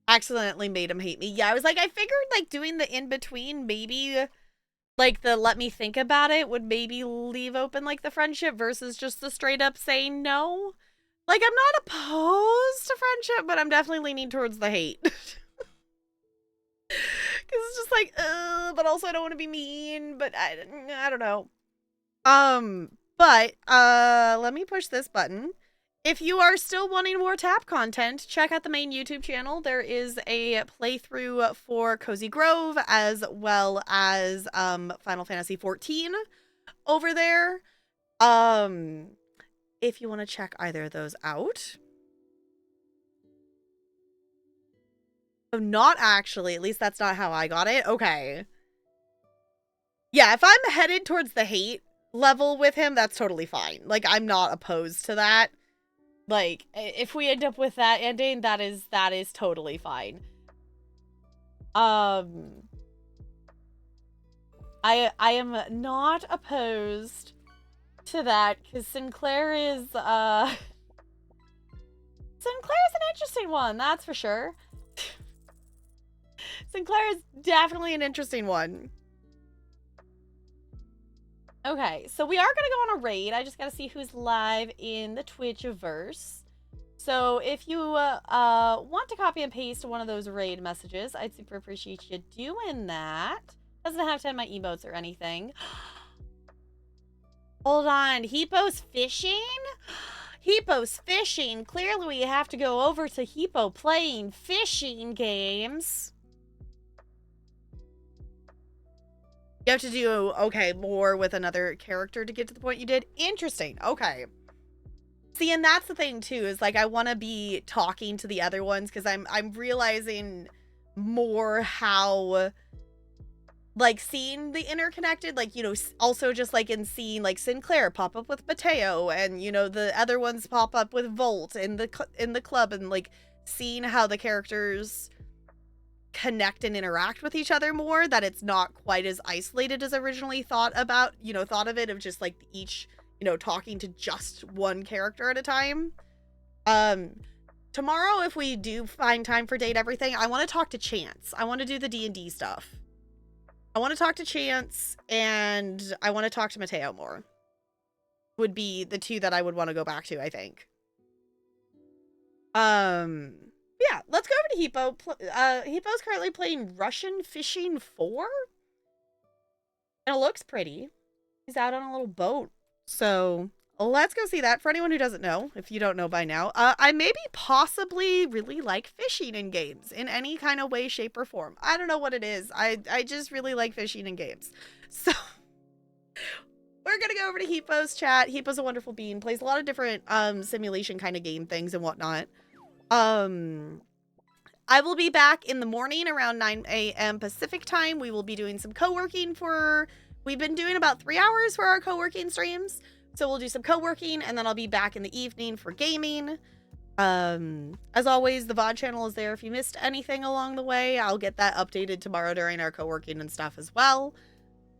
Accidentally made him hate me. Yeah, I was like, I figured, like, doing the in-between maybe... Like, the let me think about it would maybe leave open, like, the friendship versus just the straight up saying no. Like, I'm not opposed to friendship, but I'm definitely leaning towards the hate. Because it's just like, but also I don't want to be mean, but I don't know. But let me push this button. if you are still wanting more TAP content, check out the main YouTube channel. There is a playthrough for Cozy Grove as well as Final Fantasy XIV over there. If you want to check either of those out. Oh, not actually. At least that's not how I got it. Okay. Yeah, if I'm headed towards the hate level with him, that's totally fine. Like, I'm not opposed to that. Like, if we end up with that ending, that is totally fine. I am not opposed to that, because Sinclair is, Sinclair's an interesting one, that's for sure. Sinclair is definitely an interesting one. Okay, so we are going to go on a raid. I just got to see who's live in the Twitchiverse. So if you want to copy and paste one of those raid messages, I'd super appreciate you doing that. Doesn't have to have my emotes or anything. Hold on, Hippo's fishing? Hippo's fishing? Clearly we have to go over to Hippo playing fishing games. You have to do, okay, more with another character to get to the point you did? Interesting. Okay. See, and that's the thing, too, is, like, I want to be talking to the other ones, because I'm realizing more how, like, seeing the interconnected, like, you know, also just, like, in seeing, like, Sinclair pop up with Mateo, and, you know, the other ones pop up with Volt in the club, and, like, seeing how the characters connect and interact with each other more, that it's not quite as isolated as originally thought of it, of just like each, you know, talking to just one character at a time. Tomorrow, if we do find time for Date Everything, I want to talk to Chance. I want to do the D&D stuff. I want to talk to Chance, and I want to talk to Mateo more. Would be the two that I would want to go back to, I think. Yeah, let's go over to Hippo. Hippo's currently playing Russian Fishing 4. And it looks pretty. He's out on a little boat. So, let's go see that. For anyone who doesn't know, if you don't know by now, I maybe possibly really like fishing in games in any kind of way, shape, or form. I don't know what it is. I just really like fishing in games. So, we're going to go over to Hippo's chat. Hippo's a wonderful being. Plays a lot of different simulation kind of game things and whatnot. I will be back in the morning around 9 a.m. Pacific time. We will be doing some co-working we've been doing about 3 hours for our co-working streams. So we'll do some co-working, and then I'll be back in the evening for gaming. As always, the VOD channel is there if you missed anything along the way. I'll get that updated tomorrow during our co-working and stuff as well.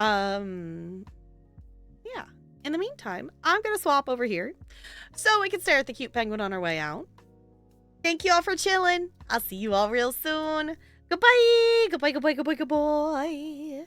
Yeah. In the meantime, I'm going to swap over here so we can stare at the cute penguin on our way out. Thank you all for chilling. I'll see you all real soon. Goodbye. Goodbye, goodbye, goodbye, goodbye.